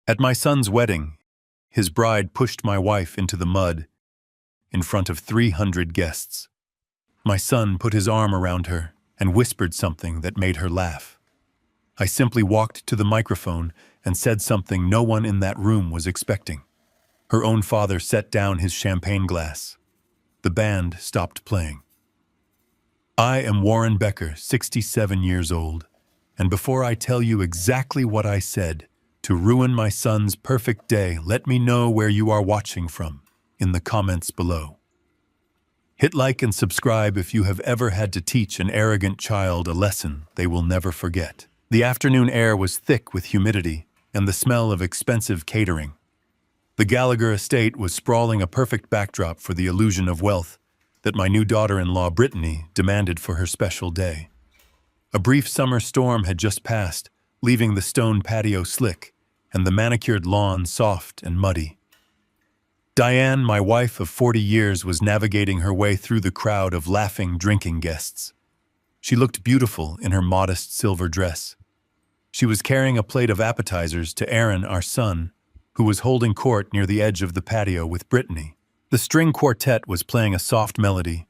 At my son's wedding, his bride pushed my wife into the mud in front of 300 guests. My son put his arm around her and whispered something that made her laugh. I simply walked to the microphone and said something no one in that room was expecting. Her own father set down his champagne glass. The band stopped playing. I am Warren Becker, 67 years old, and before I tell you exactly what I said to ruin my son's perfect day, let me know where you are watching from in the comments below. Hit like and subscribe if you have ever had to teach an arrogant child a lesson they will never forget. The afternoon air was thick with humidity and the smell of expensive catering. The Gallagher estate was sprawling, a perfect backdrop for the illusion of wealth that my new daughter-in-law Brittany demanded for her special day. A brief summer storm had just passed, leaving the stone patio slick and the manicured lawn soft and muddy. Diane, my wife of 40 years, was navigating her way through the crowd of laughing, drinking guests. She looked beautiful in her modest silver dress. She was carrying a plate of appetizers to Aaron, our son, who was holding court near the edge of the patio with Brittany. The string quartet was playing a soft melody.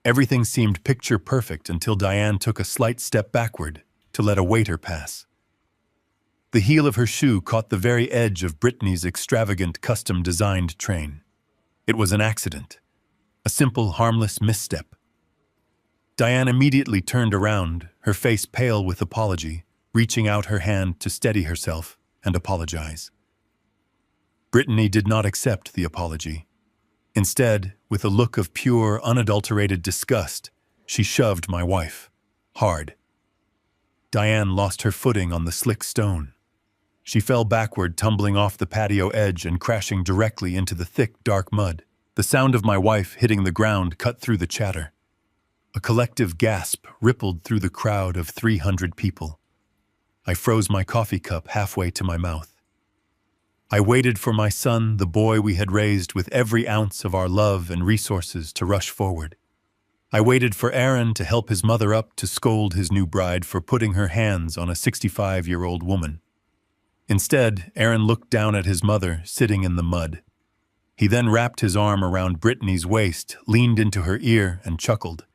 Everything seemed picture perfect until Diane took a slight step backward to let a waiter pass. The heel of her shoe caught the very edge of Brittany's extravagant, custom-designed train. It was an accident, a simple, harmless misstep. Diane immediately turned around, her face pale with apology, reaching out her hand to steady herself and apologize. Brittany did not accept the apology. Instead, with a look of pure, unadulterated disgust, she shoved my wife hard. Diane lost her footing on the slick stone. She fell backward, tumbling off the patio edge and crashing directly into the thick, dark mud. The sound of my wife hitting the ground cut through the chatter. A collective gasp rippled through the crowd of 300 people. I froze my coffee cup halfway to my mouth. I waited for my son, the boy we had raised with every ounce of our love and resources, to rush forward. I waited for Aaron to help his mother up, to scold his new bride for putting her hands on a 65-year-old woman. Instead, Aaron looked down at his mother, sitting in the mud. He then wrapped his arm around Brittany's waist, leaned into her ear, and chuckled.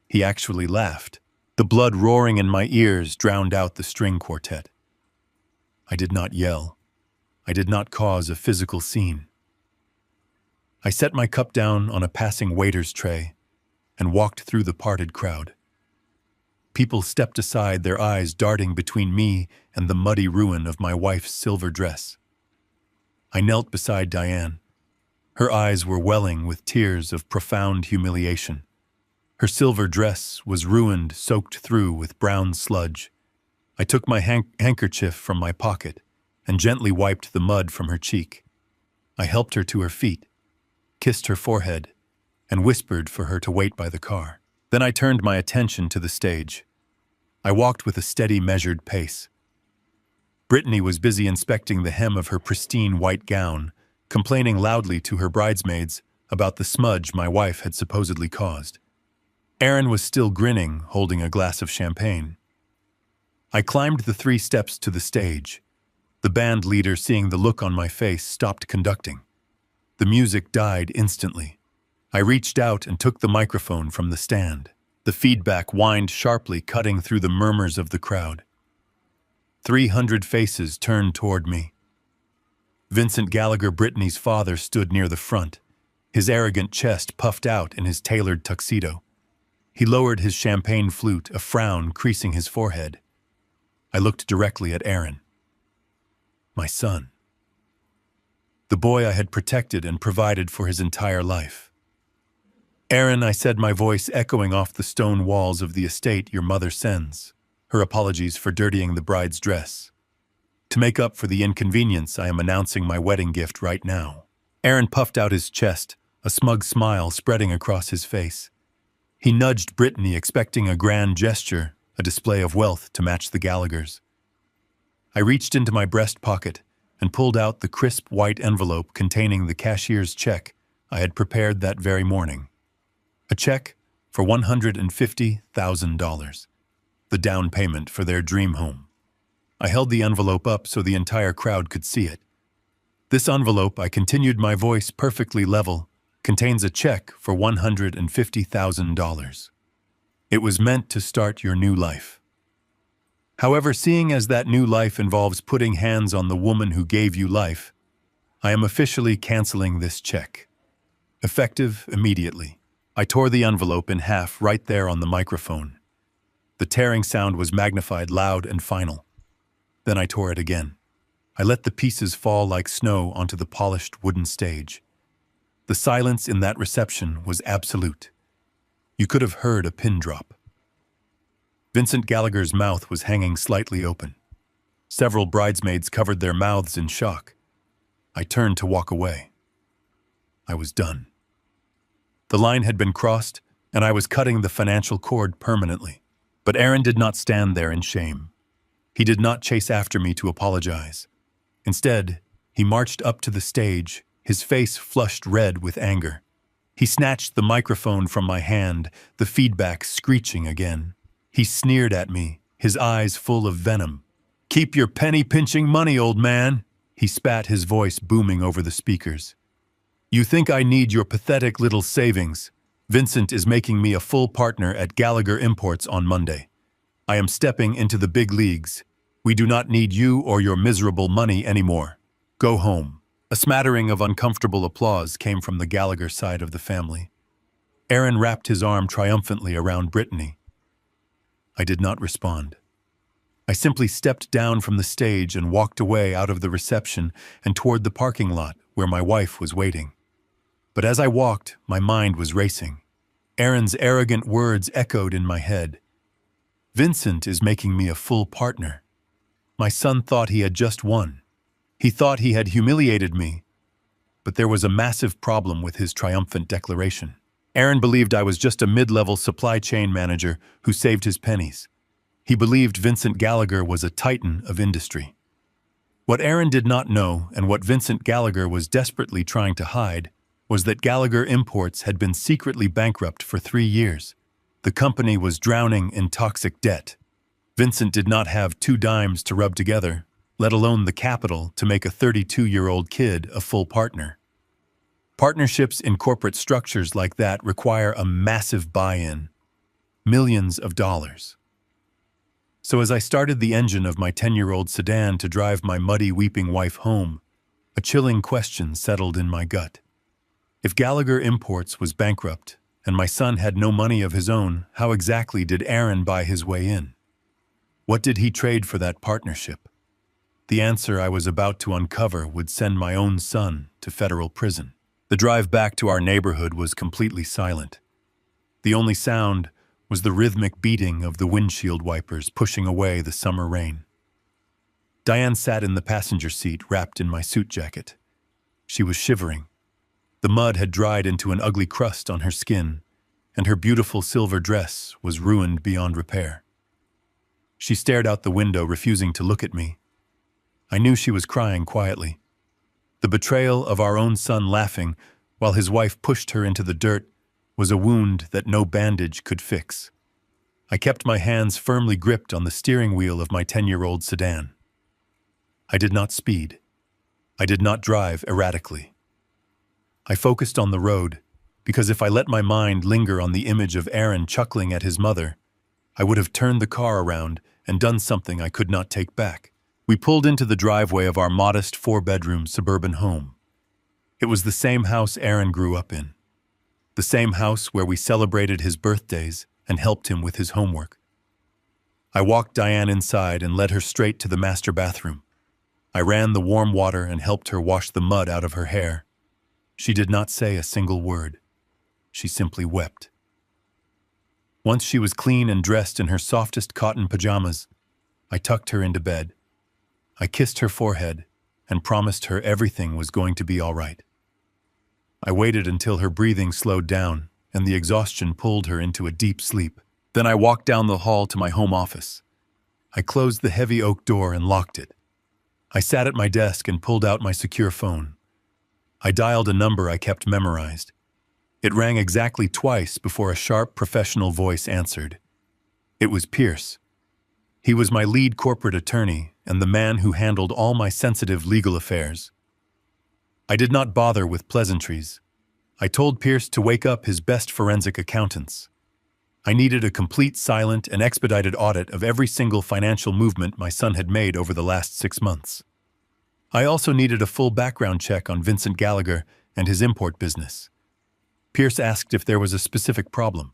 He actually laughed. The blood roaring in my ears drowned out the string quartet. I did not yell. I did not cause a physical scene. I set my cup down on a passing waiter's tray and walked through the parted crowd. People stepped aside, their eyes darting between me and the muddy ruin of my wife's silver dress. I knelt beside Diane. Her eyes were welling with tears of profound humiliation. Her silver dress was ruined, soaked through with brown sludge. I took my handkerchief from my pocket and gently wiped the mud from her cheek. I helped her to her feet, kissed her forehead, and whispered for her to wait by the car. Then I turned my attention to the stage. I walked with a steady, measured pace. Brittany was busy inspecting the hem of her pristine white gown, complaining loudly to her bridesmaids about the smudge my wife had supposedly caused. Aaron was still grinning, holding a glass of champagne. I climbed the 3 steps to the stage. The band leader, seeing the look on my face, stopped conducting. The music died instantly. I reached out and took the microphone from the stand. The feedback whined sharply, cutting through the murmurs of the crowd. 300 faces turned toward me. Vincent Gallagher, Brittany's father, stood near the front, his arrogant chest puffed out in his tailored tuxedo. He lowered his champagne flute, a frown creasing his forehead. I looked directly at Aaron. My son. The boy I had protected and provided for his entire life. Aaron, I said, my voice echoing off the stone walls of the estate your mother sends, her apologies for dirtying the bride's dress. To make up for the inconvenience, I am announcing my wedding gift right now. Aaron puffed out his chest, a smug smile spreading across his face. He nudged Brittany, expecting a grand gesture, a display of wealth to match the Gallaghers. I reached into my breast pocket and pulled out the crisp white envelope containing the cashier's check I had prepared that very morning. A check for $150,000, the down payment for their dream home. I held the envelope up so the entire crowd could see it. This envelope, I continued, my voice perfectly level, contains a check for $150,000. It was meant to start your new life. However, seeing as that new life involves putting hands on the woman who gave you life, I am officially canceling this check. Effective immediately. I tore the envelope in half right there on the microphone. The tearing sound was magnified, loud, and final. Then I tore it again. I let the pieces fall like snow onto the polished wooden stage. The silence in that reception was absolute. You could have heard a pin drop. Vincent Gallagher's mouth was hanging slightly open. Several bridesmaids covered their mouths in shock. I turned to walk away. I was done. The line had been crossed, and I was cutting the financial cord permanently. But Aaron did not stand there in shame. He did not chase after me to apologize. Instead, he marched up to the stage, his face flushed red with anger. He snatched the microphone from my hand, the feedback screeching again. He sneered at me, his eyes full of venom. "Keep your penny-pinching money, old man," he spat, his voice booming over the speakers. "You think I need your pathetic little savings? Vincent is making me a full partner at Gallagher Imports on Monday. I am stepping into the big leagues. We do not need you or your miserable money anymore. Go home." A smattering of uncomfortable applause came from the Gallagher side of the family. Aaron wrapped his arm triumphantly around Brittany. I did not respond. I simply stepped down from the stage and walked away out of the reception and toward the parking lot where my wife was waiting. But as I walked, my mind was racing. Aaron's arrogant words echoed in my head. Vincent is making me a full partner. My son thought he had just won. He thought he had humiliated me. But there was a massive problem with his triumphant declaration. Aaron believed I was just a mid-level supply chain manager who saved his pennies. He believed Vincent Gallagher was a titan of industry. What Aaron did not know, and what Vincent Gallagher was desperately trying to hide, was that Gallagher Imports had been secretly bankrupt for 3 years. The company was drowning in toxic debt. Vincent did not have 2 dimes to rub together, let alone the capital to make a 32-year-old kid a full partner. Partnerships in corporate structures like that require a massive buy-in, millions of dollars. So as I started the engine of my 10-year-old sedan to drive my muddy, weeping wife home, a chilling question settled in my gut. If Gallagher Imports was bankrupt and my son had no money of his own, how exactly did Aaron buy his way in? What did he trade for that partnership? The answer I was about to uncover would send my own son to federal prison. The drive back to our neighborhood was completely silent. The only sound was the rhythmic beating of the windshield wipers pushing away the summer rain. Diane sat in the passenger seat, wrapped in my suit jacket. She was shivering. The mud had dried into an ugly crust on her skin, and her beautiful silver dress was ruined beyond repair. She stared out the window, refusing to look at me. I knew she was crying quietly. The betrayal of our own son laughing while his wife pushed her into the dirt was a wound that no bandage could fix. I kept my hands firmly gripped on the steering wheel of my 10-year-old sedan. I did not speed. I did not drive erratically. I focused on the road, because if I let my mind linger on the image of Aaron chuckling at his mother, I would have turned the car around and done something I could not take back. We pulled into the driveway of our modest 4-bedroom suburban home. It was the same house Aaron grew up in. The same house where we celebrated his birthdays and helped him with his homework. I walked Diane inside and led her straight to the master bathroom. I ran the warm water and helped her wash the mud out of her hair. She did not say a single word. She simply wept. Once she was clean and dressed in her softest cotton pajamas, I tucked her into bed. I kissed her forehead and promised her everything was going to be all right. I waited until her breathing slowed down and the exhaustion pulled her into a deep sleep. Then I walked down the hall to my home office. I closed the heavy oak door and locked it. I sat at my desk and pulled out my secure phone. I dialed a number I kept memorized. It rang exactly twice before a sharp professional voice answered. It was Pierce. He was my lead corporate attorney, and the man who handled all my sensitive legal affairs. I did not bother with pleasantries. I told Pierce to wake up his best forensic accountants. I needed a complete, silent, and expedited audit of every single financial movement my son had made over the last 6 months. I also needed a full background check on Vincent Gallagher and his import business. Pierce asked if there was a specific problem.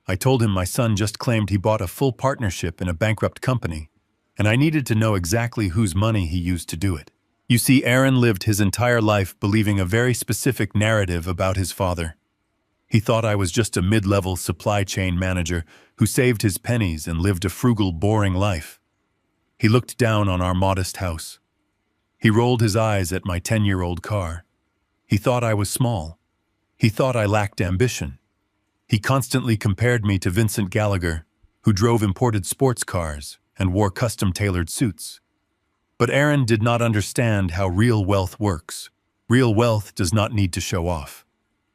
I told him my son just claimed he bought a full partnership in a bankrupt company, and I needed to know exactly whose money he used to do it. You see, Aaron lived his entire life believing a very specific narrative about his father. He thought I was just a mid-level supply chain manager who saved his pennies and lived a frugal, boring life. He looked down on our modest house. He rolled his eyes at my 10-year-old car. He thought I was small. He thought I lacked ambition. He constantly compared me to Vincent Gallagher, who drove imported sports cars and wore custom-tailored suits. But Aaron did not understand how real wealth works. Real wealth does not need to show off.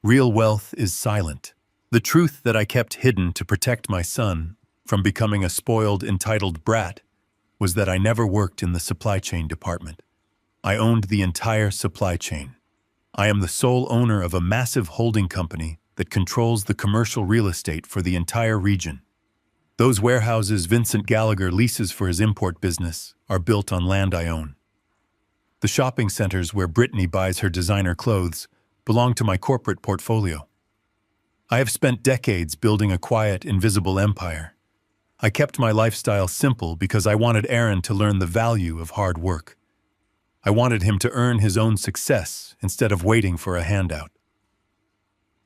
Real wealth is silent. The truth that I kept hidden to protect my son from becoming a spoiled, entitled brat was that I never worked in the supply chain department. I owned the entire supply chain. I am the sole owner of a massive holding company that controls the commercial real estate for the entire region. Those warehouses Vincent Gallagher leases for his import business are built on land I own. The shopping centers where Brittany buys her designer clothes belong to my corporate portfolio. I have spent decades building a quiet, invisible empire. I kept my lifestyle simple because I wanted Aaron to learn the value of hard work. I wanted him to earn his own success instead of waiting for a handout.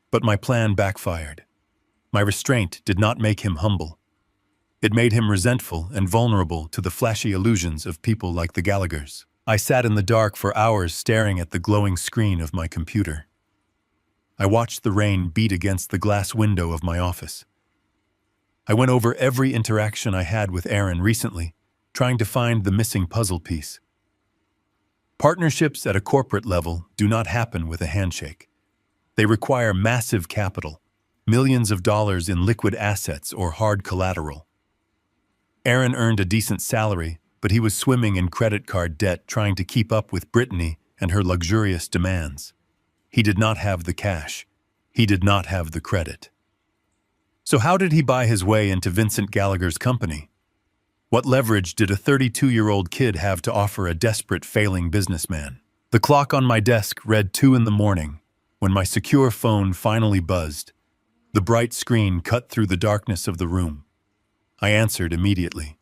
But my plan backfired. My restraint did not make him humble. It made him resentful and vulnerable to the flashy illusions of people like the Gallaghers. I sat in the dark for hours staring at the glowing screen of my computer. I watched the rain beat against the glass window of my office. I went over every interaction I had with Aaron recently, trying to find the missing puzzle piece. Partnerships at a corporate level do not happen with a handshake. They require massive capital, millions of dollars in liquid assets or hard collateral. Aaron earned a decent salary, but he was swimming in credit card debt trying to keep up with Brittany and her luxurious demands. He did not have the cash. He did not have the credit. So how did he buy his way into Vincent Gallagher's company? What leverage did a 32-year-old kid have to offer a desperate, failing businessman? The clock on my desk read 2 a.m. when my secure phone finally buzzed. The bright screen cut through the darkness of the room. I answered immediately.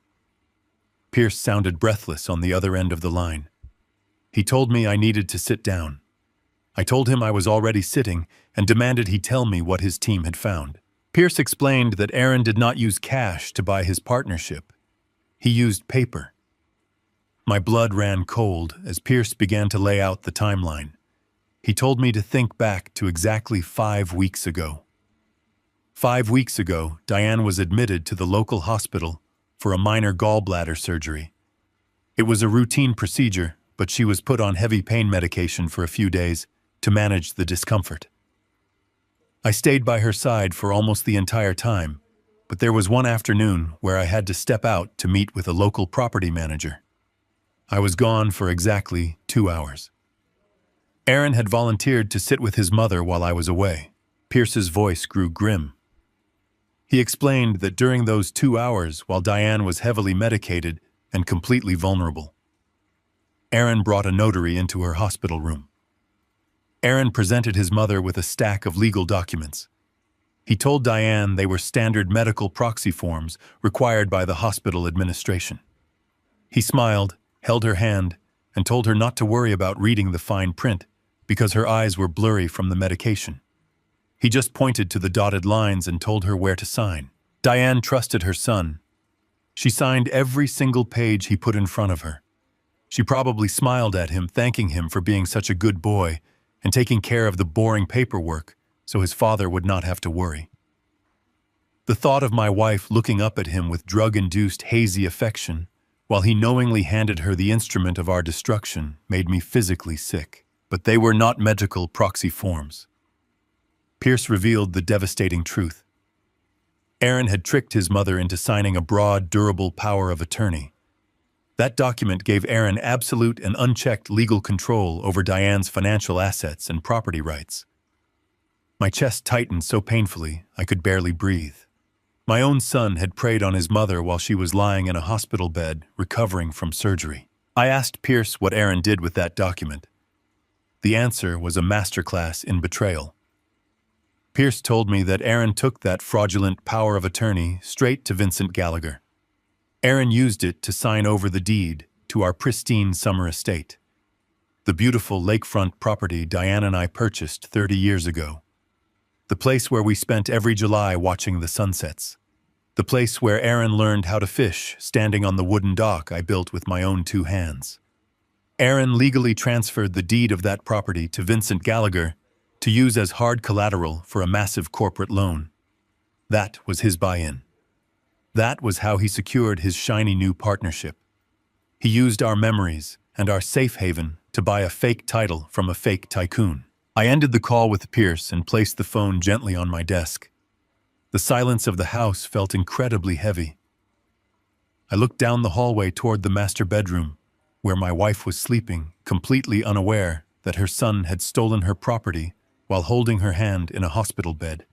Pierce sounded breathless on the other end of the line. He told me I needed to sit down. I told him I was already sitting and demanded he tell me what his team had found. Pierce explained that Aaron did not use cash to buy his partnership. He used paper. My blood ran cold as Pierce began to lay out the timeline. He told me to think back to exactly 5 weeks ago. 5 weeks ago, Diane was admitted to the local hospital for a minor gallbladder surgery. It was a routine procedure, but she was put on heavy pain medication for a few days to manage the discomfort. I stayed by her side for almost the entire time, but there was one afternoon where I had to step out to meet with a local property manager. I was gone for exactly 2 hours. Aaron had volunteered to sit with his mother while I was away. Pierce's voice grew grim. He explained that during those 2 hours, while Diane was heavily medicated and completely vulnerable, Aaron brought a notary into her hospital room. Aaron presented his mother with a stack of legal documents. He told Diane they were standard medical proxy forms required by the hospital administration. He smiled, held her hand, and told her not to worry about reading the fine print because her eyes were blurry from the medication. He just pointed to the dotted lines and told her where to sign. Diane trusted her son. She signed every single page he put in front of her. She probably smiled at him, thanking him for being such a good boy and taking care of the boring paperwork so his father would not have to worry. The thought of my wife looking up at him with drug-induced hazy affection while he knowingly handed her the instrument of our destruction made me physically sick. But they were not medical proxy forms. Pierce revealed the devastating truth. Aaron had tricked his mother into signing a broad, durable power of attorney. That document gave Aaron absolute and unchecked legal control over Diane's financial assets and property rights. My chest tightened so painfully I could barely breathe. My own son had preyed on his mother while she was lying in a hospital bed, recovering from surgery. I asked Pierce what Aaron did with that document. The answer was a masterclass in betrayal. Pierce told me that Aaron took that fraudulent power of attorney straight to Vincent Gallagher. Aaron used it to sign over the deed to our pristine summer estate, the beautiful lakefront property Diane and I purchased 30 years ago. The place where we spent every July watching the sunsets. The place where Aaron learned how to fish, standing on the wooden dock I built with my own 2 hands. Aaron legally transferred the deed of that property to Vincent Gallagher to use as hard collateral for a massive corporate loan. That was his buy-in. That was how he secured his shiny new partnership. He used our memories and our safe haven to buy a fake title from a fake tycoon. I ended the call with Pierce and placed the phone gently on my desk. The silence of the house felt incredibly heavy. I looked down the hallway toward the master bedroom, where my wife was sleeping, completely unaware that her son had stolen her property while holding her hand in a hospital bed.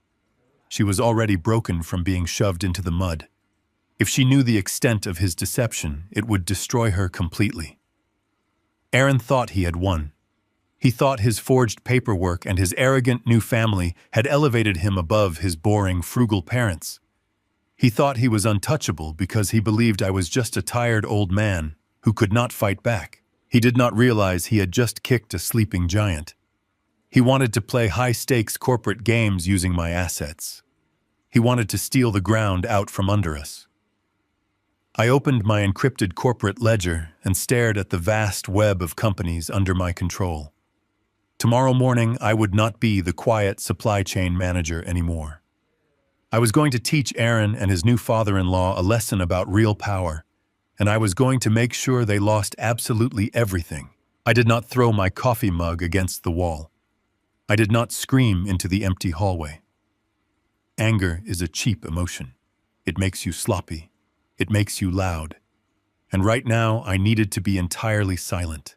She was already broken from being shoved into the mud. If she knew the extent of his deception, it would destroy her completely. Aaron thought he had won. He thought his forged paperwork and his arrogant new family had elevated him above his boring, frugal parents. He thought he was untouchable because he believed I was just a tired old man who could not fight back. He did not realize he had just kicked a sleeping giant. He wanted to play high-stakes corporate games using my assets. He wanted to steal the ground out from under us. I opened my encrypted corporate ledger and stared at the vast web of companies under my control. Tomorrow morning, I would not be the quiet supply chain manager anymore. I was going to teach Aaron and his new father-in-law a lesson about real power, and I was going to make sure they lost absolutely everything. I did not throw my coffee mug against the wall. I did not scream into the empty hallway. Anger is a cheap emotion. It makes you sloppy. It makes you loud. And right now, I needed to be entirely silent.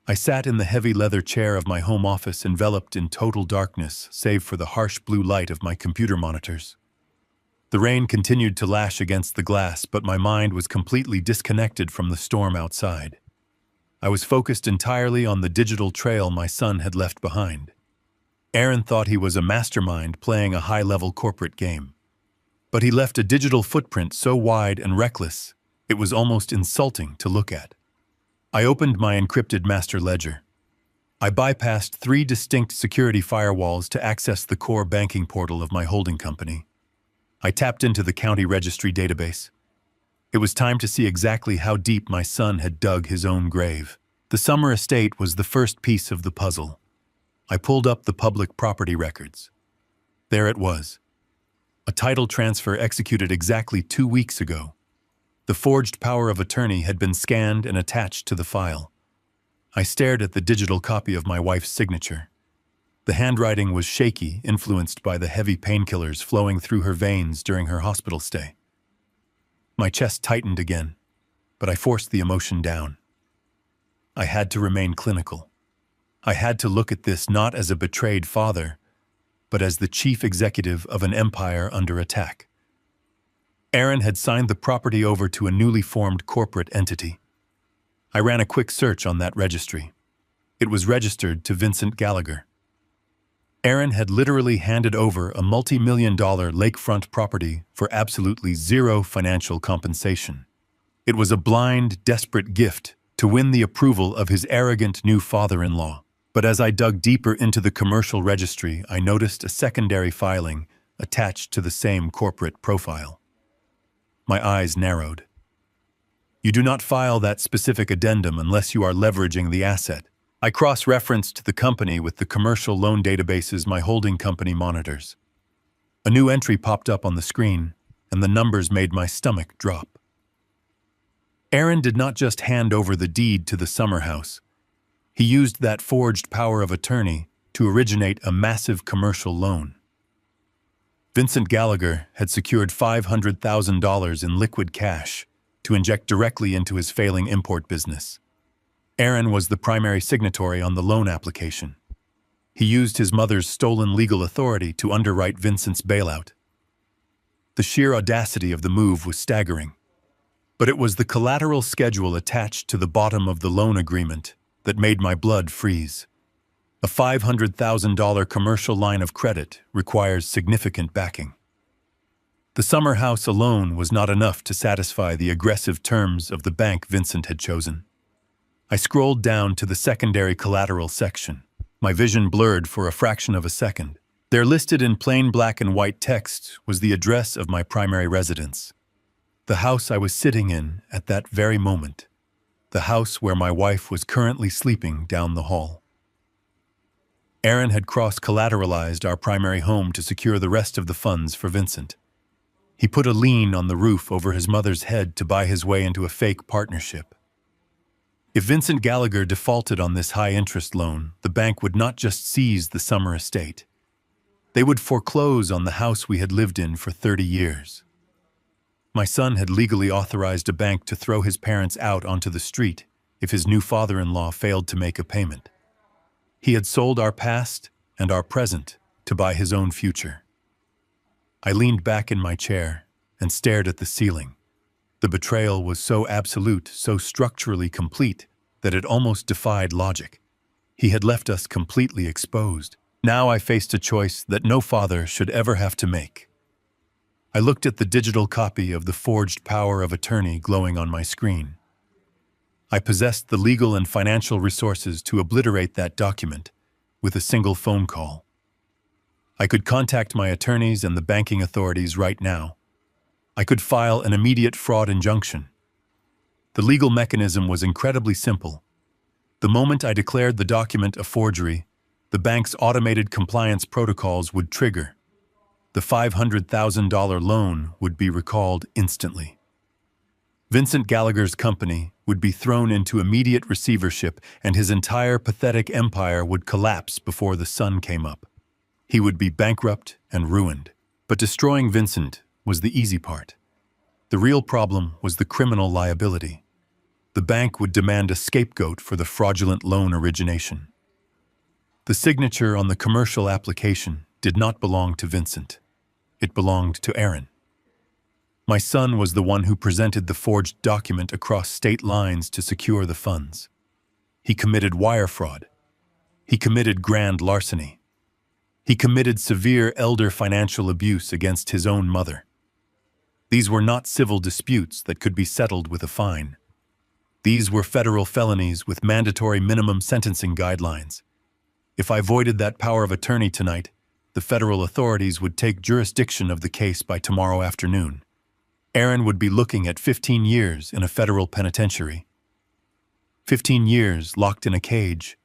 I sat in the heavy leather chair of my home office, enveloped in total darkness, save for the harsh blue light of my computer monitors. The rain continued to lash against the glass, but my mind was completely disconnected from the storm outside. I was focused entirely on the digital trail my son had left behind. Aaron thought he was a mastermind playing a high-level corporate game. But he left a digital footprint so wide and reckless, it was almost insulting to look at. I opened my encrypted master ledger. I bypassed 3 distinct security firewalls to access the core banking portal of my holding company. I tapped into the county registry database. It was time to see exactly how deep my son had dug his own grave. The summer estate was the first piece of the puzzle. I pulled up the public property records. There it was. A title transfer executed exactly 2 weeks ago. The forged power of attorney had been scanned and attached to the file. I stared at the digital copy of my wife's signature. The handwriting was shaky, influenced by the heavy painkillers flowing through her veins during her hospital stay. My chest tightened again, but I forced the emotion down. I had to remain clinical. I had to look at this not as a betrayed father, but as the chief executive of an empire under attack. Aaron had signed the property over to a newly formed corporate entity. I ran a quick search on that registry. It was registered to Vincent Gallagher. Aaron had literally handed over a multi-million-dollar lakefront property for absolutely zero financial compensation. It was a blind, desperate gift to win the approval of his arrogant new father-in-law. But as I dug deeper into the commercial registry, I noticed a secondary filing attached to the same corporate profile. My eyes narrowed. You do not file that specific addendum unless you are leveraging the asset. I cross-referenced the company with the commercial loan databases my holding company monitors. A new entry popped up on the screen, and the numbers made my stomach drop. Aaron did not just hand over the deed to the summer house. He used that forged power of attorney to originate a massive commercial loan. Vincent Gallagher had secured $500,000 in liquid cash to inject directly into his failing import business. Aaron was the primary signatory on the loan application. He used his mother's stolen legal authority to underwrite Vincent's bailout. The sheer audacity of the move was staggering. But it was the collateral schedule attached to the bottom of the loan agreement that made my blood freeze. A $500,000 commercial line of credit requires significant backing. The summer house alone was not enough to satisfy the aggressive terms of the bank Vincent had chosen. I scrolled down to the secondary collateral section, my vision blurred for a fraction of a second. There, listed in plain black and white text, was the address of my primary residence. The house I was sitting in at that very moment. The house where my wife was currently sleeping down the hall. Aaron had cross-collateralized our primary home to secure the rest of the funds for Vincent. He put a lien on the roof over his mother's head to buy his way into a fake partnership. If Vincent Gallagher defaulted on this high-interest loan, the bank would not just seize the summer estate. They would foreclose on the house we had lived in for 30 years. My son had legally authorized a bank to throw his parents out onto the street if his new father-in-law failed to make a payment. He had sold our past and our present to buy his own future. I leaned back in my chair and stared at the ceiling. The betrayal was so absolute, so structurally complete, that it almost defied logic. He had left us completely exposed. Now I faced a choice that no father should ever have to make. I looked at the digital copy of the forged power of attorney glowing on my screen. I possessed the legal and financial resources to obliterate that document with a single phone call. I could contact my attorneys and the banking authorities right now. I could file an immediate fraud injunction. The legal mechanism was incredibly simple. The moment I declared the document a forgery, the bank's automated compliance protocols would trigger. The $500,000 loan would be recalled instantly. Vincent Gallagher's company would be thrown into immediate receivership, and his entire pathetic empire would collapse before the sun came up. He would be bankrupt and ruined. But destroying Vincent was the easy part. The real problem was the criminal liability. The bank would demand a scapegoat for the fraudulent loan origination. The signature on the commercial application did not belong to Vincent. It belonged to Aaron. My son was the one who presented the forged document across state lines to secure the funds. He committed wire fraud. He committed grand larceny. He committed severe elder financial abuse against his own mother. These were not civil disputes that could be settled with a fine. These were federal felonies with mandatory minimum sentencing guidelines. If I voided that power of attorney tonight, the federal authorities would take jurisdiction of the case by tomorrow afternoon. Aaron would be looking at 15 years in a federal penitentiary. 15 years locked in a cage.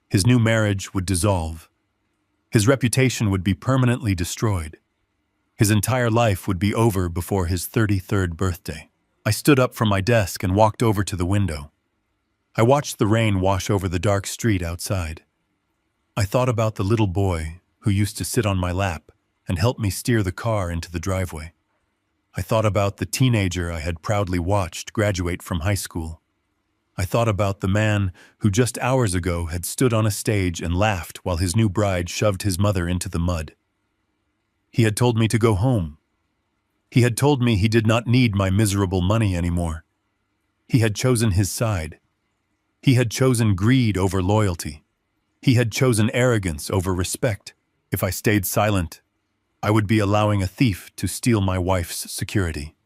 His new marriage would dissolve. His reputation would be permanently destroyed. His entire life would be over before his 33rd birthday. I stood up from my desk and walked over to the window. I watched the rain wash over the dark street outside. I thought about the little boy who used to sit on my lap and help me steer the car into the driveway. I thought about the teenager I had proudly watched graduate from high school. I thought about the man who just hours ago had stood on a stage and laughed while his new bride shoved his mother into the mud. He had told me to go home. He had told me he did not need my miserable money anymore. He had chosen his side. He had chosen greed over loyalty. He had chosen arrogance over respect. If I stayed silent, I would be allowing a thief to steal my wife's security.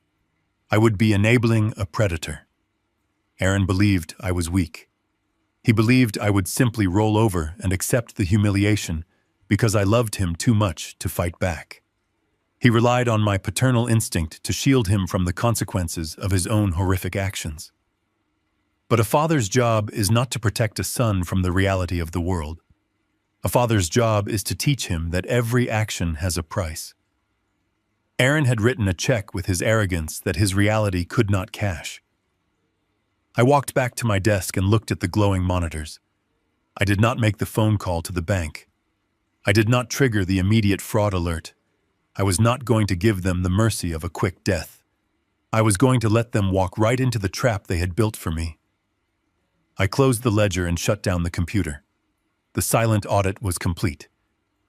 I would be enabling a predator. Aaron believed I was weak. He believed I would simply roll over and accept the humiliation because I loved him too much to fight back. He relied on my paternal instinct to shield him from the consequences of his own horrific actions. But a father's job is not to protect a son from the reality of the world. A father's job is to teach him that every action has a price. Aaron had written a check with his arrogance that his reality could not cash. I walked back to my desk and looked at the glowing monitors. I did not make the phone call to the bank. I did not trigger the immediate fraud alert. I was not going to give them the mercy of a quick death. I was going to let them walk right into the trap they had built for me. I closed the ledger and shut down the computer. The silent audit was complete.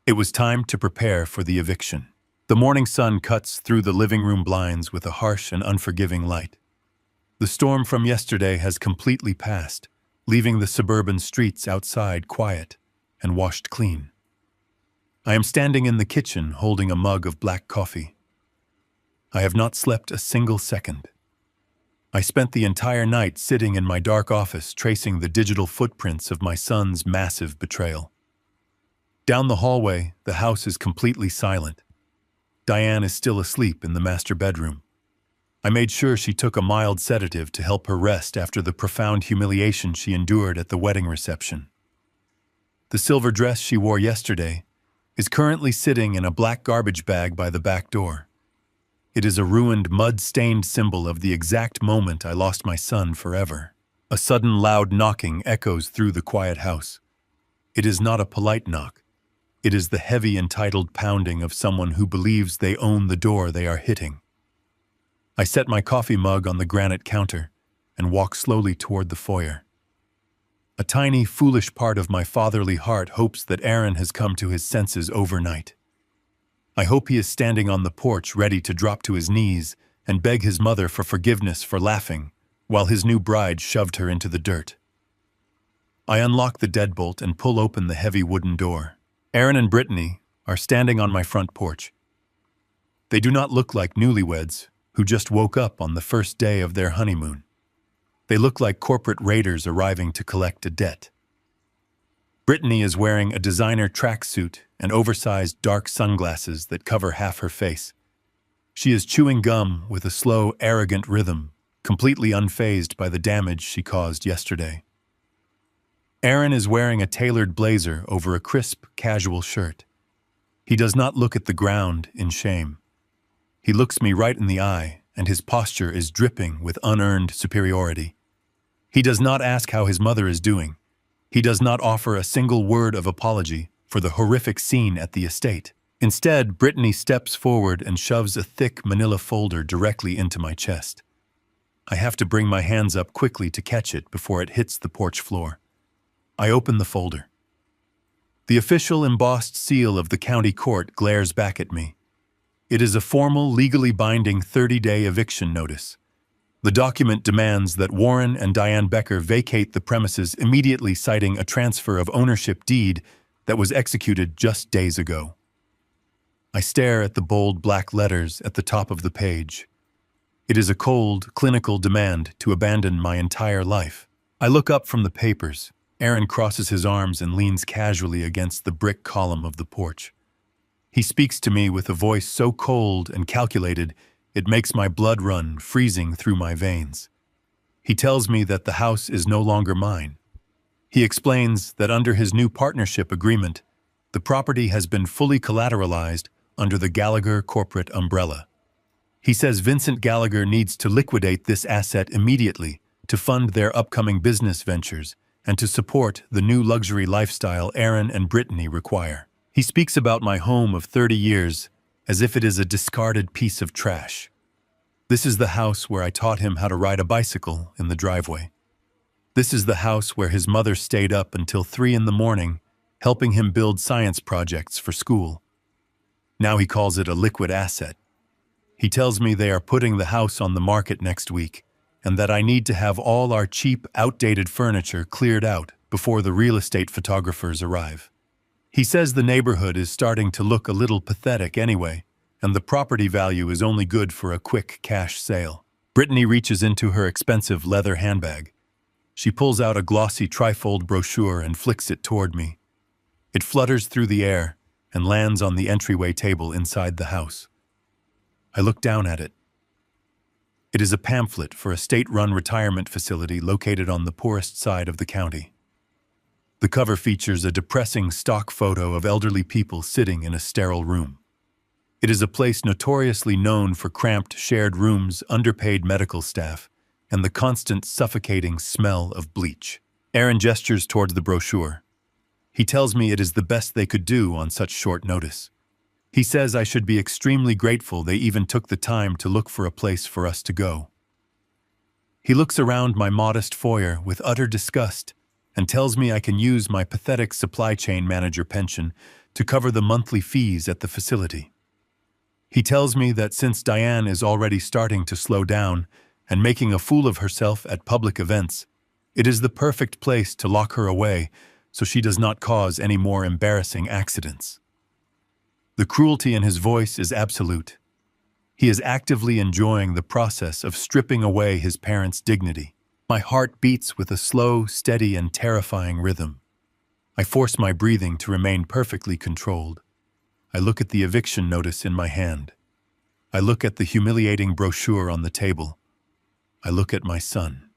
It was time to prepare for the eviction. The morning sun cuts through the living room blinds with a harsh and unforgiving light. The storm from yesterday has completely passed, leaving the suburban streets outside quiet and washed clean. I am standing in the kitchen holding a mug of black coffee. I have not slept a single second. I spent the entire night sitting in my dark office tracing the digital footprints of my son's massive betrayal. Down the hallway, the house is completely silent. Diane is still asleep in the master bedroom. I made sure she took a mild sedative to help her rest after the profound humiliation she endured at the wedding reception. The silver dress she wore yesterday is currently sitting in a black garbage bag by the back door. It is a ruined, mud-stained symbol of the exact moment I lost my son forever. A sudden loud knocking echoes through the quiet house. It is not a polite knock. It is the heavy, entitled pounding of someone who believes they own the door they are hitting. I set my coffee mug on the granite counter and walk slowly toward the foyer. A tiny, foolish part of my fatherly heart hopes that Aaron has come to his senses overnight. I hope he is standing on the porch ready to drop to his knees and beg his mother for forgiveness for laughing while his new bride shoved her into the dirt. I unlock the deadbolt and pull open the heavy wooden door. Aaron and Brittany are standing on my front porch. They do not look like newlyweds who just woke up on the first day of their honeymoon. They look like corporate raiders arriving to collect a debt. Brittany is wearing a designer tracksuit and oversized dark sunglasses that cover half her face. She is chewing gum with a slow, arrogant rhythm, completely unfazed by the damage she caused yesterday. Aaron is wearing a tailored blazer over a crisp, casual shirt. He does not look at the ground in shame. He looks me right in the eye, and his posture is dripping with unearned superiority. He does not ask how his mother is doing. He does not offer a single word of apology for the horrific scene at the estate. Instead, Brittany steps forward and shoves a thick manila folder directly into my chest. I have to bring my hands up quickly to catch it before it hits the porch floor. I open the folder. The official embossed seal of the county court glares back at me. It is a formal, legally binding 30-day eviction notice. The document demands that Warren and Diane Becker vacate the premises immediately, citing a transfer of ownership deed that was executed just days ago. I stare at the bold black letters at the top of the page. It is a cold, clinical demand to abandon my entire life. I look up from the papers. Aaron crosses his arms and leans casually against the brick column of the porch. He speaks to me with a voice so cold and calculated it makes my blood run, freezing through my veins. He tells me that the house is no longer mine. He explains that under his new partnership agreement, the property has been fully collateralized under the Gallagher corporate umbrella. He says Vincent Gallagher needs to liquidate this asset immediately to fund their upcoming business ventures and to support the new luxury lifestyle Aaron and Brittany require. He speaks about my home of 30 years as if it is a discarded piece of trash. This is the house where I taught him how to ride a bicycle in the driveway. This is the house where his mother stayed up until 3 a.m, helping him build science projects for school. Now he calls it a liquid asset. He tells me they are putting the house on the market next week, and that I need to have all our cheap, outdated furniture cleared out before the real estate photographers arrive. He says the neighborhood is starting to look a little pathetic anyway, and the property value is only good for a quick cash sale. Brittany reaches into her expensive leather handbag. She pulls out a glossy trifold brochure and flicks it toward me. It flutters through the air and lands on the entryway table inside the house. I look down at it. It is a pamphlet for a state-run retirement facility located on the poorest side of the county. The cover features a depressing stock photo of elderly people sitting in a sterile room. It is a place notoriously known for cramped shared rooms, underpaid medical staff, and the constant suffocating smell of bleach. Aaron gestures towards the brochure. He tells me it is the best they could do on such short notice. He says I should be extremely grateful they even took the time to look for a place for us to go. He looks around my modest foyer with utter disgust and tells me I can use my pathetic supply chain manager pension to cover the monthly fees at the facility. He tells me that since Diane is already starting to slow down and making a fool of herself at public events, it is the perfect place to lock her away so she does not cause any more embarrassing accidents. The cruelty in his voice is absolute. He is actively enjoying the process of stripping away his parents' dignity. My heart beats with a slow, steady, and terrifying rhythm. I force my breathing to remain perfectly controlled. I look at the eviction notice in my hand. I look at the humiliating brochure on the table. I look at my son.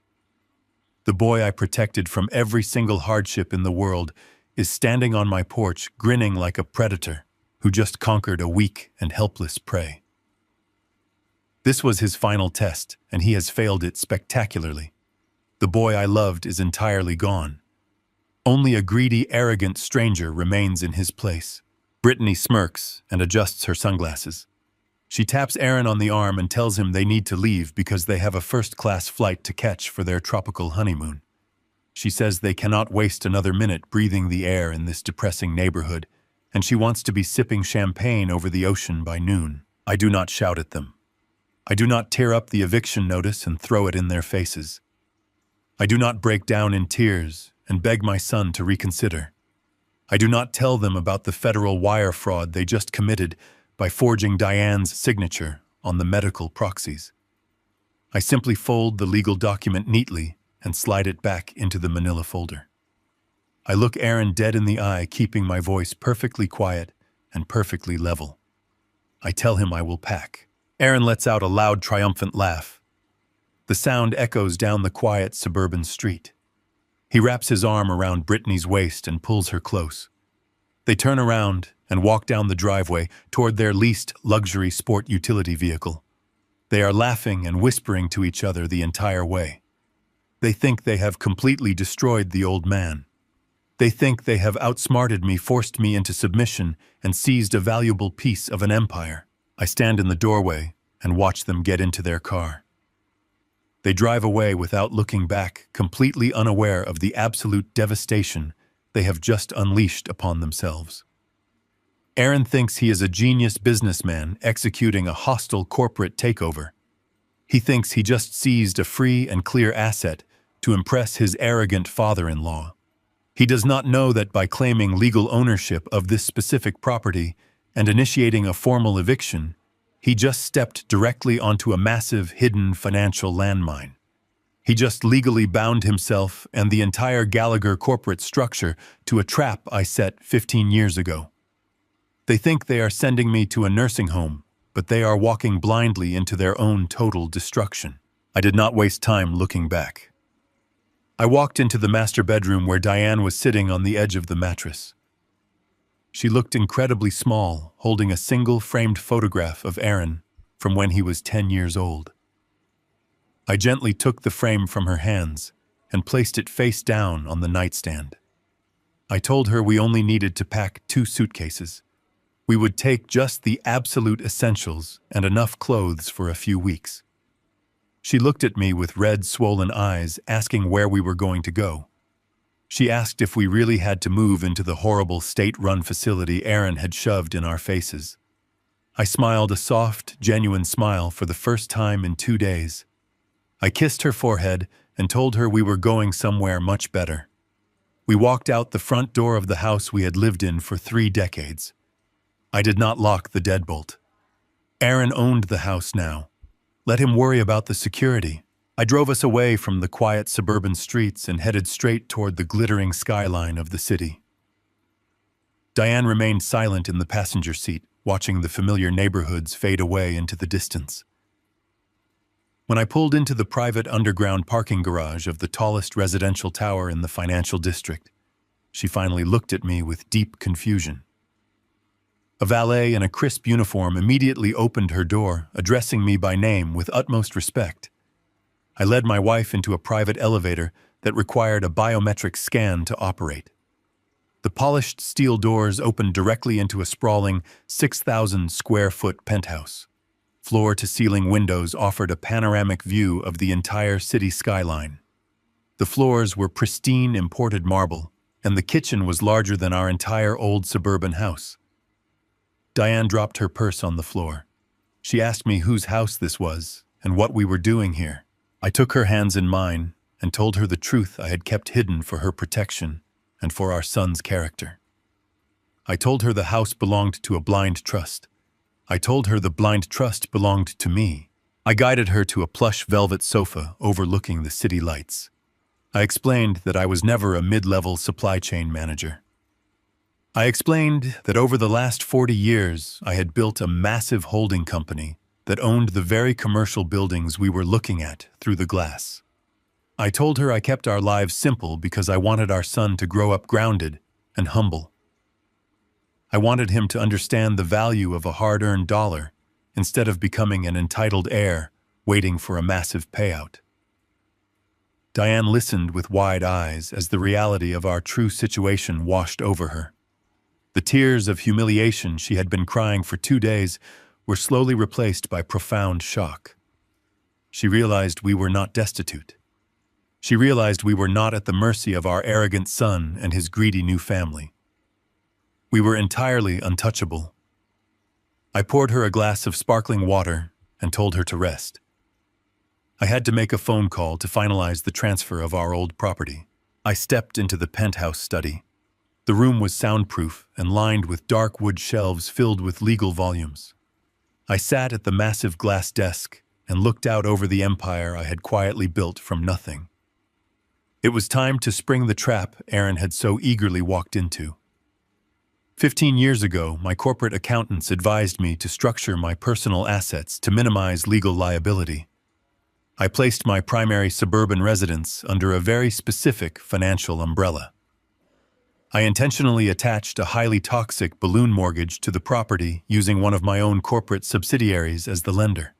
The boy I protected from every single hardship in the world is standing on my porch, grinning like a predator who just conquered a weak and helpless prey. This was his final test, and he has failed it spectacularly. The boy I loved is entirely gone. Only a greedy, arrogant stranger remains in his place. Brittany smirks and adjusts her sunglasses. She taps Aaron on the arm and tells him they need to leave because they have a first-class flight to catch for their tropical honeymoon. She says they cannot waste another minute breathing the air in this depressing neighborhood, and she wants to be sipping champagne over the ocean by noon. I do not shout at them. I do not tear up the eviction notice and throw it in their faces. I do not break down in tears and beg my son to reconsider. I do not tell them about the federal wire fraud they just committed by forging Diane's signature on the medical proxies. I simply fold the legal document neatly and slide it back into the manila folder. I look Aaron dead in the eye, keeping my voice perfectly quiet and perfectly level. I tell him I will pack. Aaron lets out a loud, triumphant laugh. The sound echoes down the quiet suburban street. He wraps his arm around Brittany's waist and pulls her close. They turn around and walk down the driveway toward their leased luxury sport utility vehicle. They are laughing and whispering to each other the entire way. They think they have completely destroyed the old man. They think they have outsmarted me, forced me into submission, and seized a valuable piece of an empire. I stand in the doorway and watch them get into their car. They drive away without looking back, completely unaware of the absolute devastation they have just unleashed upon themselves. Aaron thinks he is a genius businessman executing a hostile corporate takeover. He thinks he just seized a free and clear asset to impress his arrogant father-in-law. He does not know that by claiming legal ownership of this specific property and initiating a formal eviction, he just stepped directly onto a massive, hidden financial landmine. He just legally bound himself and the entire Gallagher corporate structure to a trap I set 15 years ago. They think they are sending me to a nursing home, but they are walking blindly into their own total destruction. I did not waste time looking back. I walked into the master bedroom where Diane was sitting on the edge of the mattress. She looked incredibly small, holding a single framed photograph of Aaron from when he was 10 years old. I gently took the frame from her hands and placed it face down on the nightstand. I told her we only needed to pack 2 suitcases. We would take just the absolute essentials and enough clothes for a few weeks. She looked at me with red, swollen eyes, asking where we were going to go. She asked if we really had to move into the horrible state-run facility Aaron had shoved in our faces. I smiled a soft, genuine smile for the first time in 2 days. I kissed her forehead and told her we were going somewhere much better. We walked out the front door of the house we had lived in for 3 decades. I did not lock the deadbolt. Aaron owned the house now. Let him worry about the security. I drove us away from the quiet suburban streets and headed straight toward the glittering skyline of the city. Diane remained silent in the passenger seat, watching the familiar neighborhoods fade away into the distance. When I pulled into the private underground parking garage of the tallest residential tower in the financial district, she finally looked at me with deep confusion. A valet in a crisp uniform immediately opened her door, addressing me by name with utmost respect. I led my wife into a private elevator that required a biometric scan to operate. The polished steel doors opened directly into a sprawling 6,000-square-foot penthouse. Floor-to-ceiling windows offered a panoramic view of the entire city skyline. The floors were pristine imported marble, and the kitchen was larger than our entire old suburban house. Diane dropped her purse on the floor. She asked me whose house this was and what we were doing here. I took her hands in mine and told her the truth I had kept hidden for her protection and for our son's character. I told her the house belonged to a blind trust. I told her the blind trust belonged to me. I guided her to a plush velvet sofa overlooking the city lights. I explained that I was never a mid-level supply chain manager. I explained that over the last 40 years, I had built a massive holding company that owned the very commercial buildings we were looking at through the glass. I told her I kept our lives simple because I wanted our son to grow up grounded and humble. I wanted him to understand the value of a hard-earned dollar instead of becoming an entitled heir waiting for a massive payout. Diane listened with wide eyes as the reality of our true situation washed over her. The tears of humiliation she had been crying for 2 days were slowly replaced by profound shock. She realized we were not destitute. She realized we were not at the mercy of our arrogant son and his greedy new family. We were entirely untouchable. I poured her a glass of sparkling water and told her to rest. I had to make a phone call to finalize the transfer of our old property. I stepped into the penthouse study. The room was soundproof and lined with dark wood shelves filled with legal volumes. I sat at the massive glass desk and looked out over the empire I had quietly built from nothing. It was time to spring the trap Aaron had so eagerly walked into. 15 years ago, my corporate accountants advised me to structure my personal assets to minimize legal liability. I placed my primary suburban residence under a very specific financial umbrella. I intentionally attached a highly toxic balloon mortgage to the property using one of my own corporate subsidiaries as the lender.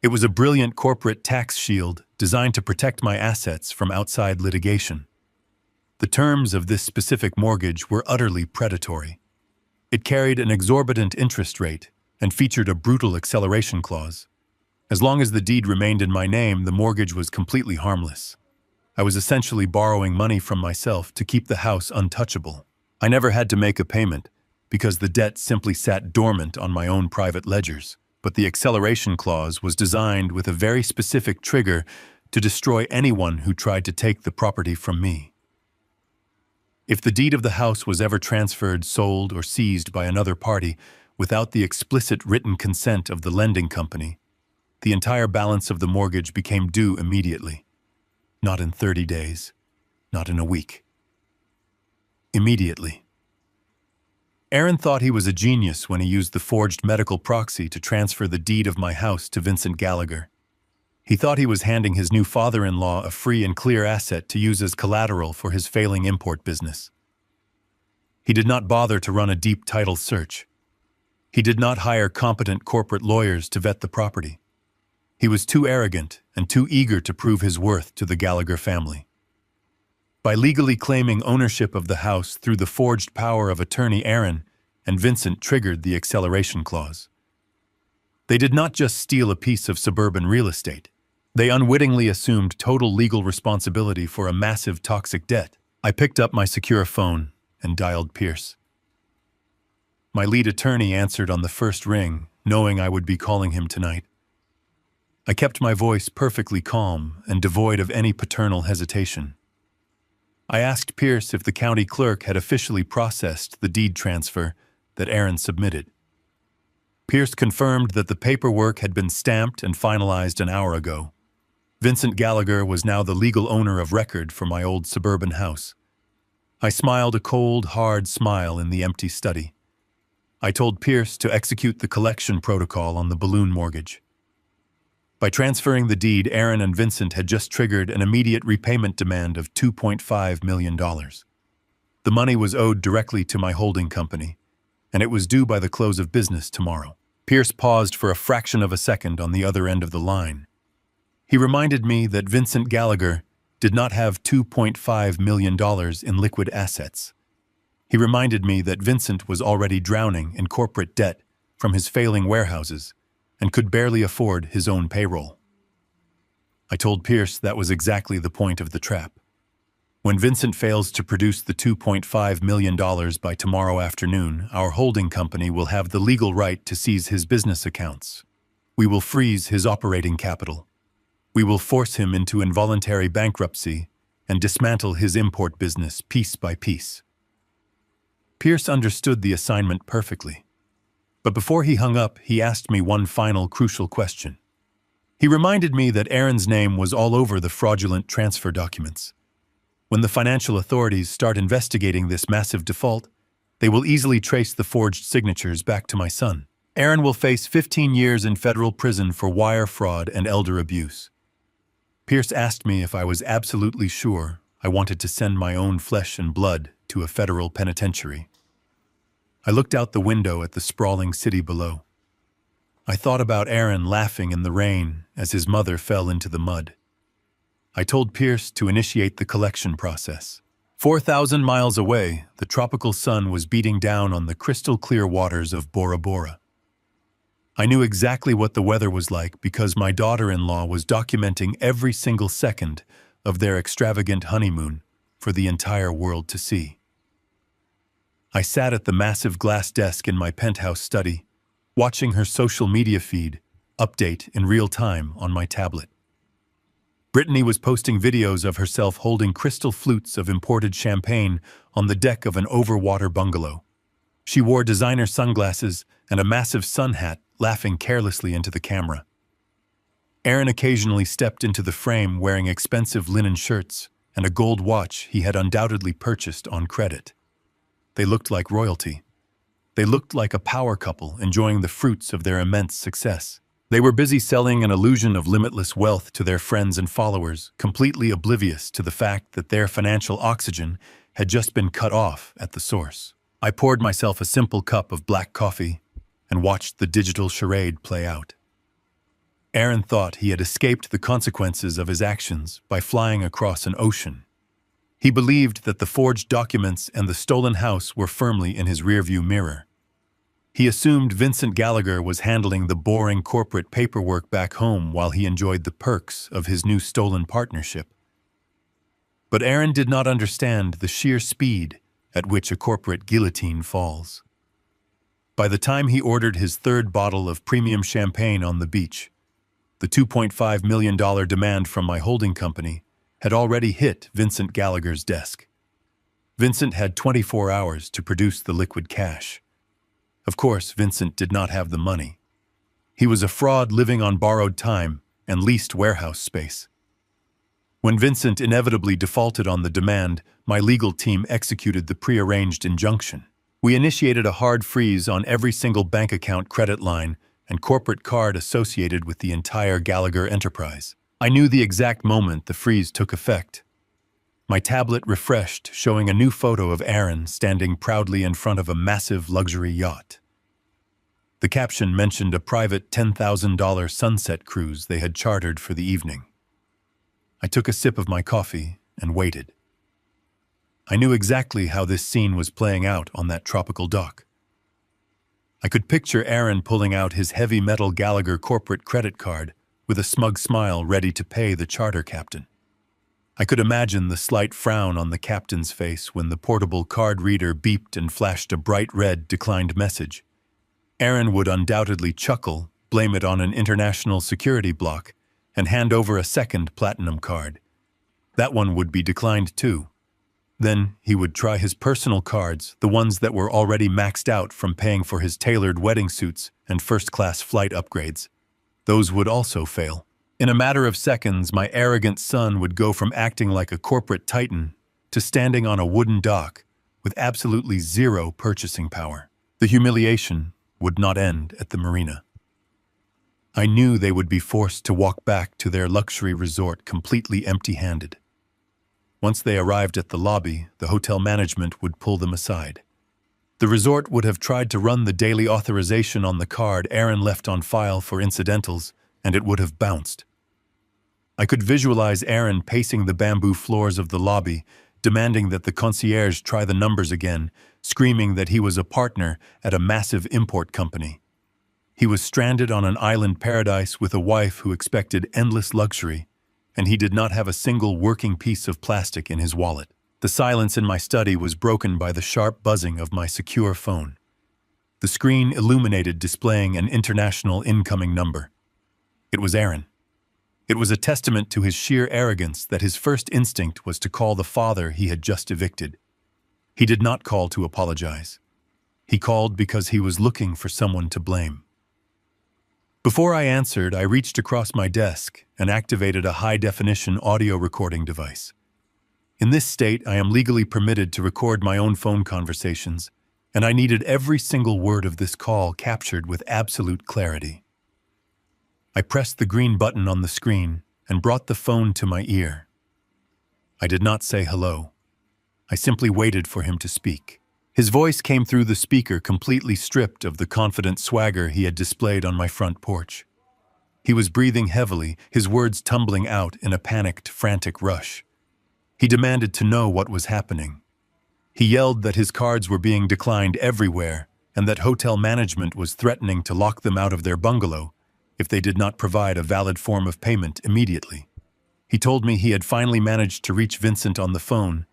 It was a brilliant corporate tax shield designed to protect my assets from outside litigation. The terms of this specific mortgage were utterly predatory. It carried an exorbitant interest rate and featured a brutal acceleration clause. As long as the deed remained in my name, the mortgage was completely harmless. I was essentially borrowing money from myself to keep the house untouchable. I never had to make a payment because the debt simply sat dormant on my own private ledgers. But the acceleration clause was designed with a very specific trigger to destroy anyone who tried to take the property from me. If the deed of the house was ever transferred, sold, or seized by another party without the explicit written consent of the lending company, the entire balance of the mortgage became due immediately. Not in 30 days, not in a week. Immediately. Aaron thought he was a genius when he used the forged medical proxy to transfer the deed of my house to Vincent Gallagher. He thought he was handing his new father-in-law a free and clear asset to use as collateral for his failing import business. He did not bother to run a deep title search. He did not hire competent corporate lawyers to vet the property. He was too arrogant and too eager to prove his worth to the Gallagher family. By legally claiming ownership of the house through the forged power of attorney, Aaron and Vincent triggered the acceleration clause. They did not just steal a piece of suburban real estate. They unwittingly assumed total legal responsibility for a massive toxic debt. I picked up my secure phone and dialed Pierce. My lead attorney answered on the first ring, knowing I would be calling him tonight. I kept my voice perfectly calm and devoid of any paternal hesitation. I asked Pierce if the county clerk had officially processed the deed transfer that Aaron submitted. Pierce confirmed that the paperwork had been stamped and finalized an hour ago. Vincent Gallagher was now the legal owner of record for my old suburban house. I smiled a cold, hard smile in the empty study. I told Pierce to execute the collection protocol on the balloon mortgage. By transferring the deed, Aaron and Vincent had just triggered an immediate repayment demand of $2.5 million. The money was owed directly to my holding company, and it was due by the close of business tomorrow. Pierce paused for a fraction of a second on the other end of the line. He reminded me that Vincent Gallagher did not have $2.5 million in liquid assets. He reminded me that Vincent was already drowning in corporate debt from his failing warehouses and could barely afford his own payroll. I told Pierce that was exactly the point of the trap. When Vincent fails to produce the $2.5 million by tomorrow afternoon, our holding company will have the legal right to seize his business accounts. We will freeze his operating capital. We will force him into involuntary bankruptcy and dismantle his import business piece by piece. Pierce understood the assignment perfectly. But before he hung up, he asked me one final crucial question. He reminded me that Aaron's name was all over the fraudulent transfer documents. When the financial authorities start investigating this massive default, they will easily trace the forged signatures back to my son. Aaron will face 15 years in federal prison for wire fraud and elder abuse. Pierce asked me if I was absolutely sure I wanted to send my own flesh and blood to a federal penitentiary. I looked out the window at the sprawling city below. I thought about Aaron laughing in the rain as his mother fell into the mud. I told Pierce to initiate the collection process. 4,000 miles away, the tropical sun was beating down on the crystal-clear waters of Bora Bora. I knew exactly what the weather was like because my daughter-in-law was documenting every single second of their extravagant honeymoon for the entire world to see. I sat at the massive glass desk in my penthouse study, watching her social media feed update in real time on my tablet. Brittany was posting videos of herself holding crystal flutes of imported champagne on the deck of an overwater bungalow. She wore designer sunglasses and a massive sun hat, laughing carelessly into the camera. Aaron occasionally stepped into the frame wearing expensive linen shirts and a gold watch he had undoubtedly purchased on credit. They looked like royalty. They looked like a power couple enjoying the fruits of their immense success. They were busy selling an illusion of limitless wealth to their friends and followers, completely oblivious to the fact that their financial oxygen had just been cut off at the source. I poured myself a simple cup of black coffee and watched the digital charade play out. Aaron thought he had escaped the consequences of his actions by flying across an ocean. He believed that the forged documents and the stolen house were firmly in his rearview mirror. He assumed Vincent Gallagher was handling the boring corporate paperwork back home while he enjoyed the perks of his new stolen partnership. But Aaron did not understand the sheer speed at which a corporate guillotine falls. By the time he ordered his third bottle of premium champagne on the beach, the $2.5 million demand from my holding company had already hit Vincent Gallagher's desk. Vincent had 24 hours to produce the liquid cash. Of course, Vincent did not have the money. He was a fraud living on borrowed time and leased warehouse space. When Vincent inevitably defaulted on the demand, my legal team executed the prearranged injunction. We initiated a hard freeze on every single bank account, credit line, and corporate card associated with the entire Gallagher enterprise. I knew the exact moment the freeze took effect. My tablet refreshed, showing a new photo of Aaron standing proudly in front of a massive luxury yacht. The caption mentioned a private $10,000 sunset cruise they had chartered for the evening. I took a sip of my coffee and waited. I knew exactly how this scene was playing out on that tropical dock. I could picture Aaron pulling out his heavy metal Gallagher corporate credit card with a smug smile ready to pay the charter captain. I could imagine the slight frown on the captain's face when the portable card reader beeped and flashed a bright red declined message. Aaron would undoubtedly chuckle, blame it on an international security block, and hand over a second platinum card. That one would be declined too. Then he would try his personal cards, the ones that were already maxed out from paying for his tailored wedding suits and first-class flight upgrades. Those would also fail. In a matter of seconds, my arrogant son would go from acting like a corporate titan to standing on a wooden dock with absolutely zero purchasing power. The humiliation would not end at the marina. I knew they would be forced to walk back to their luxury resort completely empty-handed. Once they arrived at the lobby, the hotel management would pull them aside. The resort would have tried to run the daily authorization on the card Aaron left on file for incidentals, and it would have bounced. I could visualize Aaron pacing the bamboo floors of the lobby demanding that the concierge try the numbers again, screaming that he was a partner at a massive import company. He was stranded on an island paradise with a wife who expected endless luxury, and he did not have a single working piece of plastic in his wallet. The silence in my study was broken by the sharp buzzing of my secure phone. The screen illuminated, displaying an international incoming number. It was Aaron. It was a testament to his sheer arrogance that his first instinct was to call the father he had just evicted. He did not call to apologize. He called because he was looking for someone to blame. Before I answered, I reached across my desk and activated a high-definition audio recording device. In this state, I am legally permitted to record my own phone conversations, and I needed every single word of this call captured with absolute clarity. I pressed the green button on the screen and brought the phone to my ear. I did not say hello. I simply waited for him to speak. His voice came through the speaker, completely stripped of the confident swagger he had displayed on my front porch. He was breathing heavily, his words tumbling out in a panicked, frantic rush. He demanded to know what was happening. He yelled that his cards were being declined everywhere and that hotel management was threatening to lock them out of their bungalow if they did not provide a valid form of payment immediately. He told me he had finally managed to reach Vincent on the phone,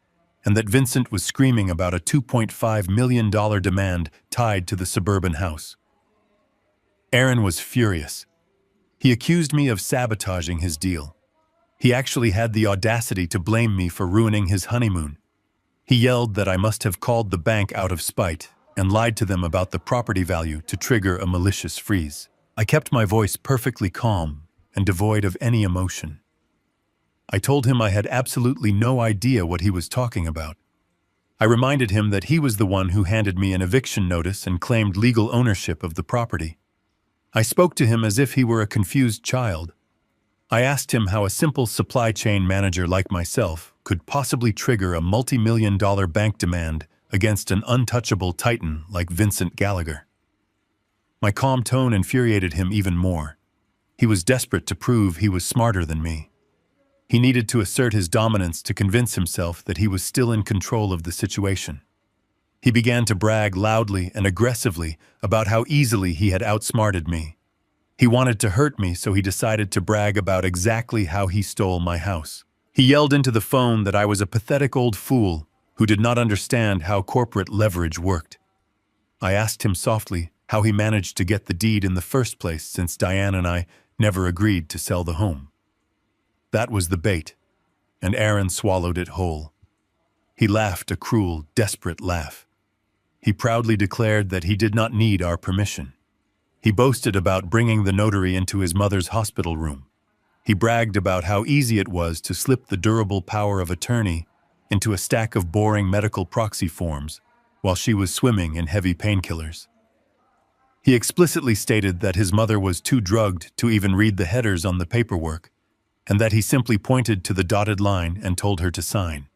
and that Vincent was screaming about a $2.5 million demand tied to the suburban house. Aaron was furious. He accused me of sabotaging his deal. He actually had the audacity to blame me for ruining his honeymoon. He yelled that I must have called the bank out of spite and lied to them about the property value to trigger a malicious freeze. I kept my voice perfectly calm and devoid of any emotion. I told him I had absolutely no idea what he was talking about. I reminded him that he was the one who handed me an eviction notice and claimed legal ownership of the property. I spoke to him as if he were a confused child. I asked him how a simple supply chain manager like myself could possibly trigger a multi-million-dollar bank demand against an untouchable titan like Vincent Gallagher. My calm tone infuriated him even more. He was desperate to prove he was smarter than me. He needed to assert his dominance to convince himself that he was still in control of the situation. He began to brag loudly and aggressively about how easily he had outsmarted me. He wanted to hurt me, so he decided to brag about exactly how he stole my house. He yelled into the phone that I was a pathetic old fool who did not understand how corporate leverage worked. I asked him softly how he managed to get the deed in the first place, since Diane and I never agreed to sell the home. That was the bait, and Aaron swallowed it whole. He laughed a cruel, desperate laugh. He proudly declared that he did not need our permission. He boasted about bringing the notary into his mother's hospital room. He bragged about how easy it was to slip the durable power of attorney into a stack of boring medical proxy forms while she was swimming in heavy painkillers. He explicitly stated that his mother was too drugged to even read the headers on the paperwork, and that he simply pointed to the dotted line and told her to sign.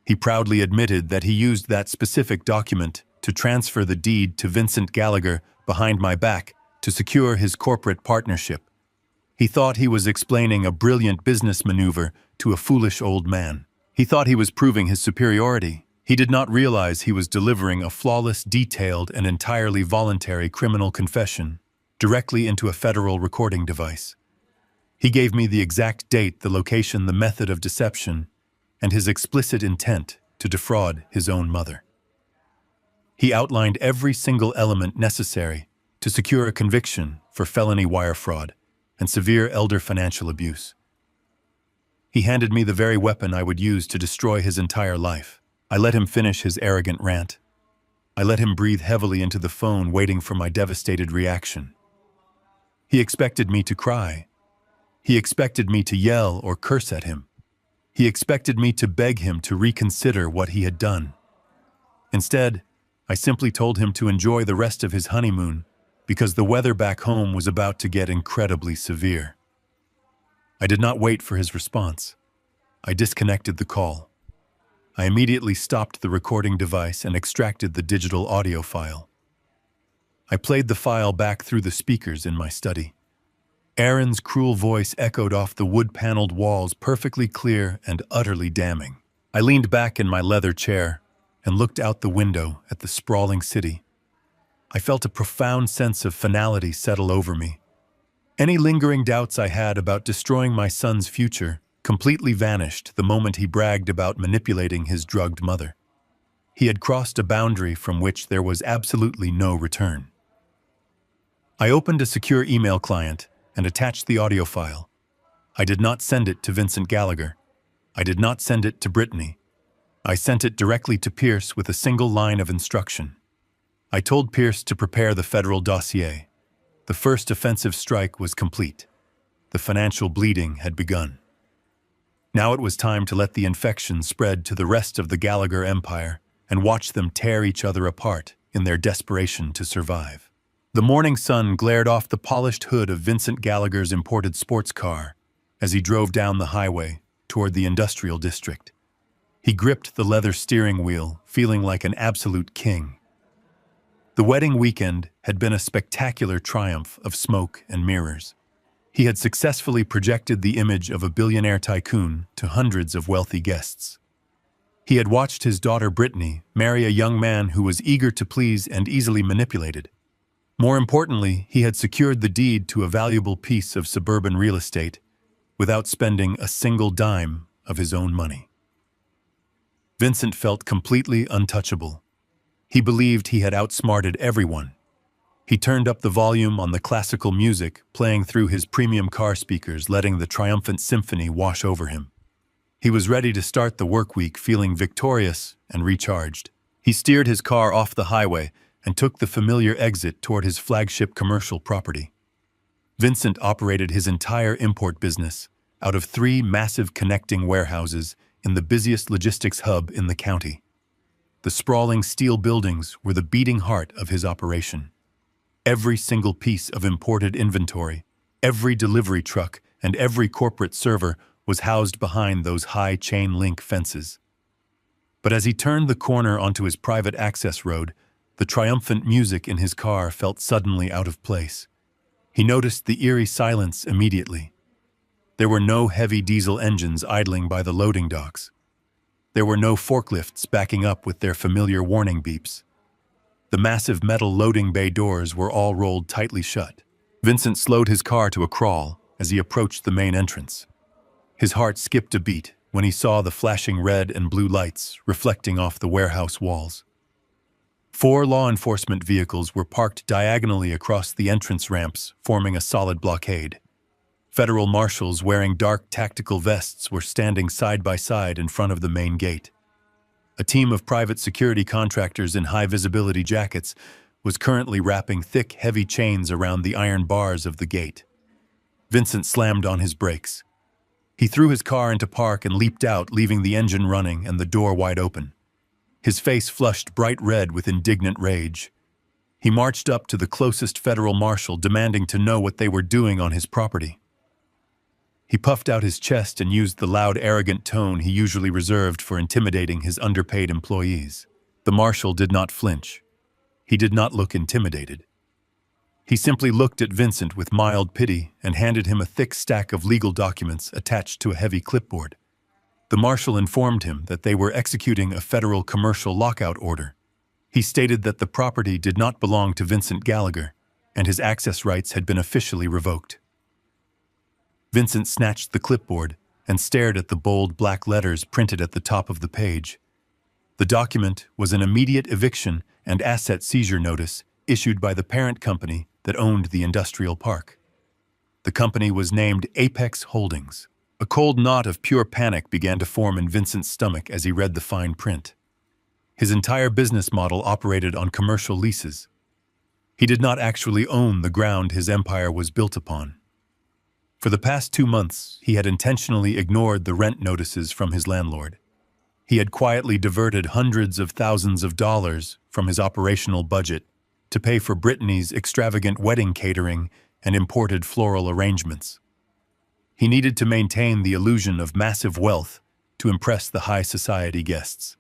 He proudly admitted that he used that specific document to transfer the deed to Vincent Gallagher behind my back to secure his corporate partnership. He thought he was explaining a brilliant business maneuver to a foolish old man. He thought he was proving his superiority. He did not realize he was delivering a flawless, detailed, and entirely voluntary criminal confession directly into a federal recording device. He gave me the exact date, the location, the method of deception, and his explicit intent to defraud his own mother. He outlined every single element necessary to secure a conviction for felony wire fraud and severe elder financial abuse. He handed me the very weapon I would use to destroy his entire life. I let him finish his arrogant rant. I let him breathe heavily into the phone, waiting for my devastated reaction. He expected me to cry. He expected me to yell or curse at him. He expected me to beg him to reconsider what he had done. Instead, I simply told him to enjoy the rest of his honeymoon because the weather back home was about to get incredibly severe. I did not wait for his response. I disconnected the call. I immediately stopped the recording device and extracted the digital audio file. I played the file back through the speakers in my study. Aaron's cruel voice echoed off the wood-paneled walls, perfectly clear and utterly damning. I leaned back in my leather chair and looked out the window at the sprawling city. I felt a profound sense of finality settle over me. Any lingering doubts I had about destroying my son's future completely vanished the moment he bragged about manipulating his drugged mother. He had crossed a boundary from which there was absolutely no return. I opened a secure email client and attached the audio file. I did not send it to Vincent Gallagher. I did not send it to Brittany. I sent it directly to Pierce with a single line of instruction. I told Pierce to prepare the federal dossier. The first offensive strike was complete. The financial bleeding had begun. Now it was time to let the infection spread to the rest of the Gallagher empire and watch them tear each other apart in their desperation to survive. The morning sun glared off the polished hood of Vincent Gallagher's imported sports car as he drove down the highway toward the industrial district. He gripped the leather steering wheel, feeling like an absolute king. The wedding weekend had been a spectacular triumph of smoke and mirrors. He had successfully projected the image of a billionaire tycoon to hundreds of wealthy guests. He had watched his daughter Brittany marry a young man who was eager to please and easily manipulated. More importantly, he had secured the deed to a valuable piece of suburban real estate without spending a single dime of his own money. Vincent felt completely untouchable. He believed he had outsmarted everyone. He turned up the volume on the classical music playing through his premium car speakers, letting the triumphant symphony wash over him. He was ready to start the work week feeling victorious and recharged. He steered his car off the highway and took the familiar exit toward his flagship commercial property. Vincent operated his entire import business out of 3 massive connecting warehouses in the busiest logistics hub in the county. The sprawling steel buildings were the beating heart of his operation. Every single piece of imported inventory, every delivery truck, and every corporate server was housed behind those high chain-link fences. But as he turned the corner onto his private access road, the triumphant music in his car felt suddenly out of place. He noticed the eerie silence immediately. There were no heavy diesel engines idling by the loading docks. There were no forklifts backing up with their familiar warning beeps. The massive metal loading bay doors were all rolled tightly shut. Vincent slowed his car to a crawl as he approached the main entrance. His heart skipped a beat when he saw the flashing red and blue lights reflecting off the warehouse walls. 4 law enforcement vehicles were parked diagonally across the entrance ramps, forming a solid blockade. Federal marshals wearing dark tactical vests were standing side by side in front of the main gate. A team of private security contractors in high-visibility jackets was currently wrapping thick, heavy chains around the iron bars of the gate. Vincent slammed on his brakes. He threw his car into park and leaped out, leaving the engine running and the door wide open. His face flushed bright red with indignant rage. He marched up to the closest federal marshal, demanding to know what they were doing on his property. He puffed out his chest and used the loud, arrogant tone he usually reserved for intimidating his underpaid employees. The marshal did not flinch. He did not look intimidated. He simply looked at Vincent with mild pity and handed him a thick stack of legal documents attached to a heavy clipboard. The marshal informed him that they were executing a federal commercial lockout order. He stated that the property did not belong to Vincent Gallagher, and his access rights had been officially revoked. Vincent snatched the clipboard and stared at the bold black letters printed at the top of the page. The document was an immediate eviction and asset seizure notice issued by the parent company that owned the industrial park. The company was named Apex Holdings. A cold knot of pure panic began to form in Vincent's stomach as he read the fine print. His entire business model operated on commercial leases. He did not actually own the ground his empire was built upon. For the past 2 months, he had intentionally ignored the rent notices from his landlord. He had quietly diverted hundreds of thousands of dollars from his operational budget to pay for Brittany's extravagant wedding catering and imported floral arrangements. He needed to maintain the illusion of massive wealth to impress the high society guests.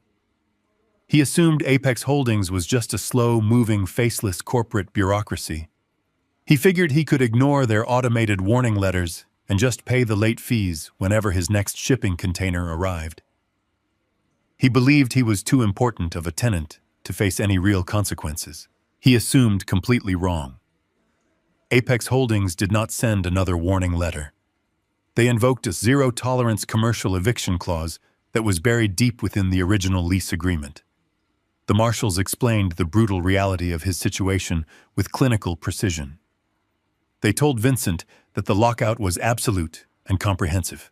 He assumed Apex Holdings was just a slow-moving, faceless corporate bureaucracy. He figured he could ignore their automated warning letters and just pay the late fees whenever his next shipping container arrived. He believed he was too important of a tenant to face any real consequences. He assumed completely wrong. Apex Holdings did not send another warning letter. They invoked a zero-tolerance commercial eviction clause that was buried deep within the original lease agreement. The marshals explained the brutal reality of his situation with clinical precision. They told Vincent that the lockout was absolute and comprehensive.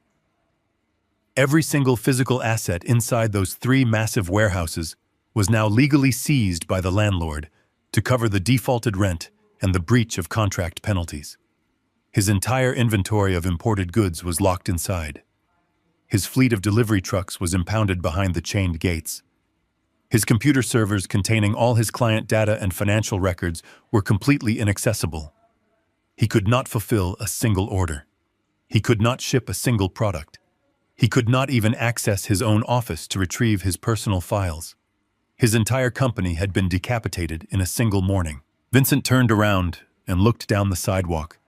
Every single physical asset inside those 3 massive warehouses was now legally seized by the landlord to cover the defaulted rent and the breach of contract penalties. His entire inventory of imported goods was locked inside. His fleet of delivery trucks was impounded behind the chained gates. His computer servers containing all his client data and financial records were completely inaccessible. He could not fulfill a single order. He could not ship a single product. He could not even access his own office to retrieve his personal files. His entire company had been decapitated in a single morning. Vincent turned around and looked down the sidewalk.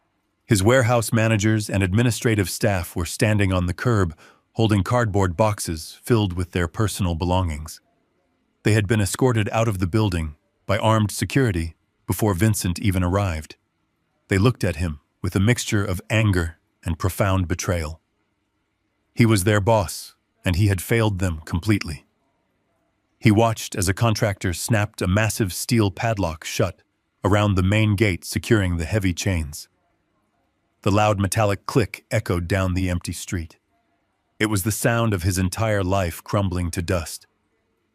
His warehouse managers and administrative staff were standing on the curb, holding cardboard boxes filled with their personal belongings. They had been escorted out of the building by armed security before Vincent even arrived. They looked at him with a mixture of anger and profound betrayal. He was their boss, and he had failed them completely. He watched as a contractor snapped a massive steel padlock shut around the main gate securing the heavy chains. The loud metallic click echoed down the empty street. It was the sound of his entire life crumbling to dust.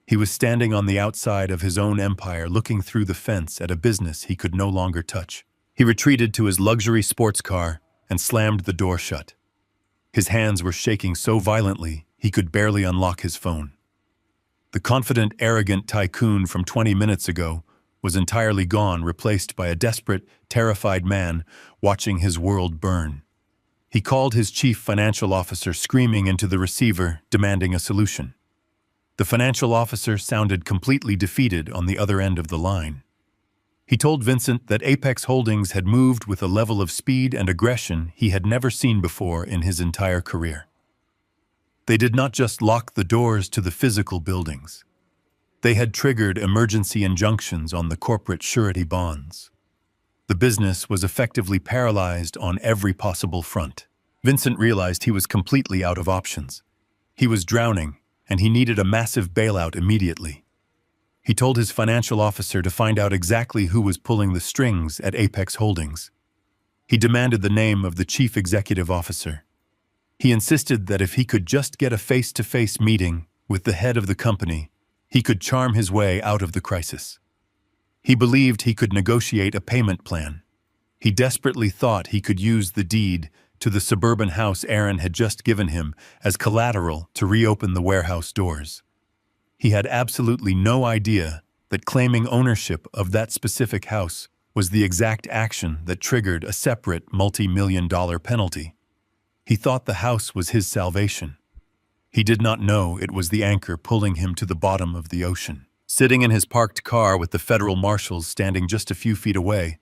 He was standing on the outside of his own empire, looking through the fence at a business he could no longer touch. He retreated to his luxury sports car and slammed the door shut. His hands were shaking so violently he could barely unlock his phone. The confident, arrogant tycoon from 20 minutes ago was entirely gone, replaced by a desperate, terrified man watching his world burn. He called his chief financial officer, screaming into the receiver, demanding a solution. The financial officer sounded completely defeated on the other end of the line. He told Vincent that Apex Holdings had moved with a level of speed and aggression he had never seen before in his entire career. They did not just lock the doors to the physical buildings. They had triggered emergency injunctions on the corporate surety bonds. The business was effectively paralyzed on every possible front. Vincent realized he was completely out of options. He was drowning, and he needed a massive bailout immediately. He told his financial officer to find out exactly who was pulling the strings at Apex Holdings. He demanded the name of the chief executive officer. He insisted that if he could just get a face-to-face meeting with the head of the company, he could charm his way out of the crisis. He believed he could negotiate a payment plan. He desperately thought he could use the deed to the suburban house Aaron had just given him as collateral to reopen the warehouse doors. He had absolutely no idea that claiming ownership of that specific house was the exact action that triggered a separate multi-million-dollar penalty. He thought the house was his salvation. He did not know it was the anchor pulling him to the bottom of the ocean. Sitting in his parked car with the federal marshals standing just a few feet away,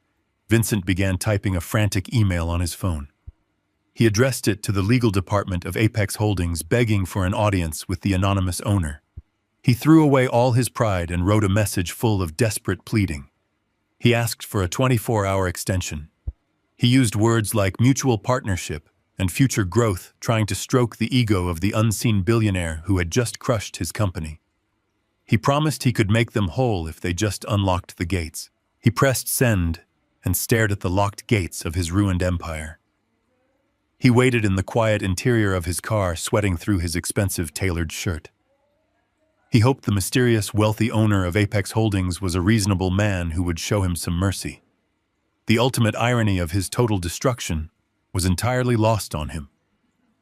Vincent began typing a frantic email on his phone. He addressed it to the legal department of Apex Holdings, begging for an audience with the anonymous owner. He threw away all his pride and wrote a message full of desperate pleading. He asked for a 24-hour extension. He used words like mutual partnership and future growth, trying to stroke the ego of the unseen billionaire who had just crushed his company. He promised he could make them whole if they just unlocked the gates. He pressed send and stared at the locked gates of his ruined empire. He waited in the quiet interior of his car, sweating through his expensive tailored shirt. He hoped the mysterious, wealthy owner of Apex Holdings was a reasonable man who would show him some mercy. The ultimate irony of his total destruction was entirely lost on him.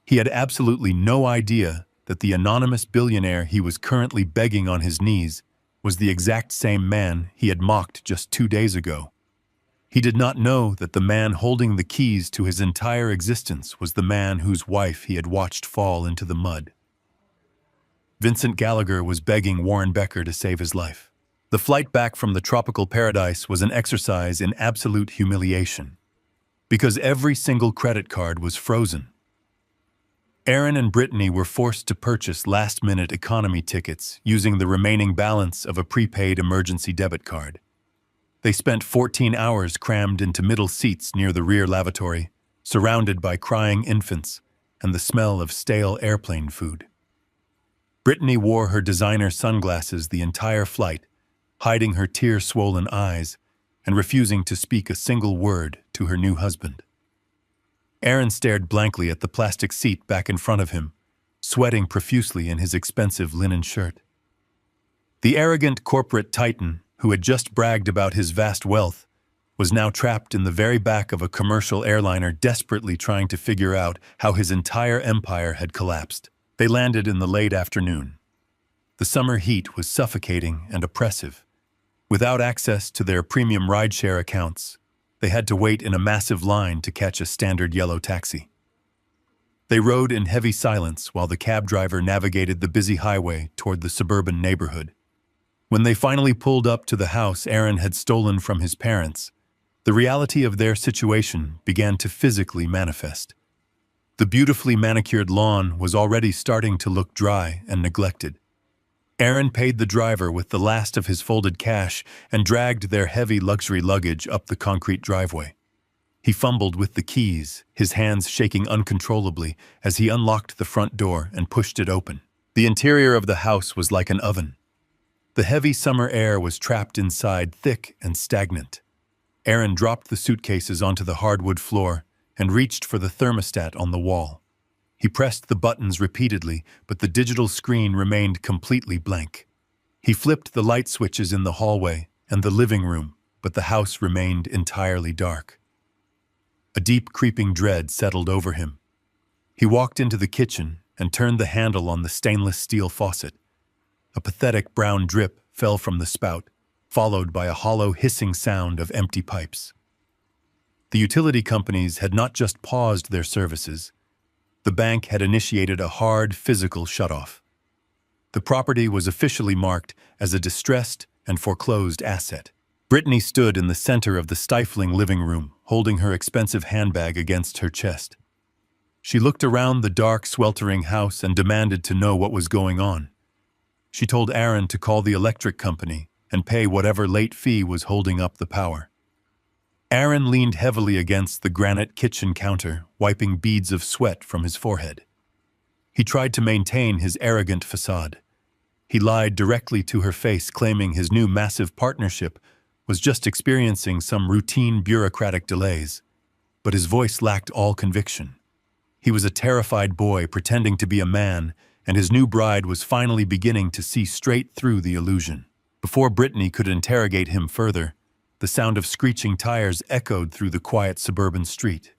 He had absolutely no idea that the anonymous billionaire he was currently begging on his knees was the exact same man he had mocked just 2 days ago. He did not know that the man holding the keys to his entire existence was the man whose wife he had watched fall into the mud. Vincent Gallagher was begging Warren Becker to save his life. The flight back from the tropical paradise was an exercise in absolute humiliation, because every single credit card was frozen. Aaron and Brittany were forced to purchase last-minute economy tickets using the remaining balance of a prepaid emergency debit card. They spent 14 hours crammed into middle seats near the rear lavatory, surrounded by crying infants and the smell of stale airplane food. Brittany wore her designer sunglasses the entire flight, hiding her tear-swollen eyes and refusing to speak a single word to her new husband. Aaron stared blankly at the plastic seat back in front of him, sweating profusely in his expensive linen shirt. The arrogant corporate titan, who had just bragged about his vast wealth, was now trapped in the very back of a commercial airliner, desperately trying to figure out how his entire empire had collapsed. They landed in the late afternoon. The summer heat was suffocating and oppressive. Without access to their premium rideshare accounts, they had to wait in a massive line to catch a standard yellow taxi. They rode in heavy silence while the cab driver navigated the busy highway toward the suburban neighborhood. When they finally pulled up to the house Aaron had stolen from his parents, the reality of their situation began to physically manifest. The beautifully manicured lawn was already starting to look dry and neglected. Aaron paid the driver with the last of his folded cash and dragged their heavy luxury luggage up the concrete driveway. He fumbled with the keys, his hands shaking uncontrollably as he unlocked the front door and pushed it open. The interior of the house was like an oven. The heavy summer air was trapped inside, thick and stagnant. Aaron dropped the suitcases onto the hardwood floor and reached for the thermostat on the wall. He pressed the buttons repeatedly, but the digital screen remained completely blank. He flipped the light switches in the hallway and the living room, but the house remained entirely dark. A deep, creeping dread settled over him. He walked into the kitchen and turned the handle on the stainless steel faucet. A pathetic brown drip fell from the spout, followed by a hollow hissing sound of empty pipes. The utility companies had not just paused their services. The bank had initiated a hard physical shutoff. The property was officially marked as a distressed and foreclosed asset. Brittany stood in the center of the stifling living room, holding her expensive handbag against her chest. She looked around the dark, sweltering house and demanded to know what was going on. She told Aaron to call the electric company and pay whatever late fee was holding up the power. Aaron leaned heavily against the granite kitchen counter, wiping beads of sweat from his forehead. He tried to maintain his arrogant facade. He lied directly to her face, claiming his new massive partnership was just experiencing some routine bureaucratic delays, but his voice lacked all conviction. He was a terrified boy pretending to be a man, and his new bride was finally beginning to see straight through the illusion. Before Brittany could interrogate him further, the sound of screeching tires echoed through the quiet suburban street.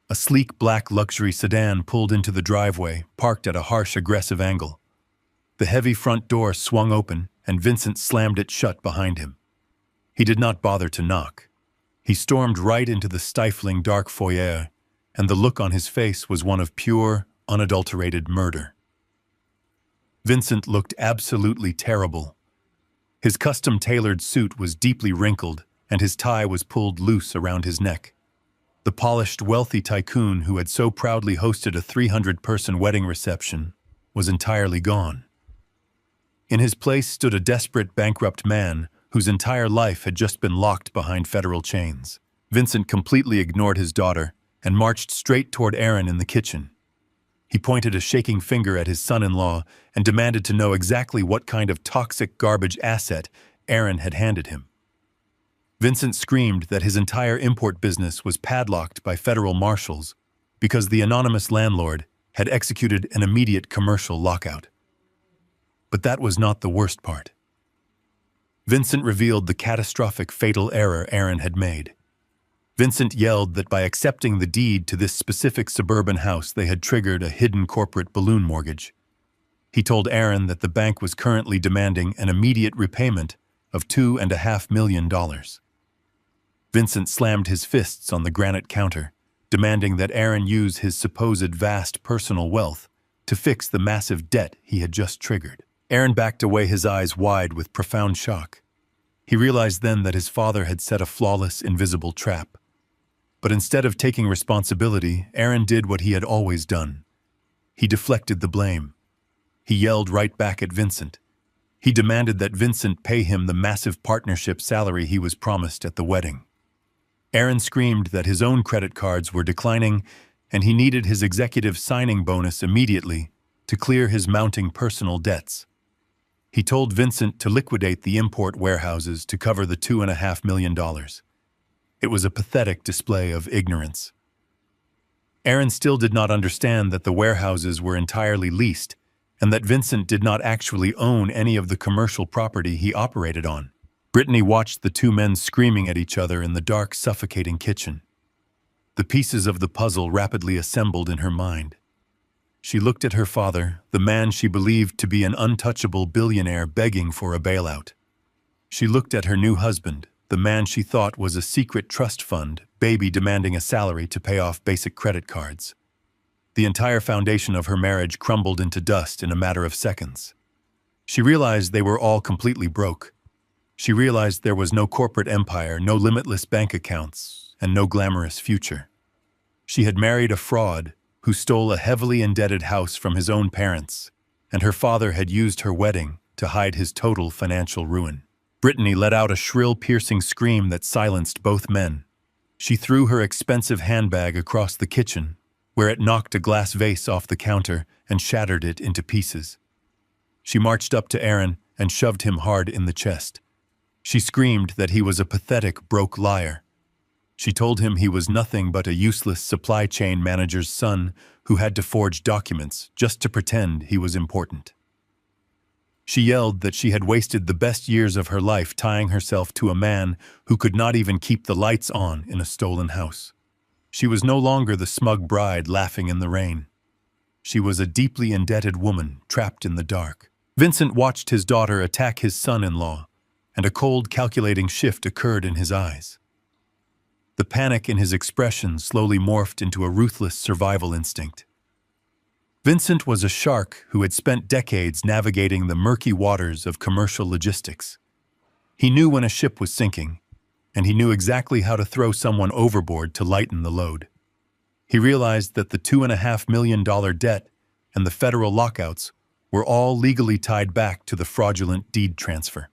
A sleek black luxury sedan pulled into the driveway, parked at a harsh, aggressive angle. The heavy front door swung open, and Vincent slammed it shut behind him. He did not bother to knock. He stormed right into the stifling dark foyer, and the look on his face was one of pure, unadulterated murder. Vincent looked absolutely terrible. His custom-tailored suit was deeply wrinkled, and his tie was pulled loose around his neck. The polished, wealthy tycoon who had so proudly hosted a 300-person wedding reception was entirely gone. In his place stood a desperate, bankrupt man whose entire life had just been locked behind federal chains. Vincent completely ignored his daughter and marched straight toward Aaron in the kitchen. He pointed a shaking finger at his son-in-law and demanded to know exactly what kind of toxic garbage asset Aaron had handed him. Vincent screamed that his entire import business was padlocked by federal marshals because the anonymous landlord had executed an immediate commercial lockout. But that was not the worst part. Vincent revealed the catastrophic, fatal error Aaron had made. Vincent yelled that by accepting the deed to this specific suburban house, they had triggered a hidden corporate balloon mortgage. He told Aaron that the bank was currently demanding an immediate repayment of $2.5 million. Vincent slammed his fists on the granite counter, demanding that Aaron use his supposed vast personal wealth to fix the massive debt he had just triggered. Aaron backed away, his eyes wide with profound shock. He realized then that his father had set a flawless, invisible trap. But instead of taking responsibility, Aaron did what he had always done. He deflected the blame. He yelled right back at Vincent. He demanded that Vincent pay him the massive partnership salary he was promised at the wedding. Aaron screamed that his own credit cards were declining and he needed his executive signing bonus immediately to clear his mounting personal debts. He told Vincent to liquidate the import warehouses to cover the $2.5 million. It was a pathetic display of ignorance. Aaron still did not understand that the warehouses were entirely leased and that Vincent did not actually own any of the commercial property he operated on. Brittany watched the two men screaming at each other in the dark, suffocating kitchen. The pieces of the puzzle rapidly assembled in her mind. She looked at her father, the man she believed to be an untouchable billionaire begging for a bailout. She looked at her new husband, the man she thought was a secret trust fund, baby demanding a salary to pay off basic credit cards. The entire foundation of her marriage crumbled into dust in a matter of seconds. She realized they were all completely broke. She realized there was no corporate empire, no limitless bank accounts, and no glamorous future. She had married a fraud who stole a heavily indebted house from his own parents, and her father had used her wedding to hide his total financial ruin. Brittany let out a shrill, piercing scream that silenced both men. She threw her expensive handbag across the kitchen, where it knocked a glass vase off the counter and shattered it into pieces. She marched up to Aaron and shoved him hard in the chest. She screamed that he was a pathetic, broke liar. She told him he was nothing but a useless supply chain manager's son who had to forge documents just to pretend he was important. She yelled that she had wasted the best years of her life tying herself to a man who could not even keep the lights on in a stolen house. She was no longer the smug bride laughing in the rain. She was a deeply indebted woman trapped in the dark. Vincent watched his daughter attack his son-in-law, and a cold, calculating shift occurred in his eyes. The panic in his expression slowly morphed into a ruthless survival instinct. Vincent was a shark who had spent decades navigating the murky waters of commercial logistics. He knew when a ship was sinking, and he knew exactly how to throw someone overboard to lighten the load. He realized that the $2.5 million debt and the federal lockouts were all legally tied back to the fraudulent deed transfer.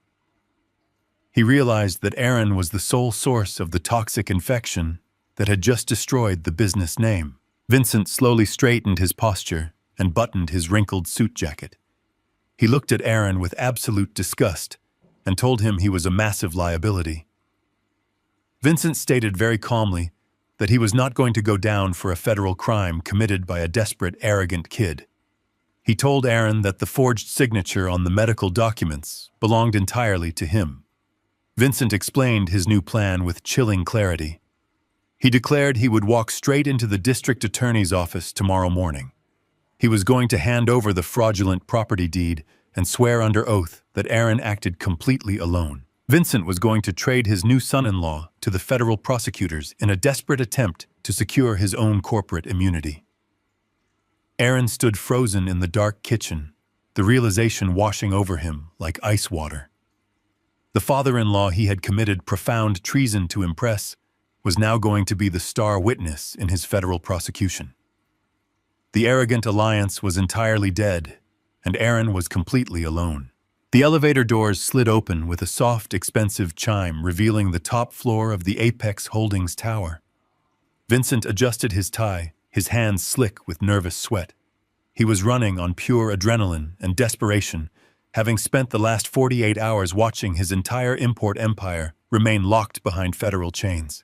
He realized that Aaron was the sole source of the toxic infection that had just destroyed the business name. Vincent slowly straightened his posture and buttoned his wrinkled suit jacket. He looked at Aaron with absolute disgust and told him he was a massive liability. Vincent stated very calmly that he was not going to go down for a federal crime committed by a desperate, arrogant kid. He told Aaron that the forged signature on the medical documents belonged entirely to him. Vincent explained his new plan with chilling clarity. He declared he would walk straight into the district attorney's office tomorrow morning. He was going to hand over the fraudulent property deed and swear under oath that Aaron acted completely alone. Vincent was going to trade his new son-in-law to the federal prosecutors in a desperate attempt to secure his own corporate immunity. Aaron stood frozen in the dark kitchen, the realization washing over him like ice water. The father-in-law he had committed profound treason to impress was now going to be the star witness in his federal prosecution. The arrogant alliance was entirely dead, and Aaron was completely alone. The elevator doors slid open with a soft, expensive chime revealing the top floor of the Apex Holdings Tower. Vincent adjusted his tie, his hands slick with nervous sweat. He was running on pure adrenaline and desperation, having spent the last 48 hours watching his entire import empire remain locked behind federal chains.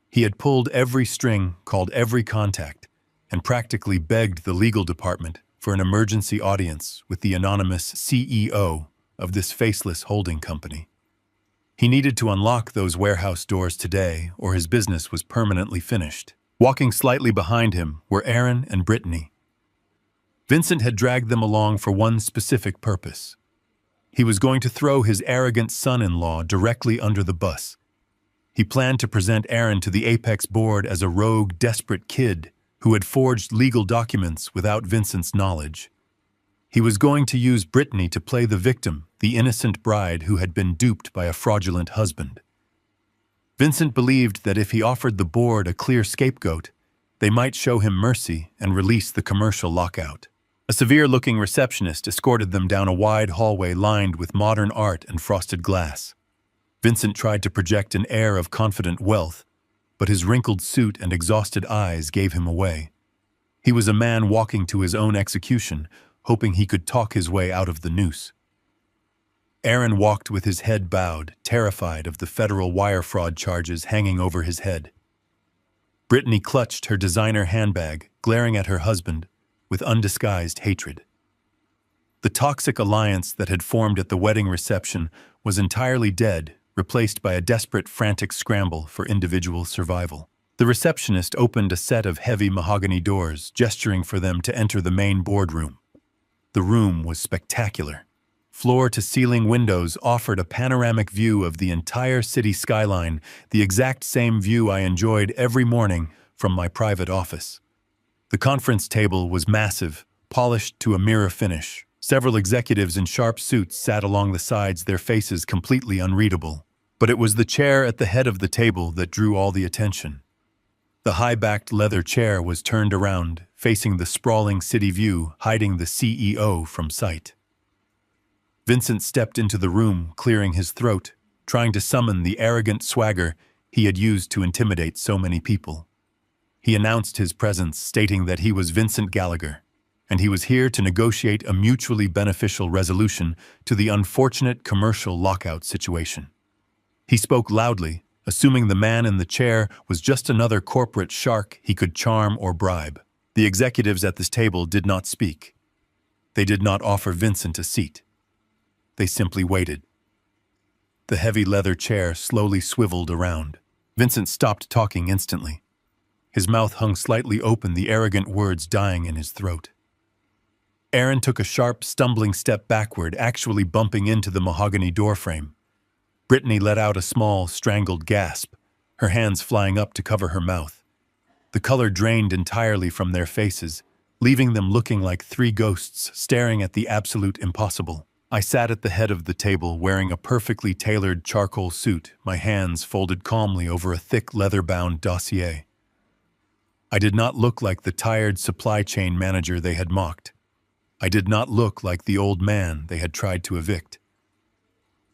He had pulled every string, called every contact, and practically begged the legal department for an emergency audience with the anonymous CEO of this faceless holding company. He needed to unlock those warehouse doors today, or his business was permanently finished. Walking slightly behind him were Aaron and Brittany. Vincent had dragged them along for one specific purpose. He was going to throw his arrogant son-in-law directly under the bus. He planned to present Aaron to the Apex board as a rogue, desperate kid who had forged legal documents without Vincent's knowledge. He was going to use Brittany to play the victim, the innocent bride who had been duped by a fraudulent husband. Vincent believed that if he offered the board a clear scapegoat, they might show him mercy and release the commercial lockout. A severe-looking receptionist escorted them down a wide hallway lined with modern art and frosted glass. Vincent tried to project an air of confident wealth, but his wrinkled suit and exhausted eyes gave him away. He was a man walking to his own execution, hoping he could talk his way out of the noose. Aaron walked with his head bowed, terrified of the federal wire fraud charges hanging over his head. Brittany clutched her designer handbag, glaring at her husband with undisguised hatred. The toxic alliance that had formed at the wedding reception was entirely dead, replaced by a desperate, frantic scramble for individual survival. The receptionist opened a set of heavy mahogany doors, gesturing for them to enter the main boardroom. The room was spectacular. Floor-to-ceiling windows offered a panoramic view of the entire city skyline, the exact same view I enjoyed every morning from my private office. The conference table was massive, polished to a mirror finish. Several executives in sharp suits sat along the sides, their faces completely unreadable. But it was the chair at the head of the table that drew all the attention. The high-backed leather chair was turned around, facing the sprawling city view, hiding the CEO from sight. Vincent stepped into the room, clearing his throat, trying to summon the arrogant swagger he had used to intimidate so many people. He announced his presence, stating that he was Vincent Gallagher, and he was here to negotiate a mutually beneficial resolution to the unfortunate commercial lockout situation. He spoke loudly, assuming the man in the chair was just another corporate shark he could charm or bribe. The executives at this table did not speak. They did not offer Vincent a seat. They simply waited. The heavy leather chair slowly swiveled around. Vincent stopped talking instantly. His mouth hung slightly open, the arrogant words dying in his throat. Aaron took a sharp, stumbling step backward, actually bumping into the mahogany doorframe. Brittany let out a small, strangled gasp, her hands flying up to cover her mouth. The color drained entirely from their faces, leaving them looking like three ghosts staring at the absolute impossible. I sat at the head of the table wearing a perfectly tailored charcoal suit, my hands folded calmly over a thick leather-bound dossier. I did not look like the tired supply chain manager they had mocked. I did not look like the old man they had tried to evict.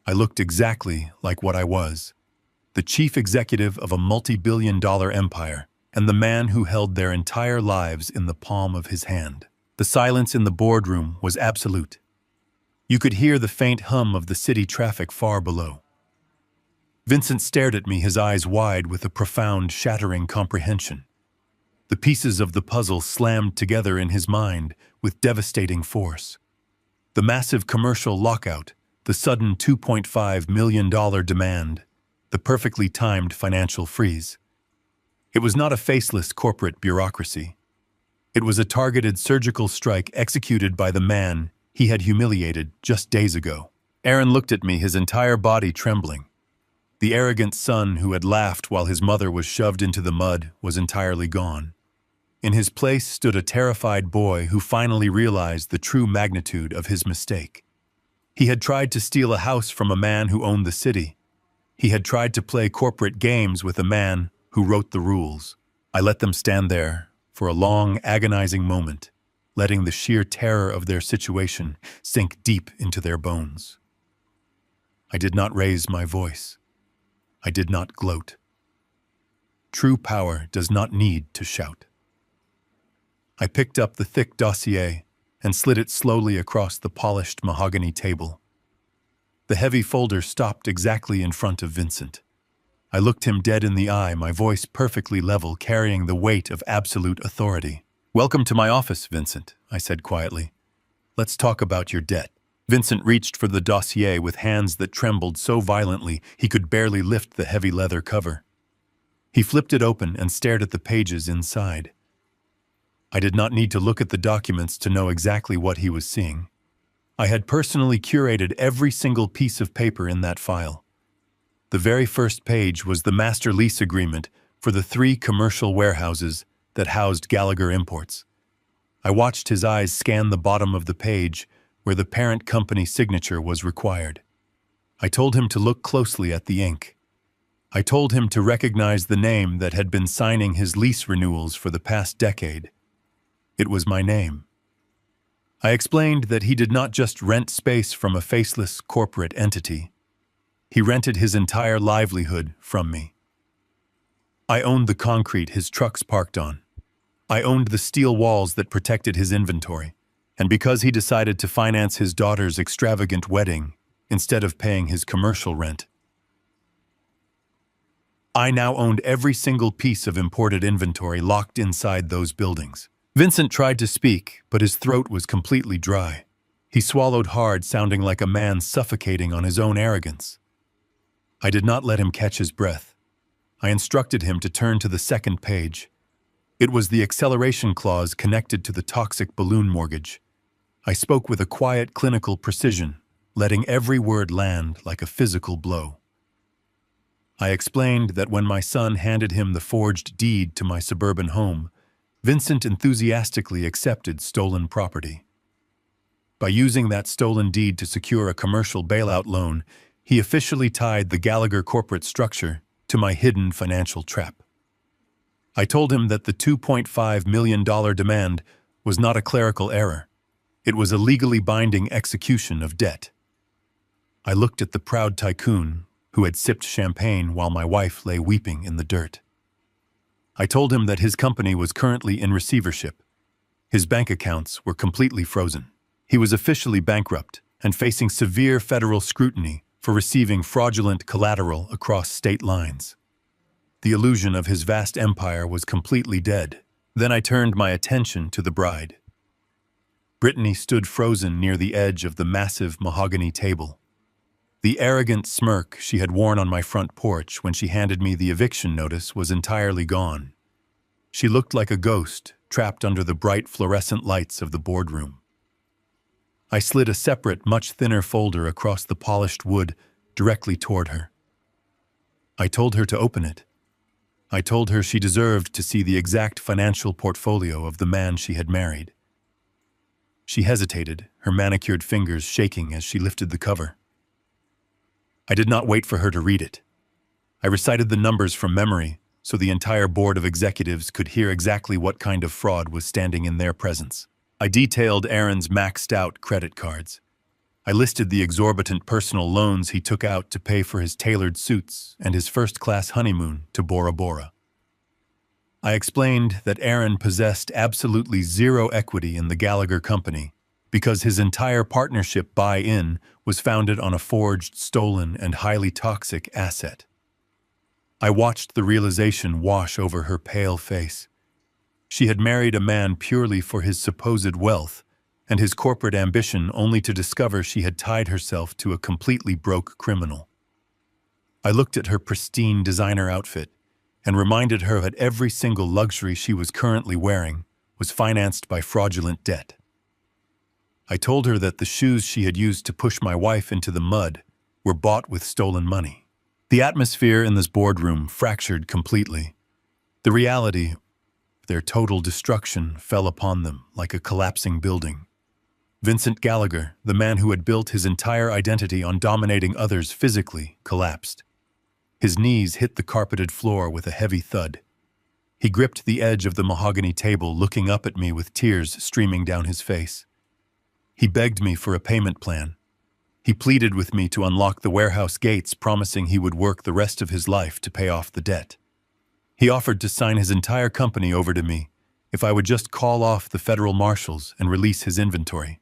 I looked exactly like what I was, the chief executive of a multi-billion-dollar empire, and the man who held their entire lives in the palm of his hand. The silence in the boardroom was absolute. You could hear the faint hum of the city traffic far below. Vincent stared at me, his eyes wide with a profound, shattering comprehension. The pieces of the puzzle slammed together in his mind with devastating force. The massive commercial lockout, the sudden $2.5 million demand, the perfectly timed financial freeze. It was not a faceless corporate bureaucracy. It was a targeted surgical strike executed by the man he had humiliated just days ago. Aaron looked at me, his entire body trembling. The arrogant son who had laughed while his mother was shoved into the mud was entirely gone. In his place stood a terrified boy who finally realized the true magnitude of his mistake. He had tried to steal a house from a man who owned the city. He had tried to play corporate games with a man who wrote the rules. I let them stand there for a long, agonizing moment, letting the sheer terror of their situation sink deep into their bones. I did not raise my voice. I did not gloat. True power does not need to shout. I picked up the thick dossier and slid it slowly across the polished mahogany table. The heavy folder stopped exactly in front of Vincent. I looked him dead in the eye, my voice perfectly level, carrying the weight of absolute authority. "Welcome to my office, Vincent," I said quietly. "Let's talk about your debt." Vincent reached for the dossier with hands that trembled so violently he could barely lift the heavy leather cover. He flipped it open and stared at the pages inside. I did not need to look at the documents to know exactly what he was seeing. I had personally curated every single piece of paper in that file. The very first page was the master lease agreement for the 3 commercial warehouses that housed Gallagher Imports. I watched his eyes scan the bottom of the page where the parent company signature was required. I told him to look closely at the ink. I told him to recognize the name that had been signing his lease renewals for the past decade. It was my name. I explained that he did not just rent space from a faceless corporate entity. He rented his entire livelihood from me. I owned the concrete his trucks parked on. I owned the steel walls that protected his inventory. And because he decided to finance his daughter's extravagant wedding instead of paying his commercial rent, I now owned every single piece of imported inventory locked inside those buildings. Vincent tried to speak, but his throat was completely dry. He swallowed hard, sounding like a man suffocating on his own arrogance. I did not let him catch his breath. I instructed him to turn to the second page. It was the acceleration clause connected to the toxic balloon mortgage. I spoke with a quiet, clinical precision, letting every word land like a physical blow. I explained that when my son handed him the forged deed to my suburban home, Vincent enthusiastically accepted stolen property. By using that stolen deed to secure a commercial bailout loan, he officially tied the Gallagher corporate structure to my hidden financial trap. I told him that the $2.5 million demand was not a clerical error. It was a legally binding execution of debt. I looked at the proud tycoon who had sipped champagne while my wife lay weeping in the dirt. I told him that his company was currently in receivership. His bank accounts were completely frozen. He was officially bankrupt and facing severe federal scrutiny for receiving fraudulent collateral across state lines. The illusion of his vast empire was completely dead. Then I turned my attention to the bride. Brittany stood frozen near the edge of the massive mahogany table. The arrogant smirk she had worn on my front porch when she handed me the eviction notice was entirely gone. She looked like a ghost trapped under the bright fluorescent lights of the boardroom. I slid a separate, much thinner folder across the polished wood directly toward her. I told her to open it. I told her she deserved to see the exact financial portfolio of the man she had married. She hesitated, her manicured fingers shaking as she lifted the cover. I did not wait for her to read it. I recited the numbers from memory so the entire board of executives could hear exactly what kind of fraud was standing in their presence. I detailed Aaron's maxed-out credit cards. I listed the exorbitant personal loans he took out to pay for his tailored suits and his first-class honeymoon to Bora Bora. I explained that Aaron possessed absolutely zero equity in the Gallagher company because his entire partnership buy-in was founded on a forged, stolen, and highly toxic asset. I watched the realization wash over her pale face. She had married a man purely for his supposed wealth and his corporate ambition, only to discover she had tied herself to a completely broke criminal. I looked at her pristine designer outfit and reminded her that every single luxury she was currently wearing was financed by fraudulent debt. I told her that the shoes she had used to push my wife into the mud were bought with stolen money. The atmosphere in this boardroom fractured completely. The reality of their total destruction fell upon them like a collapsing building. Vincent Gallagher, the man who had built his entire identity on dominating others physically, collapsed. His knees hit the carpeted floor with a heavy thud. He gripped the edge of the mahogany table, looking up at me with tears streaming down his face. He begged me for a payment plan. He pleaded with me to unlock the warehouse gates, promising he would work the rest of his life to pay off the debt. He offered to sign his entire company over to me if I would just call off the federal marshals and release his inventory.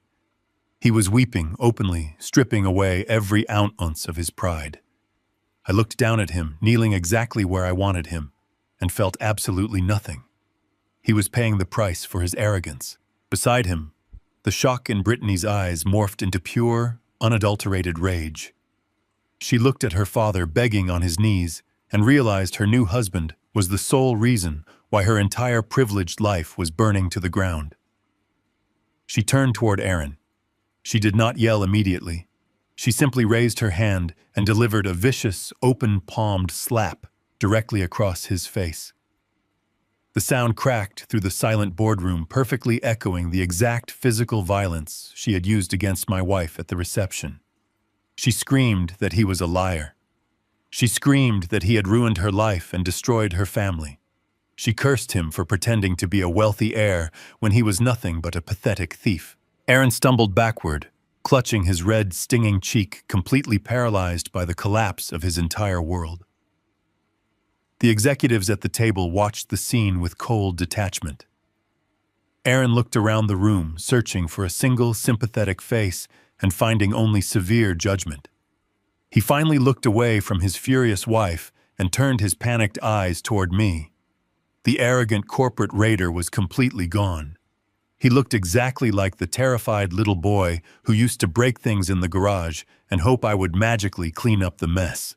He was weeping openly, stripping away every ounce of his pride. I looked down at him, kneeling exactly where I wanted him, and felt absolutely nothing. He was paying the price for his arrogance. Beside him, the shock in Brittany's eyes morphed into pure, unadulterated rage. She looked at her father begging on his knees and realized her new husband was the sole reason why her entire privileged life was burning to the ground. She turned toward Aaron. She did not yell immediately. She simply raised her hand and delivered a vicious, open-palmed slap directly across his face. The sound cracked through the silent boardroom, perfectly echoing the exact physical violence she had used against my wife at the reception. She screamed that he was a liar. She screamed that he had ruined her life and destroyed her family. She cursed him for pretending to be a wealthy heir when he was nothing but a pathetic thief. Aaron stumbled backward, clutching his red, stinging cheek, completely paralyzed by the collapse of his entire world. The executives at the table watched the scene with cold detachment. Aaron looked around the room, searching for a single sympathetic face and finding only severe judgment. He finally looked away from his furious wife and turned his panicked eyes toward me. The arrogant corporate raider was completely gone. He looked exactly like the terrified little boy who used to break things in the garage and hope I would magically clean up the mess.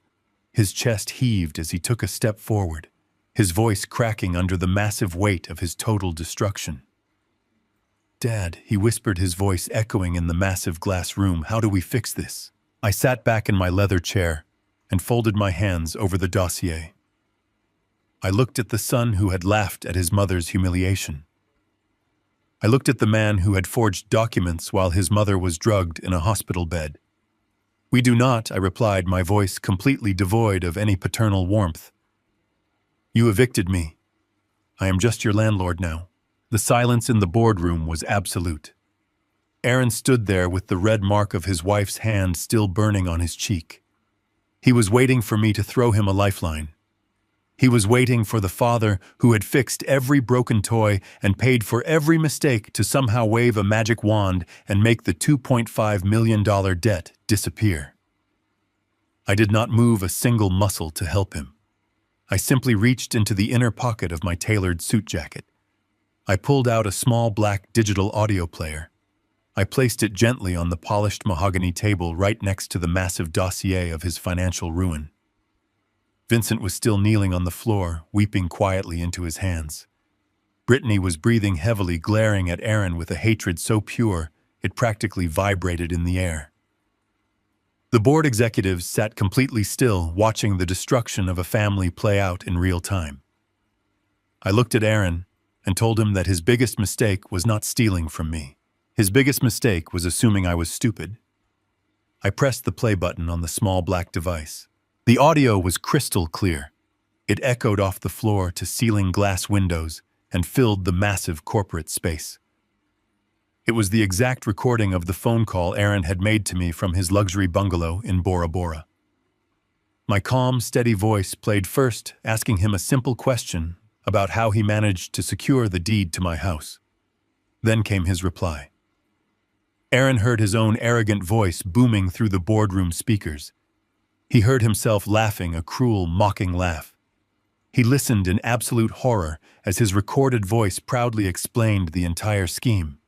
His chest heaved as he took a step forward, his voice cracking under the massive weight of his total destruction. "Dad," he whispered, his voice echoing in the massive glass room, "how do we fix this?" I sat back in my leather chair and folded my hands over the dossier. I looked at the son who had laughed at his mother's humiliation. I looked at the man who had forged documents while his mother was drugged in a hospital bed. "We do not," I replied, my voice completely devoid of any paternal warmth. "You evicted me. I am just your landlord now." The silence in the boardroom was absolute. Aaron stood there with the red mark of his wife's hand still burning on his cheek. He was waiting for me to throw him a lifeline. He was waiting for the father who had fixed every broken toy and paid for every mistake to somehow wave a magic wand and make the $2.5 million debt disappear. I did not move a single muscle to help him. I simply reached into the inner pocket of my tailored suit jacket. I pulled out a small black digital audio player. I placed it gently on the polished mahogany table right next to the massive dossier of his financial ruin. Vincent was still kneeling on the floor, weeping quietly into his hands. Brittany was breathing heavily, glaring at Aaron with a hatred so pure it practically vibrated in the air. The board executives sat completely still, watching the destruction of a family play out in real time. I looked at Aaron and told him that his biggest mistake was not stealing from me. His biggest mistake was assuming I was stupid. I pressed the play button on the small black device. The audio was crystal clear. It echoed off the floor to ceiling glass windows and filled the massive corporate space. It was the exact recording of the phone call Aaron had made to me from his luxury bungalow in Bora Bora. My calm, steady voice played first, asking him a simple question about how he managed to secure the deed to my house. Then came his reply. Aaron heard his own arrogant voice booming through the boardroom speakers. He heard himself laughing a cruel, mocking laugh. He listened in absolute horror as his recorded voice proudly explained the entire scheme.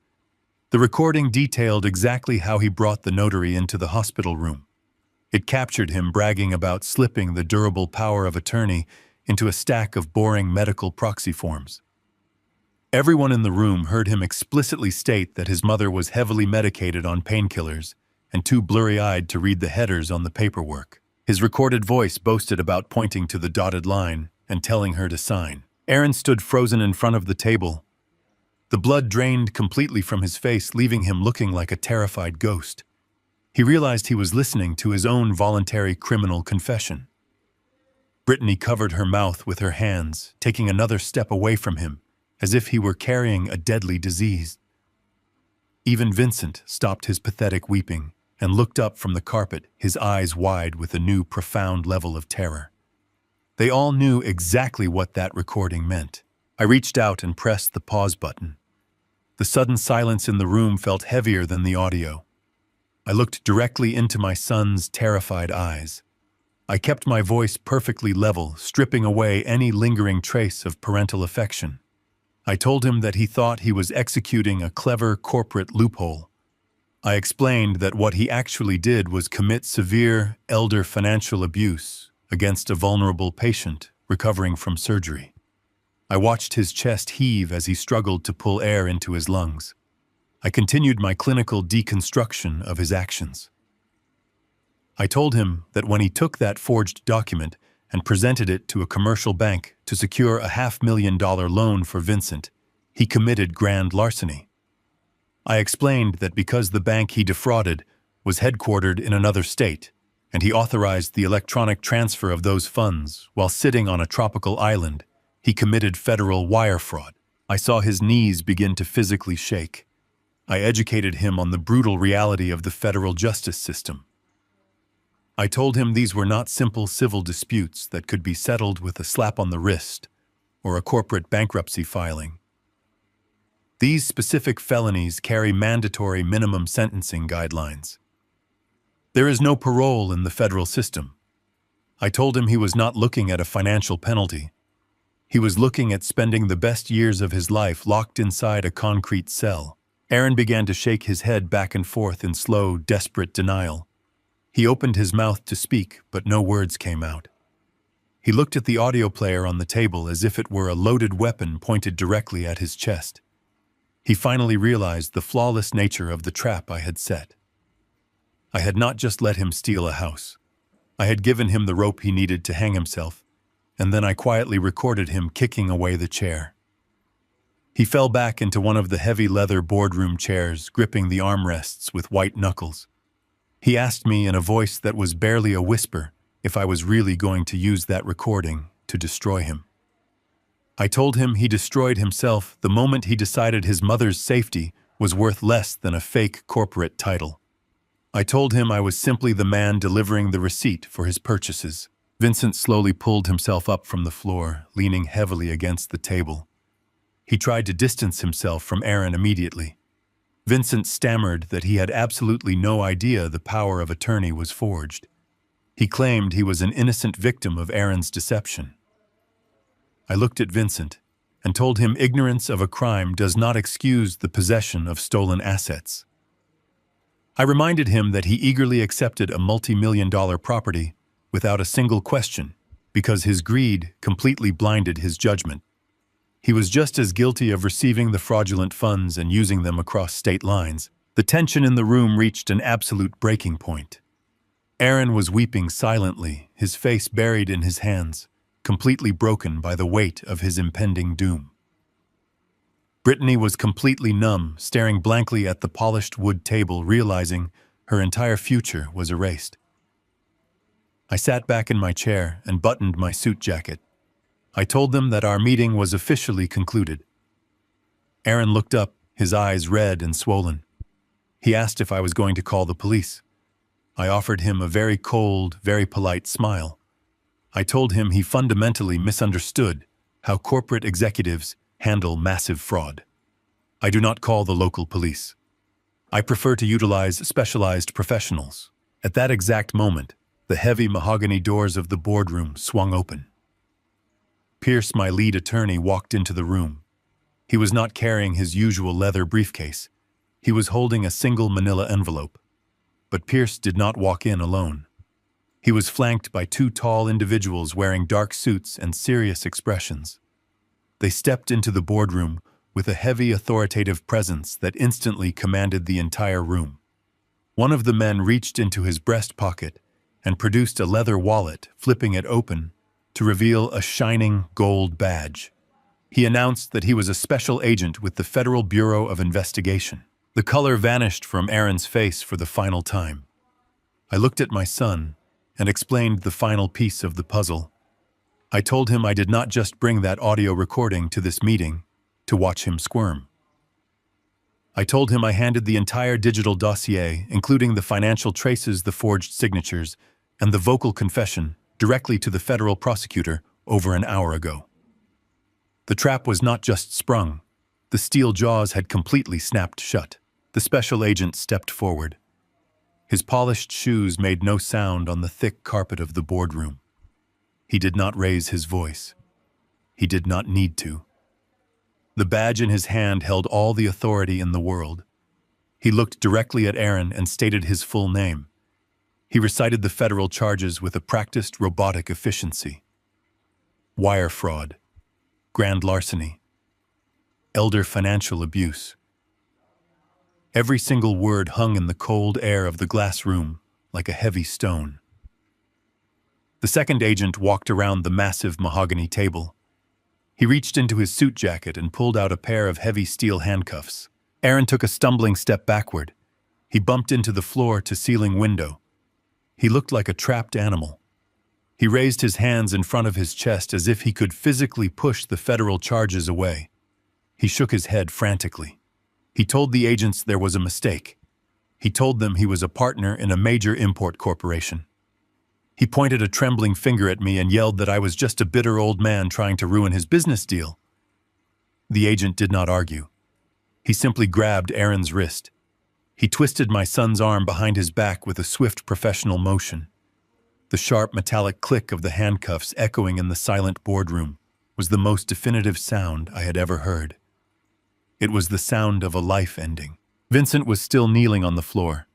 The recording detailed exactly how he brought the notary into the hospital room. It captured him bragging about slipping the durable power of attorney into a stack of boring medical proxy forms. Everyone in the room heard him explicitly state that his mother was heavily medicated on painkillers and too blurry-eyed to read the headers on the paperwork. His recorded voice boasted about pointing to the dotted line and telling her to sign. Aaron stood frozen in front of the table. The blood drained completely from his face, leaving him looking like a terrified ghost. He realized he was listening to his own voluntary criminal confession. Brittany covered her mouth with her hands, taking another step away from him, as if he were carrying a deadly disease. Even Vincent stopped his pathetic weeping and looked up from the carpet, his eyes wide with a new profound level of terror. They all knew exactly what that recording meant. I reached out and pressed the pause button. The sudden silence in the room felt heavier than the audio. I looked directly into my son's terrified eyes. I kept my voice perfectly level, stripping away any lingering trace of parental affection. I told him that he thought he was executing a clever corporate loophole. I explained that what he actually did was commit severe elder financial abuse against a vulnerable patient recovering from surgery. I watched his chest heave as he struggled to pull air into his lungs. I continued my clinical deconstruction of his actions. I told him that when he took that forged document and presented it to a commercial bank to secure a $500,000 loan for Vincent, he committed grand larceny. I explained that because the bank he defrauded was headquartered in another state, and he authorized the electronic transfer of those funds while sitting on a tropical island, he committed federal wire fraud. I saw his knees begin to physically shake. I educated him on the brutal reality of the federal justice system. I told him these were not simple civil disputes that could be settled with a slap on the wrist or a corporate bankruptcy filing. These specific felonies carry mandatory minimum sentencing guidelines. There is no parole in the federal system. I told him he was not looking at a financial penalty. He was looking at spending the best years of his life locked inside a concrete cell. Aaron began to shake his head back and forth in slow, desperate denial. He opened his mouth to speak, but no words came out. He looked at the audio player on the table as if it were a loaded weapon pointed directly at his chest. He finally realized the flawless nature of the trap I had set. I had not just let him steal a house. I had given him the rope he needed to hang himself, and then I quietly recorded him kicking away the chair. He fell back into one of the heavy leather boardroom chairs, gripping the armrests with white knuckles. He asked me in a voice that was barely a whisper if I was really going to use that recording to destroy him. I told him he destroyed himself the moment he decided his mother's safety was worth less than a fake corporate title. I told him I was simply the man delivering the receipt for his purchases. Vincent slowly pulled himself up from the floor, leaning heavily against the table. He tried to distance himself from Aaron immediately. Vincent stammered that he had absolutely no idea the power of attorney was forged. He claimed he was an innocent victim of Aaron's deception. I looked at Vincent and told him ignorance of a crime does not excuse the possession of stolen assets. I reminded him that he eagerly accepted a multi-million-dollar property without a single question because his greed completely blinded his judgment. He was just as guilty of receiving the fraudulent funds and using them across state lines. The tension in the room reached an absolute breaking point. Aaron was weeping silently, his face buried in his hands, completely broken by the weight of his impending doom. Brittany was completely numb, staring blankly at the polished wood table, realizing her entire future was erased. I sat back in my chair and buttoned my suit jacket. I told them that our meeting was officially concluded. Aaron looked up, his eyes red and swollen. He asked if I was going to call the police. I offered him a very cold, very polite smile. I told him he fundamentally misunderstood how corporate executives handle massive fraud. I do not call the local police. I prefer to utilize specialized professionals. At that exact moment, the heavy mahogany doors of the boardroom swung open. Pierce, my lead attorney, walked into the room. He was not carrying his usual leather briefcase. He was holding a single manila envelope. But Pierce did not walk in alone. He was flanked by two tall individuals wearing dark suits and serious expressions. They stepped into the boardroom with a heavy, authoritative presence that instantly commanded the entire room. One of the men reached into his breast pocket and produced a leather wallet, flipping it open to reveal a shining gold badge. He announced that he was a special agent with the Federal Bureau of Investigation. The color vanished from Aaron's face for the final time. I looked at my son and explained the final piece of the puzzle. I told him I did not just bring that audio recording to this meeting to watch him squirm. I told him I handed the entire digital dossier, including the financial traces, the forged signatures, and the vocal confession, directly to the federal prosecutor over an hour ago. The trap was not just sprung. The steel jaws had completely snapped shut. The special agent stepped forward. His polished shoes made no sound on the thick carpet of the boardroom. He did not raise his voice. He did not need to. The badge in his hand held all the authority in the world. He looked directly at Aaron and stated his full name. He recited the federal charges with a practiced robotic efficiency. Wire fraud, grand larceny, elder financial abuse. Every single word hung in the cold air of the glass room like a heavy stone. The second agent walked around the massive mahogany table. He reached into his suit jacket and pulled out a pair of heavy steel handcuffs. Aaron took a stumbling step backward. He bumped into the floor-to-ceiling window. He looked like a trapped animal. He raised his hands in front of his chest as if he could physically push the federal charges away. He shook his head frantically. He told the agents there was a mistake. He told them he was a partner in a major import corporation. He pointed a trembling finger at me and yelled that I was just a bitter old man trying to ruin his business deal. The agent did not argue. He simply grabbed Aaron's wrist. He twisted my son's arm behind his back with a swift professional motion. The sharp metallic click of the handcuffs echoing in the silent boardroom was the most definitive sound I had ever heard. It was the sound of a life ending. Vincent was still kneeling on the floor.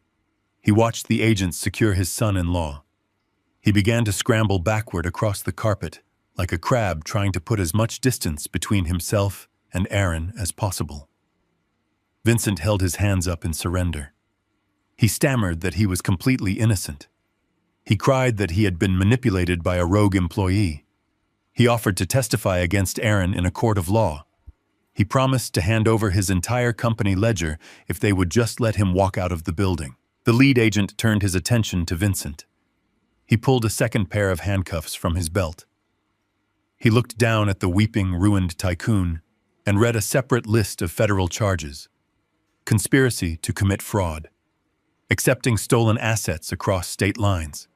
He watched the agents secure his son-in-law. He began to scramble backward across the carpet, like a crab trying to put as much distance between himself and Aaron as possible. Vincent held his hands up in surrender. He stammered that he was completely innocent. He cried that he had been manipulated by a rogue employee. He offered to testify against Aaron in a court of law. He promised to hand over his entire company ledger if they would just let him walk out of the building. The lead agent turned his attention to Vincent. He pulled a second pair of handcuffs from his belt. He looked down at the weeping, ruined tycoon and read a separate list of federal charges: conspiracy to commit fraud, accepting stolen assets across state lines.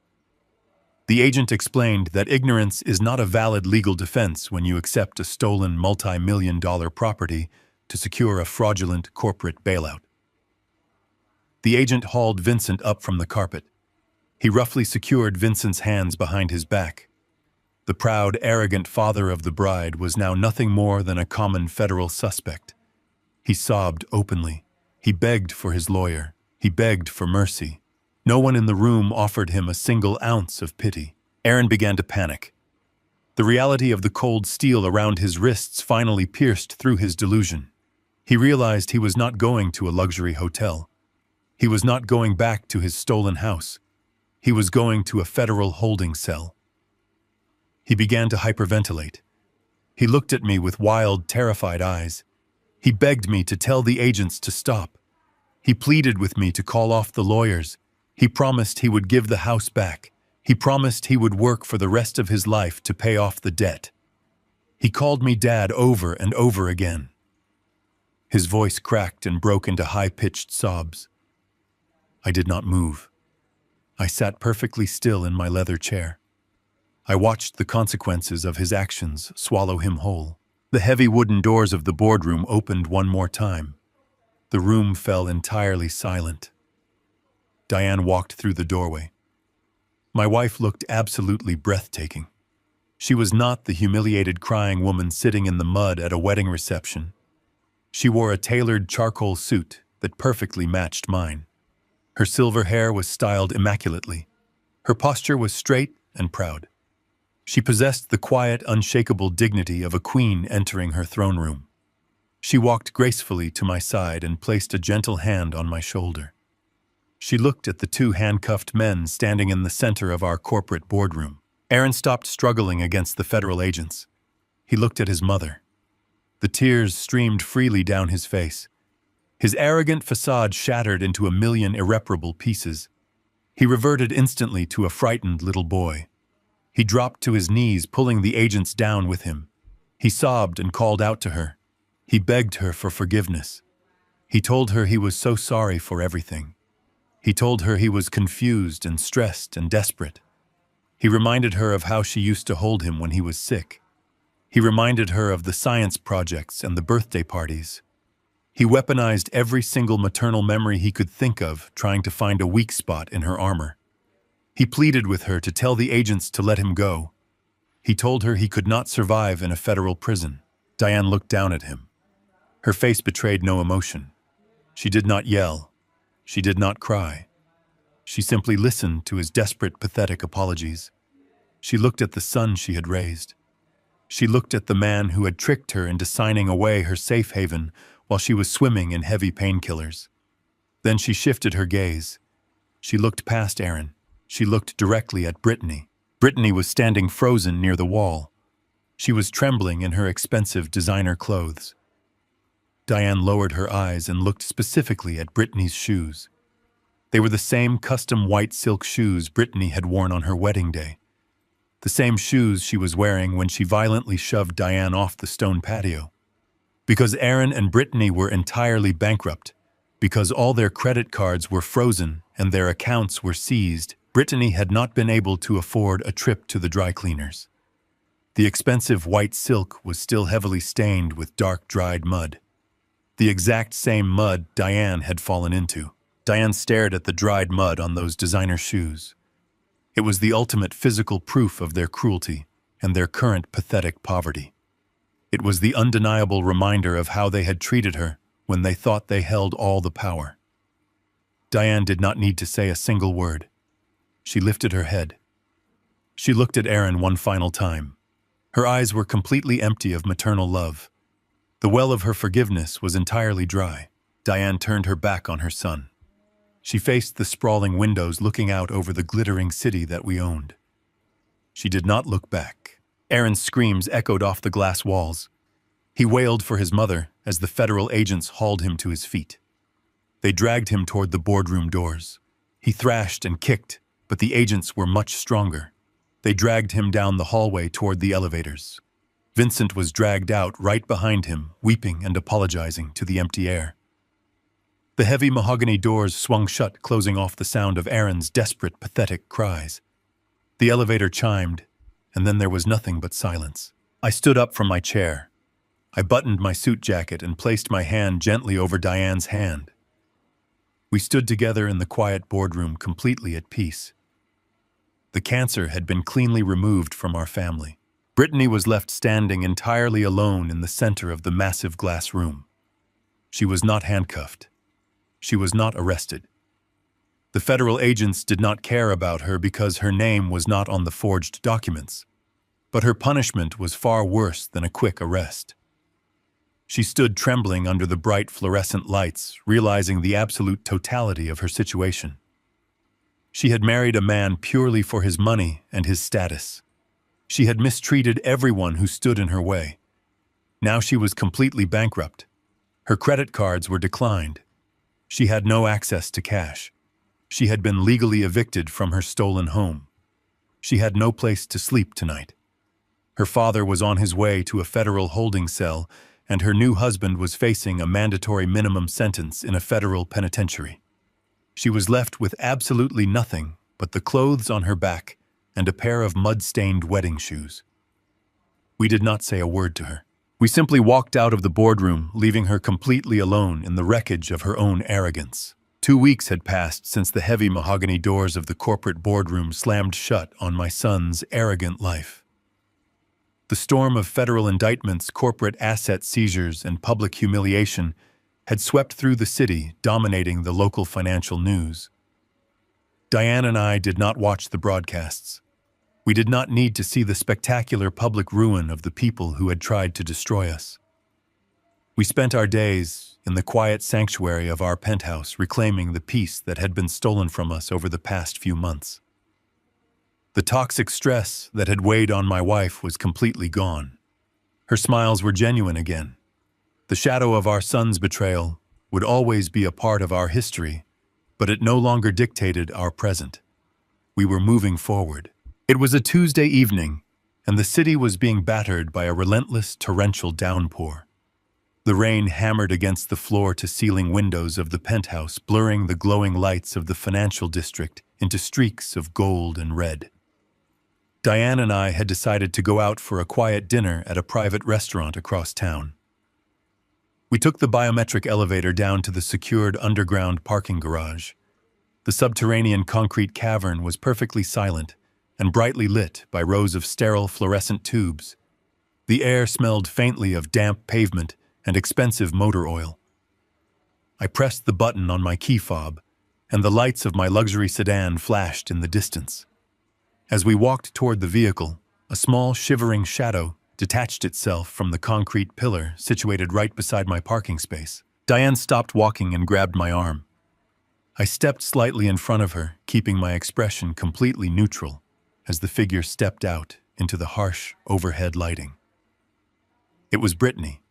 The agent explained that ignorance is not a valid legal defense when you accept a stolen multi-million-dollar property to secure a fraudulent corporate bailout. The agent hauled Vincent up from the carpet. He roughly secured Vincent's hands behind his back. The proud, arrogant father of the bride was now nothing more than a common federal suspect. He sobbed openly. He begged for his lawyer. He begged for mercy. No one in the room offered him a single ounce of pity. Aaron began to panic. The reality of the cold steel around his wrists finally pierced through his delusion. He realized he was not going to a luxury hotel. He was not going back to his stolen house. He was going to a federal holding cell. He began to hyperventilate. He looked at me with wild, terrified eyes. He begged me to tell the agents to stop. He pleaded with me to call off the lawyers. He promised he would give the house back. He promised he would work for the rest of his life to pay off the debt. He called me Dad over and over again. His voice cracked and broke into high-pitched sobs. I did not move. I sat perfectly still in my leather chair. I watched the consequences of his actions swallow him whole. The heavy wooden doors of the boardroom opened one more time. The room fell entirely silent. Diane walked through the doorway. My wife looked absolutely breathtaking. She was not the humiliated crying woman sitting in the mud at a wedding reception. She wore a tailored charcoal suit that perfectly matched mine. Her silver hair was styled immaculately. Her posture was straight and proud. She possessed the quiet, unshakable dignity of a queen entering her throne room. She walked gracefully to my side and placed a gentle hand on my shoulder. She looked at the two handcuffed men standing in the center of our corporate boardroom. Aaron stopped struggling against the federal agents. He looked at his mother. The tears streamed freely down his face. His arrogant facade shattered into a million irreparable pieces. He reverted instantly to a frightened little boy. He dropped to his knees, pulling the agents down with him. He sobbed and called out to her. He begged her for forgiveness. He told her he was so sorry for everything. He told her he was confused and stressed and desperate. He reminded her of how she used to hold him when he was sick. He reminded her of the science projects and the birthday parties. He weaponized every single maternal memory he could think of, trying to find a weak spot in her armor. He pleaded with her to tell the agents to let him go. He told her he could not survive in a federal prison. Diane looked down at him. Her face betrayed no emotion. She did not yell. She did not cry. She simply listened to his desperate, pathetic apologies. She looked at the son she had raised. She looked at the man who had tricked her into signing away her safe haven while she was swimming in heavy painkillers. Then she shifted her gaze. She looked past Aaron. She looked directly at Brittany. Brittany was standing frozen near the wall. She was trembling in her expensive designer clothes. Diane lowered her eyes and looked specifically at Brittany's shoes. They were the same custom white silk shoes Brittany had worn on her wedding day. The same shoes she was wearing when she violently shoved Diane off the stone patio. Because Aaron and Brittany were entirely bankrupt, because all their credit cards were frozen and their accounts were seized, Brittany had not been able to afford a trip to the dry cleaners. The expensive white silk was still heavily stained with dark, dried mud. The exact same mud Diane had fallen into. Diane stared at the dried mud on those designer shoes. It was the ultimate physical proof of their cruelty and their current pathetic poverty. It was the undeniable reminder of how they had treated her when they thought they held all the power. Diane did not need to say a single word. She lifted her head. She looked at Aaron one final time. Her eyes were completely empty of maternal love. The well of her forgiveness was entirely dry. Diane turned her back on her son. She faced the sprawling windows looking out over the glittering city that we owned. She did not look back. Aaron's screams echoed off the glass walls. He wailed for his mother as the federal agents hauled him to his feet. They dragged him toward the boardroom doors. He thrashed and kicked, but the agents were much stronger. They dragged him down the hallway toward the elevators. Vincent was dragged out right behind him, weeping and apologizing to the empty air. The heavy mahogany doors swung shut, closing off the sound of Aaron's desperate, pathetic cries. The elevator chimed, and then there was nothing but silence. I stood up from my chair. I buttoned my suit jacket and placed my hand gently over Diane's hand. We stood together in the quiet boardroom, completely at peace. The cancer had been cleanly removed from our family. Brittany was left standing entirely alone in the center of the massive glass room. She was not handcuffed. She was not arrested. The federal agents did not care about her because her name was not on the forged documents. But her punishment was far worse than a quick arrest. She stood trembling under the bright fluorescent lights, realizing the absolute totality of her situation. She had married a man purely for his money and his status. She had mistreated everyone who stood in her way. Now she was completely bankrupt. Her credit cards were declined. She had no access to cash. She had been legally evicted from her stolen home. She had no place to sleep tonight. Her father was on his way to a federal holding cell, and her new husband was facing a mandatory minimum sentence in a federal penitentiary. She was left with absolutely nothing but the clothes on her back and a pair of mud-stained wedding shoes. We did not say a word to her. We simply walked out of the boardroom, leaving her completely alone in the wreckage of her own arrogance. 2 weeks had passed since the heavy mahogany doors of the corporate boardroom slammed shut on my son's arrogant life. The storm of federal indictments, corporate asset seizures, and public humiliation had swept through the city, dominating the local financial news. Diane and I did not watch the broadcasts. We did not need to see the spectacular public ruin of the people who had tried to destroy us. We spent our days in the quiet sanctuary of our penthouse, reclaiming the peace that had been stolen from us over the past few months. The toxic stress that had weighed on my wife was completely gone. Her smiles were genuine again. The shadow of our son's betrayal would always be a part of our history, but it no longer dictated our present. We were moving forward. It was a Tuesday evening, and the city was being battered by a relentless torrential downpour. The rain hammered against the floor-to-ceiling windows of the penthouse, blurring the glowing lights of the financial district into streaks of gold and red. Diane and I had decided to go out for a quiet dinner at a private restaurant across town. We took the biometric elevator down to the secured underground parking garage. The subterranean concrete cavern was perfectly silent and brightly lit by rows of sterile fluorescent tubes. The air smelled faintly of damp pavement and expensive motor oil. I pressed the button on my key fob, and the lights of my luxury sedan flashed in the distance. As we walked toward the vehicle, a small shivering shadow detached itself from the concrete pillar situated right beside my parking space. Diane stopped walking and grabbed my arm. I stepped slightly in front of her, keeping my expression completely neutral as the figure stepped out into the harsh overhead lighting. It was Brittany.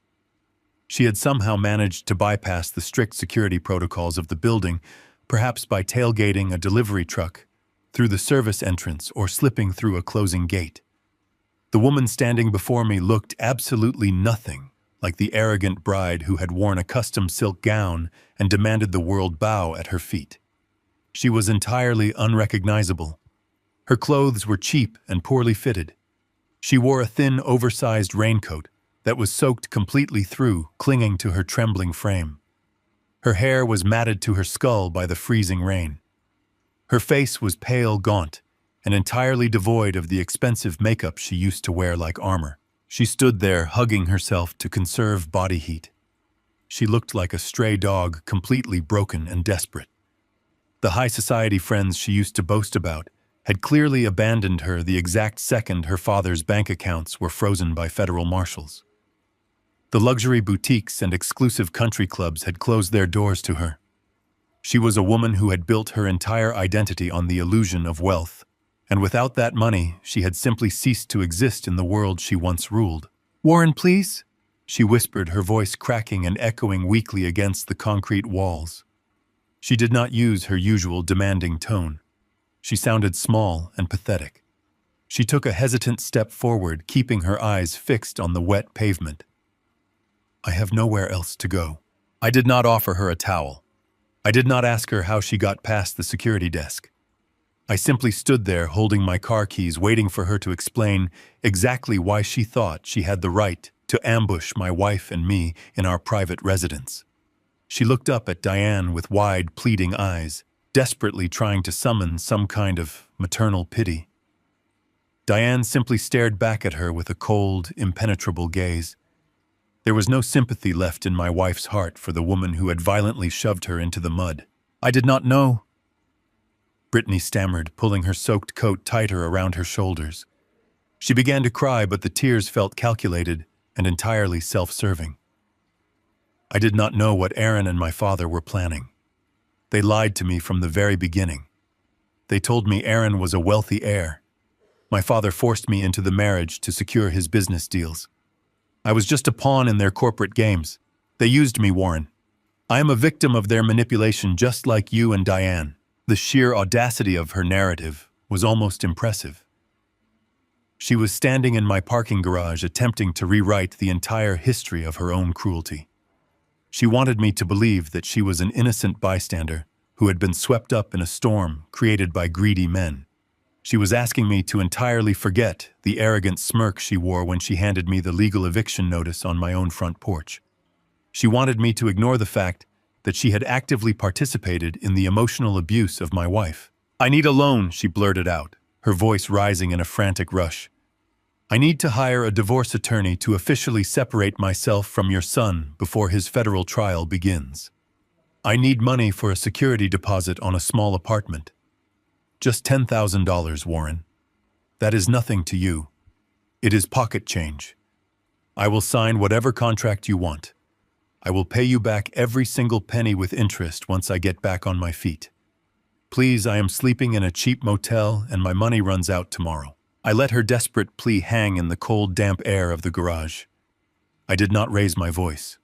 She had somehow managed to bypass the strict security protocols of the building, perhaps by tailgating a delivery truck through the service entrance or slipping through a closing gate. The woman standing before me looked absolutely nothing like the arrogant bride who had worn a custom silk gown and demanded the world bow at her feet. She was entirely unrecognizable. Her clothes were cheap and poorly fitted. She wore a thin, oversized raincoat that was soaked completely through, clinging to her trembling frame. Her hair was matted to her skull by the freezing rain. Her face was pale, gaunt, and entirely devoid of the expensive makeup she used to wear like armor. She stood there, hugging herself to conserve body heat. She looked like a stray dog, completely broken and desperate. The high society friends she used to boast about had clearly abandoned her the exact second her father's bank accounts were frozen by federal marshals. The luxury boutiques and exclusive country clubs had closed their doors to her. She was a woman who had built her entire identity on the illusion of wealth, and without that money, she had simply ceased to exist in the world she once ruled. "Warren, please?" she whispered, her voice cracking and echoing weakly against the concrete walls. She did not use her usual demanding tone. She sounded small and pathetic. She took a hesitant step forward, keeping her eyes fixed on the wet pavement. I have nowhere else to go. I did not offer her a towel. I did not ask her how she got past the security desk. I simply stood there holding my car keys, waiting for her to explain exactly why she thought she had the right to ambush my wife and me in our private residence. She looked up at Diane with wide, pleading eyes, desperately trying to summon some kind of maternal pity. Diane simply stared back at her with a cold, impenetrable gaze. There was no sympathy left in my wife's heart for the woman who had violently shoved her into the mud. "I did not know," Brittany stammered, pulling her soaked coat tighter around her shoulders. She began to cry, but the tears felt calculated and entirely self-serving. "I did not know what Aaron and my father were planning. They lied to me from the very beginning. They told me Aaron was a wealthy heir. My father forced me into the marriage to secure his business deals. I was just a pawn in their corporate games. They used me, Warren. I am a victim of their manipulation, just like you and Diane." The sheer audacity of her narrative was almost impressive. She was standing in my parking garage, attempting to rewrite the entire history of her own cruelty. She wanted me to believe that she was an innocent bystander who had been swept up in a storm created by greedy men. She was asking me to entirely forget the arrogant smirk she wore when she handed me the legal eviction notice on my own front porch. She wanted me to ignore the fact that she had actively participated in the emotional abuse of my wife. "I need a loan," she blurted out, her voice rising in a frantic rush. "I need to hire a divorce attorney to officially separate myself from your son before his federal trial begins. I need money for a security deposit on a small apartment. Just $10,000, Warren. That is nothing to you. It is pocket change. I will sign whatever contract you want. I will pay you back every single penny with interest once I get back on my feet. Please, I am sleeping in a cheap motel and my money runs out tomorrow." I let her desperate plea hang in the cold, damp air of the garage. I did not raise my voice.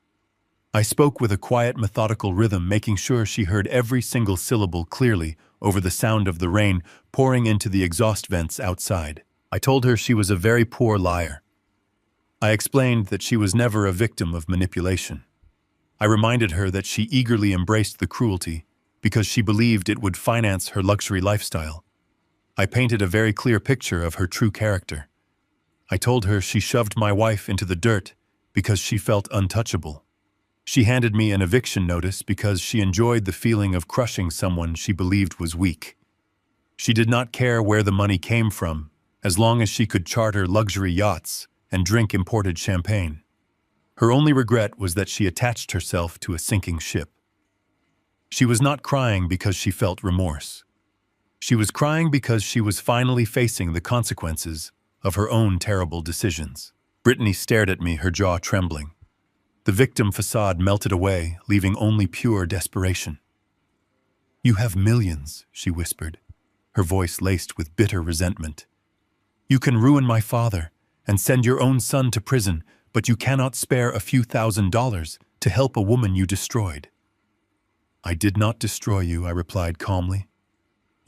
I spoke with a quiet, methodical rhythm, making sure she heard every single syllable clearly over the sound of the rain pouring into the exhaust vents outside. I told her she was a very poor liar. I explained that she was never a victim of manipulation. I reminded her that she eagerly embraced the cruelty because she believed it would finance her luxury lifestyle. I painted a very clear picture of her true character. I told her she shoved my wife into the dirt because she felt untouchable. She handed me an eviction notice because she enjoyed the feeling of crushing someone she believed was weak. She did not care where the money came from, as long as she could charter luxury yachts and drink imported champagne. Her only regret was that she attached herself to a sinking ship. She was not crying because she felt remorse. She was crying because she was finally facing the consequences of her own terrible decisions. Brittany stared at me, her jaw trembling. The victim facade melted away, leaving only pure desperation. "You have millions," she whispered, her voice laced with bitter resentment. "You can ruin my father and send your own son to prison, but you cannot spare a few $1,000s to help a woman you destroyed." "I did not destroy you," I replied calmly.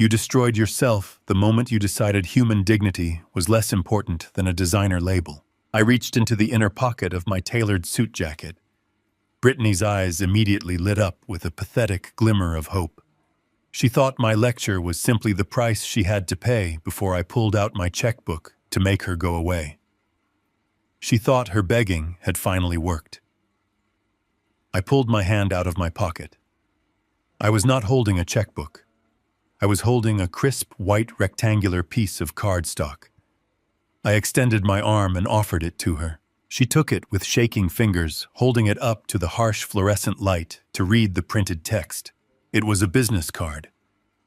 "You destroyed yourself the moment you decided human dignity was less important than a designer label." I reached into the inner pocket of my tailored suit jacket. Brittany's eyes immediately lit up with a pathetic glimmer of hope. She thought my lecture was simply the price she had to pay before I pulled out my checkbook to make her go away. She thought her begging had finally worked. I pulled my hand out of my pocket. I was not holding a checkbook. I was holding a crisp, white, rectangular piece of cardstock. I extended my arm and offered it to her. She took it with shaking fingers, holding it up to the harsh fluorescent light to read the printed text. It was a business card.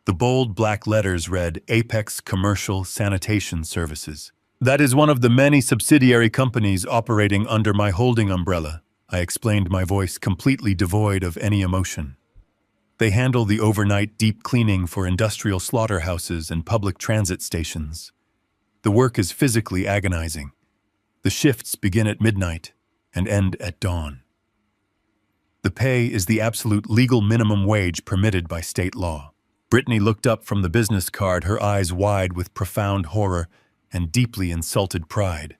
The bold black letters read, "Apex Commercial Sanitation Services." "That is one of the many subsidiary companies operating under my holding umbrella," I explained, my voice completely devoid of any emotion. "They handle the overnight deep cleaning for industrial slaughterhouses and public transit stations. The work is physically agonizing. The shifts begin at midnight and end at dawn. The pay is the absolute legal minimum wage permitted by state law." Brittany looked up from the business card, her eyes wide with profound horror and deeply insulted pride.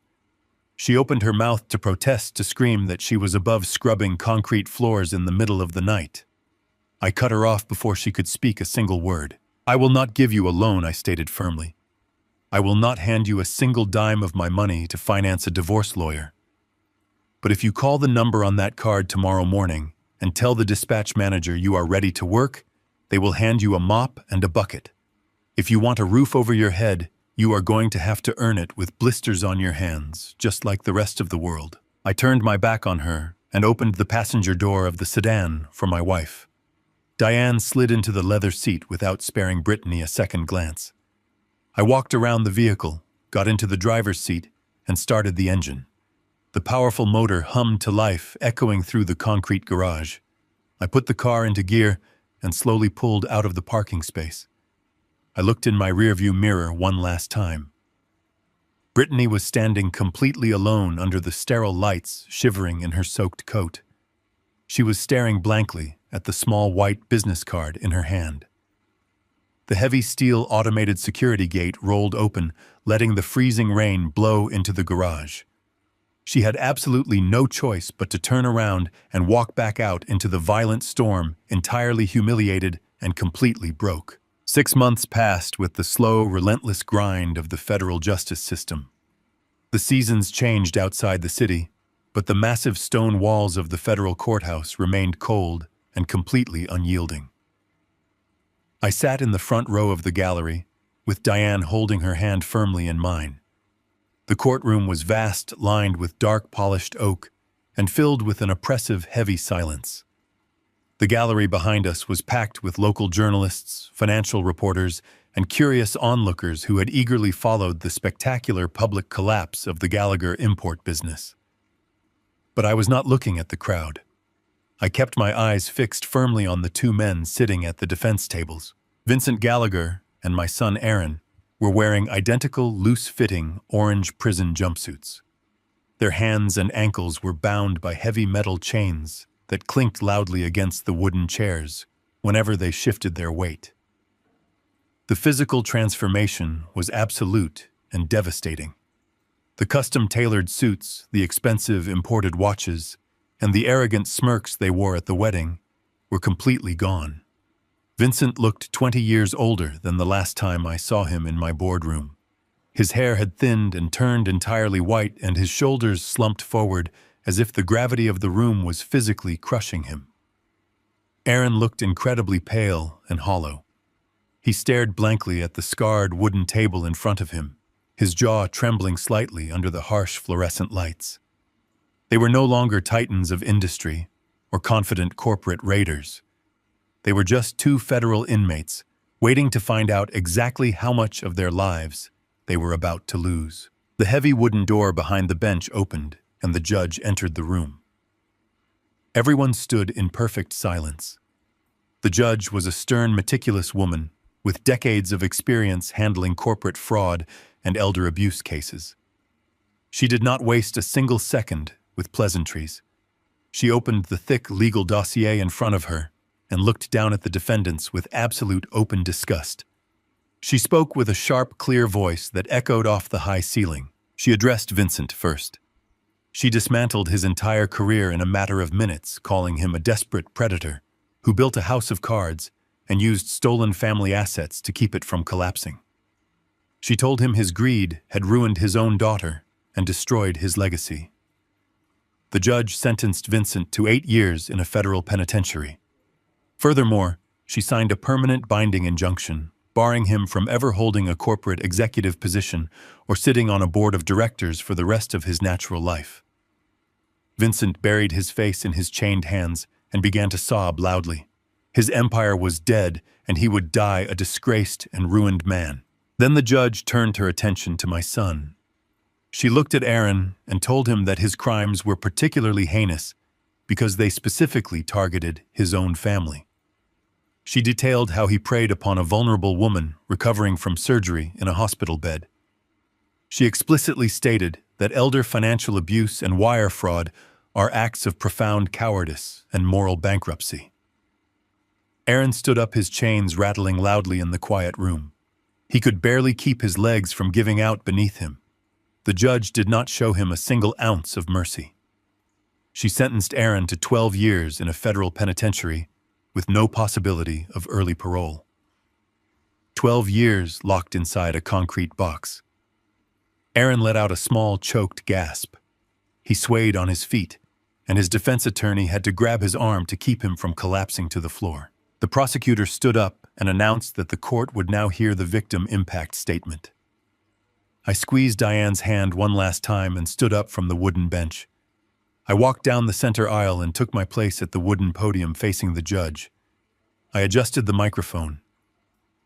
She opened her mouth to protest, to scream that she was above scrubbing concrete floors in the middle of the night. I cut her off before she could speak a single word. "I will not give you a loan," I stated firmly. "I will not hand you a single dime of my money to finance a divorce lawyer. But if you call the number on that card tomorrow morning and tell the dispatch manager you are ready to work, they will hand you a mop and a bucket. If you want a roof over your head, you are going to have to earn it with blisters on your hands, just like the rest of the world." I turned my back on her and opened the passenger door of the sedan for my wife. Diane slid into the leather seat without sparing Brittany a second glance. I walked around the vehicle, got into the driver's seat, and started the engine. The powerful motor hummed to life, echoing through the concrete garage. I put the car into gear and slowly pulled out of the parking space. I looked in my rearview mirror one last time. Brittany was standing completely alone under the sterile lights, shivering in her soaked coat. She was staring blankly at the small white business card in her hand. The heavy steel automated security gate rolled open, letting the freezing rain blow into the garage. She had absolutely no choice but to turn around and walk back out into the violent storm, entirely humiliated and completely broke. 6 months passed with the slow, relentless grind of the federal justice system. The seasons changed outside the city, but the massive stone walls of the federal courthouse remained cold and completely unyielding. I sat in the front row of the gallery, with Diane holding her hand firmly in mine. The courtroom was vast, lined with dark polished oak, and filled with an oppressive, heavy silence. The gallery behind us was packed with local journalists, financial reporters, and curious onlookers who had eagerly followed the spectacular public collapse of the Gallagher import business. But I was not looking at the crowd. I kept my eyes fixed firmly on the two men sitting at the defense tables. Vincent Gallagher and my son Aaron were wearing identical, loose-fitting, orange prison jumpsuits. Their hands and ankles were bound by heavy metal chains that clinked loudly against the wooden chairs whenever they shifted their weight. The physical transformation was absolute and devastating. The custom-tailored suits, the expensive imported watches, and the arrogant smirks they wore at the wedding were completely gone. Vincent looked 20 years older than the last time I saw him in my boardroom. His hair had thinned and turned entirely white, and his shoulders slumped forward as if the gravity of the room was physically crushing him. Aaron looked incredibly pale and hollow. He stared blankly at the scarred wooden table in front of him, his jaw trembling slightly under the harsh fluorescent lights. They were no longer titans of industry or confident corporate raiders. They were just two federal inmates waiting to find out exactly how much of their lives they were about to lose. The heavy wooden door behind the bench opened, and the judge entered the room. Everyone stood in perfect silence. The judge was a stern, meticulous woman with decades of experience handling corporate fraud and elder abuse cases. She did not waste a single second with pleasantries. She opened the thick legal dossier in front of her and looked down at the defendants with absolute open disgust. She spoke with a sharp, clear voice that echoed off the high ceiling. She addressed Vincent first. She dismantled his entire career in a matter of minutes, calling him a desperate predator who built a house of cards and used stolen family assets to keep it from collapsing. She told him his greed had ruined his own daughter and destroyed his legacy. The judge sentenced Vincent to 8 years in a federal penitentiary. Furthermore, she signed a permanent binding injunction, barring him from ever holding a corporate executive position or sitting on a board of directors for the rest of his natural life. Vincent buried his face in his chained hands and began to sob loudly. His empire was dead, and he would die a disgraced and ruined man. Then the judge turned her attention to my son. She looked at Aaron and told him that his crimes were particularly heinous because they specifically targeted his own family. She detailed how he preyed upon a vulnerable woman recovering from surgery in a hospital bed. She explicitly stated that elder financial abuse and wire fraud are acts of profound cowardice and moral bankruptcy. Aaron stood up, his chains rattling loudly in the quiet room. He could barely keep his legs from giving out beneath him. The judge did not show him a single ounce of mercy. She sentenced Aaron to 12 years in a federal penitentiary with no possibility of early parole. 12 years locked inside a concrete box. Aaron let out a small, choked gasp. He swayed on his feet, and his defense attorney had to grab his arm to keep him from collapsing to the floor. The prosecutor stood up and announced that the court would now hear the victim impact statement. I squeezed Diane's hand one last time and stood up from the wooden bench. I walked down the center aisle and took my place at the wooden podium facing the judge. I adjusted the microphone.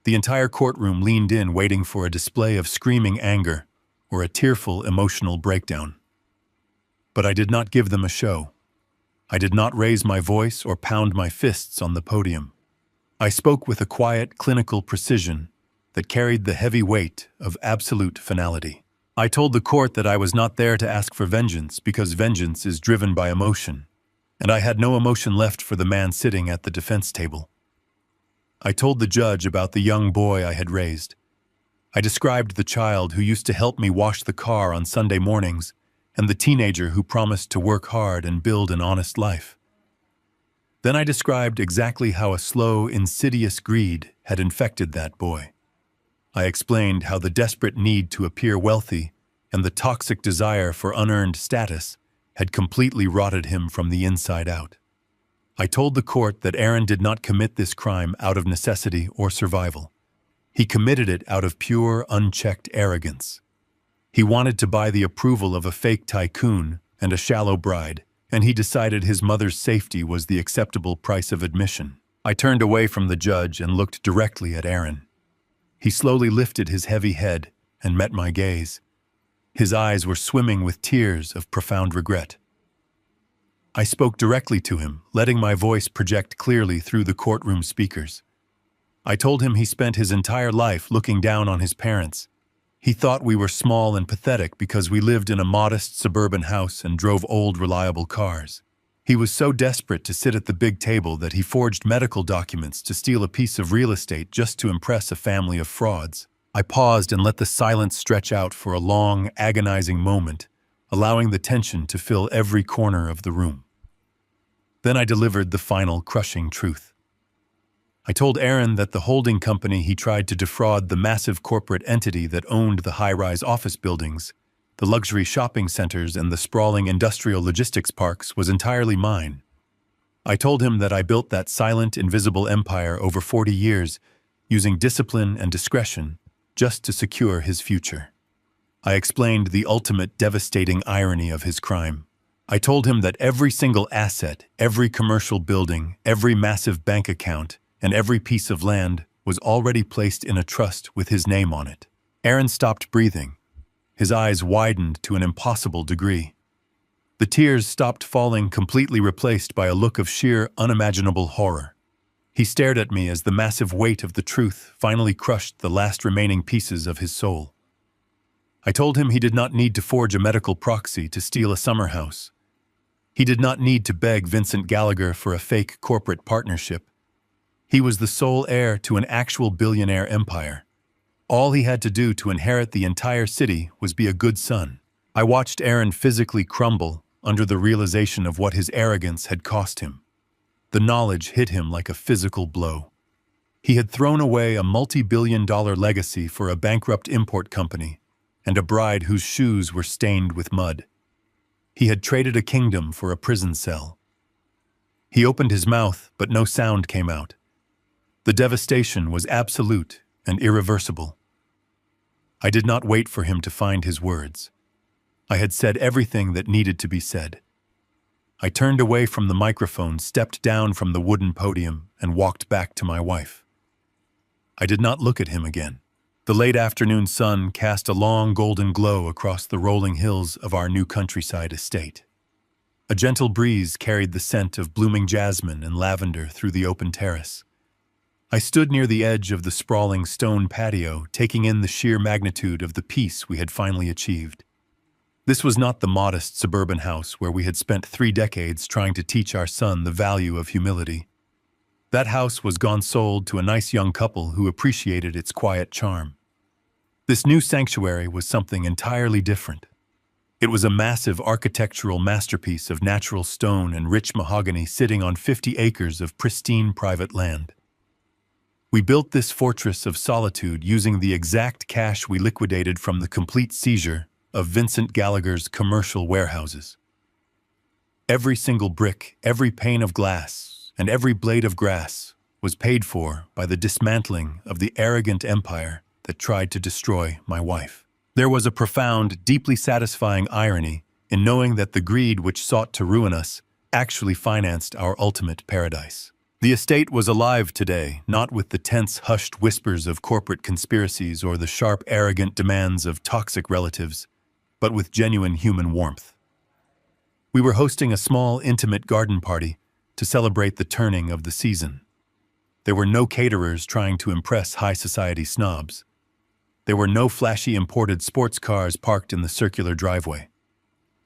The entire courtroom leaned in, waiting for a display of screaming anger or a tearful, emotional breakdown. But I did not give them a show. I did not raise my voice or pound my fists on the podium. I spoke with a quiet, clinical precision that carried the heavy weight of absolute finality. I told the court that I was not there to ask for vengeance because vengeance is driven by emotion, and I had no emotion left for the man sitting at the defense table. I told the judge about the young boy I had raised. I described the child who used to help me wash the car on Sunday mornings and the teenager who promised to work hard and build an honest life. Then I described exactly how a slow, insidious greed had infected that boy. I explained how the desperate need to appear wealthy and the toxic desire for unearned status had completely rotted him from the inside out. I told the court that Aaron did not commit this crime out of necessity or survival. He committed it out of pure, unchecked arrogance. He wanted to buy the approval of a fake tycoon and a shallow bride, and he decided his mother's safety was the acceptable price of admission. I turned away from the judge and looked directly at Aaron. He slowly lifted his heavy head and met my gaze. His eyes were swimming with tears of profound regret. I spoke directly to him, letting my voice project clearly through the courtroom speakers. I told him he spent his entire life looking down on his parents. He thought we were small and pathetic because we lived in a modest suburban house and drove old, reliable cars. He was so desperate to sit at the big table that he forged medical documents to steal a piece of real estate just to impress a family of frauds. I paused and let the silence stretch out for a long, agonizing moment, allowing the tension to fill every corner of the room. Then I delivered the final, crushing truth. I told Aaron that the holding company he tried to defraud, the massive corporate entity that owned the high-rise office buildings, the luxury shopping centers, and the sprawling industrial logistics parks, was entirely mine. I told him that I built that silent, invisible empire over 40 years, using discipline and discretion just to secure his future. I explained the ultimate devastating irony of his crime. I told him that every single asset, every commercial building, every massive bank account, and every piece of land was already placed in a trust with his name on it. Aaron stopped breathing. His eyes widened to an impossible degree. The tears stopped falling, completely replaced by a look of sheer, unimaginable horror. He stared at me as the massive weight of the truth finally crushed the last remaining pieces of his soul. I told him he did not need to forge a medical proxy to steal a summer house. He did not need to beg Vincent Gallagher for a fake corporate partnership. He was the sole heir to an actual billionaire empire. All he had to do to inherit the entire city was be a good son. I watched Aaron physically crumble under the realization of what his arrogance had cost him. The knowledge hit him like a physical blow. He had thrown away a multi-billion-dollar legacy for a bankrupt import company and a bride whose shoes were stained with mud. He had traded a kingdom for a prison cell. He opened his mouth, but no sound came out. The devastation was absolute and irreversible. I did not wait for him to find his words. I had said everything that needed to be said. I turned away from the microphone, stepped down from the wooden podium, and walked back to my wife. I did not look at him again. The late afternoon sun cast a long golden glow across the rolling hills of our new countryside estate. A gentle breeze carried the scent of blooming jasmine and lavender through the open terrace. I stood near the edge of the sprawling stone patio, taking in the sheer magnitude of the peace we had finally achieved. This was not the modest suburban house where we had spent 3 decades trying to teach our son the value of humility. That house was gone sold to a nice young couple who appreciated its quiet charm. This new sanctuary was something entirely different. It was a massive architectural masterpiece of natural stone and rich mahogany sitting on 50 acres of pristine private land. We built this fortress of solitude using the exact cash we liquidated from the complete seizure of Vincent Gallagher's commercial warehouses. Every single brick, every pane of glass, and every blade of grass was paid for by the dismantling of the arrogant empire that tried to destroy my wife. There was a profound, deeply satisfying irony in knowing that the greed which sought to ruin us actually financed our ultimate paradise. The estate was alive today, not with the tense, hushed whispers of corporate conspiracies or the sharp, arrogant demands of toxic relatives, but with genuine human warmth. We were hosting a small, intimate garden party to celebrate the turning of the season. There were no caterers trying to impress high society snobs. There were no flashy imported sports cars parked in the circular driveway.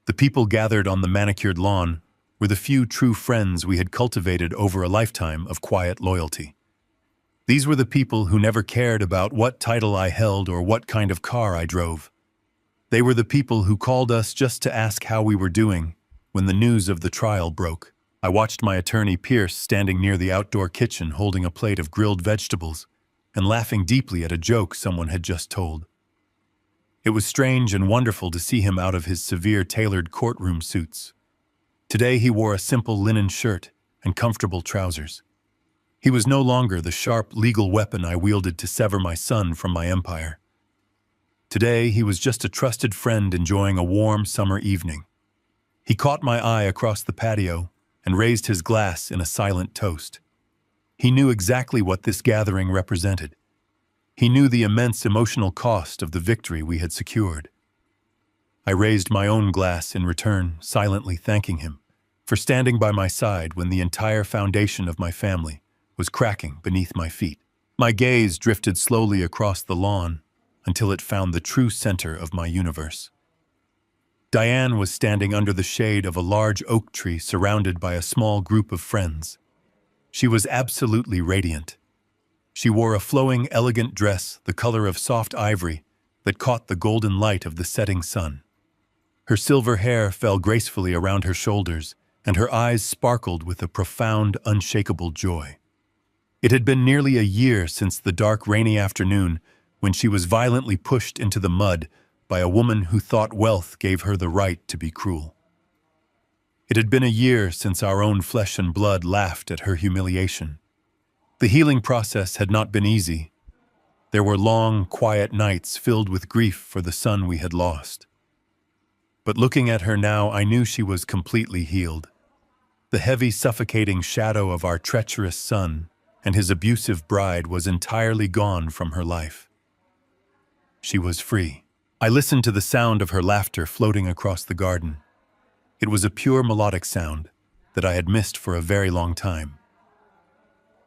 The people gathered on the manicured lawn were the few true friends we had cultivated over a lifetime of quiet loyalty. These were the people who never cared about what title I held or what kind of car I drove. They were the people who called us just to ask how we were doing when the news of the trial broke. I watched my attorney Pierce standing near the outdoor kitchen holding a plate of grilled vegetables and laughing deeply at a joke someone had just told. It was strange and wonderful to see him out of his severe tailored courtroom suits. Today he wore a simple linen shirt and comfortable trousers. He was no longer the sharp legal weapon I wielded to sever my son from my empire. Today he was just a trusted friend enjoying a warm summer evening. He caught my eye across the patio and raised his glass in a silent toast. He knew exactly what this gathering represented. He knew the immense emotional cost of the victory we had secured. I raised my own glass in return, silently thanking him for standing by my side when the entire foundation of my family was cracking beneath my feet. My gaze drifted slowly across the lawn until it found the true center of my universe. Diane was standing under the shade of a large oak tree surrounded by a small group of friends. She was absolutely radiant. She wore a flowing, elegant dress the color of soft ivory that caught the golden light of the setting sun. Her silver hair fell gracefully around her shoulders, and her eyes sparkled with a profound, unshakable joy. It had been nearly a year since the dark, rainy afternoon when she was violently pushed into the mud by a woman who thought wealth gave her the right to be cruel. It had been a year since our own flesh and blood laughed at her humiliation. The healing process had not been easy. There were long, quiet nights filled with grief for the son we had lost. But looking at her now, I knew she was completely healed. The heavy, suffocating shadow of our treacherous son and his abusive bride was entirely gone from her life. She was free. I listened to the sound of her laughter floating across the garden. It was a pure melodic sound that I had missed for a very long time.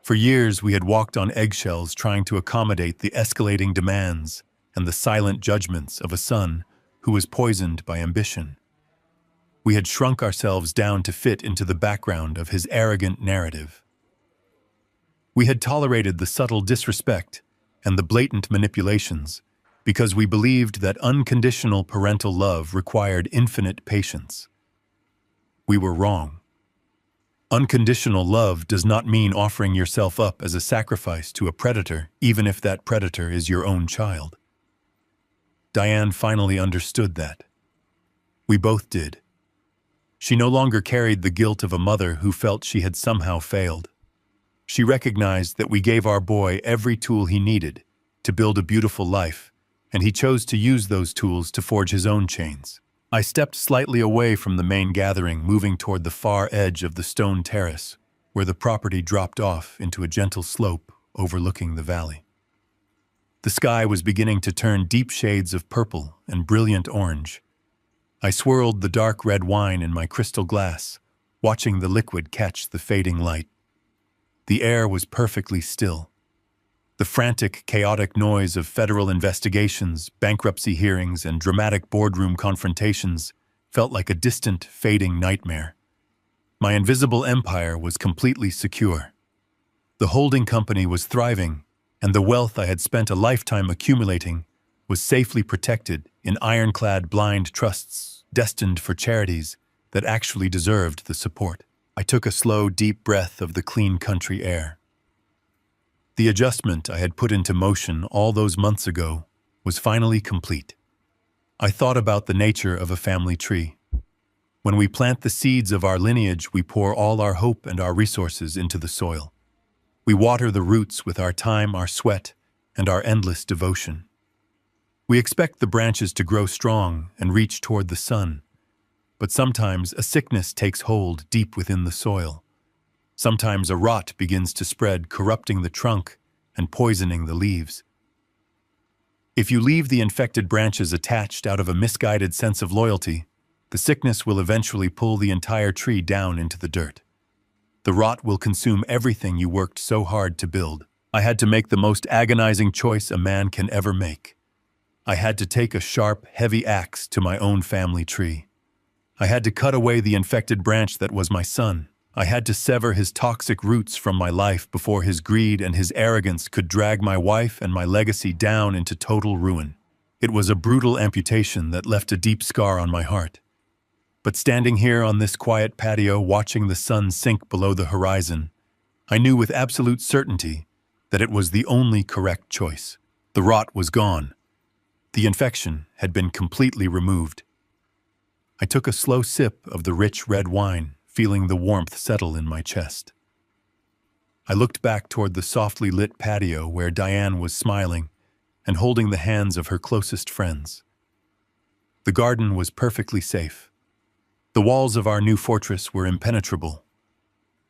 For years, we had walked on eggshells trying to accommodate the escalating demands and the silent judgments of a son who was poisoned by ambition. We had shrunk ourselves down to fit into the background of his arrogant narrative. We had tolerated the subtle disrespect and the blatant manipulations, because we believed that unconditional parental love required infinite patience. We were wrong. Unconditional love does not mean offering yourself up as a sacrifice to a predator, even if that predator is your own child. Diane finally understood that. We both did. She no longer carried the guilt of a mother who felt she had somehow failed. She recognized that we gave our boy every tool he needed to build a beautiful life, and he chose to use those tools to forge his own chains. I stepped slightly away from the main gathering, moving toward the far edge of the stone terrace, where the property dropped off into a gentle slope overlooking the valley. The sky was beginning to turn deep shades of purple and brilliant orange. I swirled the dark red wine in my crystal glass, watching the liquid catch the fading light. The air was perfectly still. The frantic, chaotic noise of federal investigations, bankruptcy hearings, and dramatic boardroom confrontations felt like a distant, fading nightmare. My invisible empire was completely secure. The holding company was thriving, and the wealth I had spent a lifetime accumulating was safely protected in ironclad blind trusts destined for charities that actually deserved the support. I took a slow, deep breath of the clean country air. The adjustment I had put into motion all those months ago was finally complete. I thought about the nature of a family tree. When we plant the seeds of our lineage, we pour all our hope and our resources into the soil. We water the roots with our time, our sweat, and our endless devotion. We expect the branches to grow strong and reach toward the sun, but sometimes a sickness takes hold deep within the soil. Sometimes a rot begins to spread, corrupting the trunk and poisoning the leaves. If you leave the infected branches attached out of a misguided sense of loyalty, the sickness will eventually pull the entire tree down into the dirt. The rot will consume everything you worked so hard to build. I had to make the most agonizing choice a man can ever make. I had to take a sharp, heavy axe to my own family tree. I had to cut away the infected branch that was my son. I had to sever his toxic roots from my life before his greed and his arrogance could drag my wife and my legacy down into total ruin. It was a brutal amputation that left a deep scar on my heart. But standing here on this quiet patio, watching the sun sink below the horizon, I knew with absolute certainty that it was the only correct choice. The rot was gone. The infection had been completely removed. I took a slow sip of the rich red wine, feeling the warmth settle in my chest. I looked back toward the softly lit patio where Diane was smiling and holding the hands of her closest friends. The garden was perfectly safe. The walls of our new fortress were impenetrable.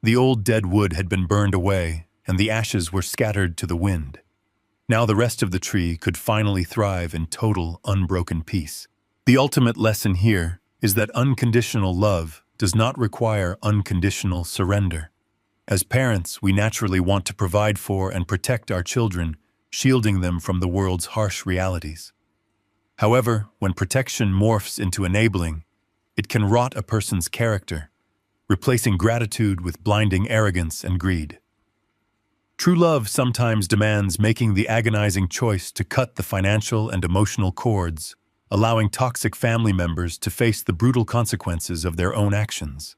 The old dead wood had been burned away, and the ashes were scattered to the wind. Now the rest of the tree could finally thrive in total, unbroken peace. The ultimate lesson here is that unconditional love does not require unconditional surrender. As parents, we naturally want to provide for and protect our children, shielding them from the world's harsh realities. However, when protection morphs into enabling, it can rot a person's character, replacing gratitude with blinding arrogance and greed. True love sometimes demands making the agonizing choice to cut the financial and emotional cords, allowing toxic family members to face the brutal consequences of their own actions.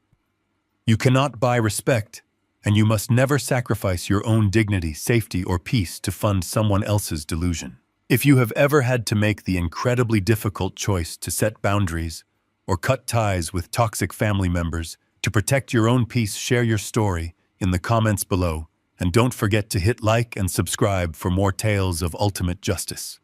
You cannot buy respect, and you must never sacrifice your own dignity, safety, or peace to fund someone else's delusion. If you have ever had to make the incredibly difficult choice to set boundaries or cut ties with toxic family members to protect your own peace, share your story in the comments below, and don't forget to hit like and subscribe for more tales of ultimate justice.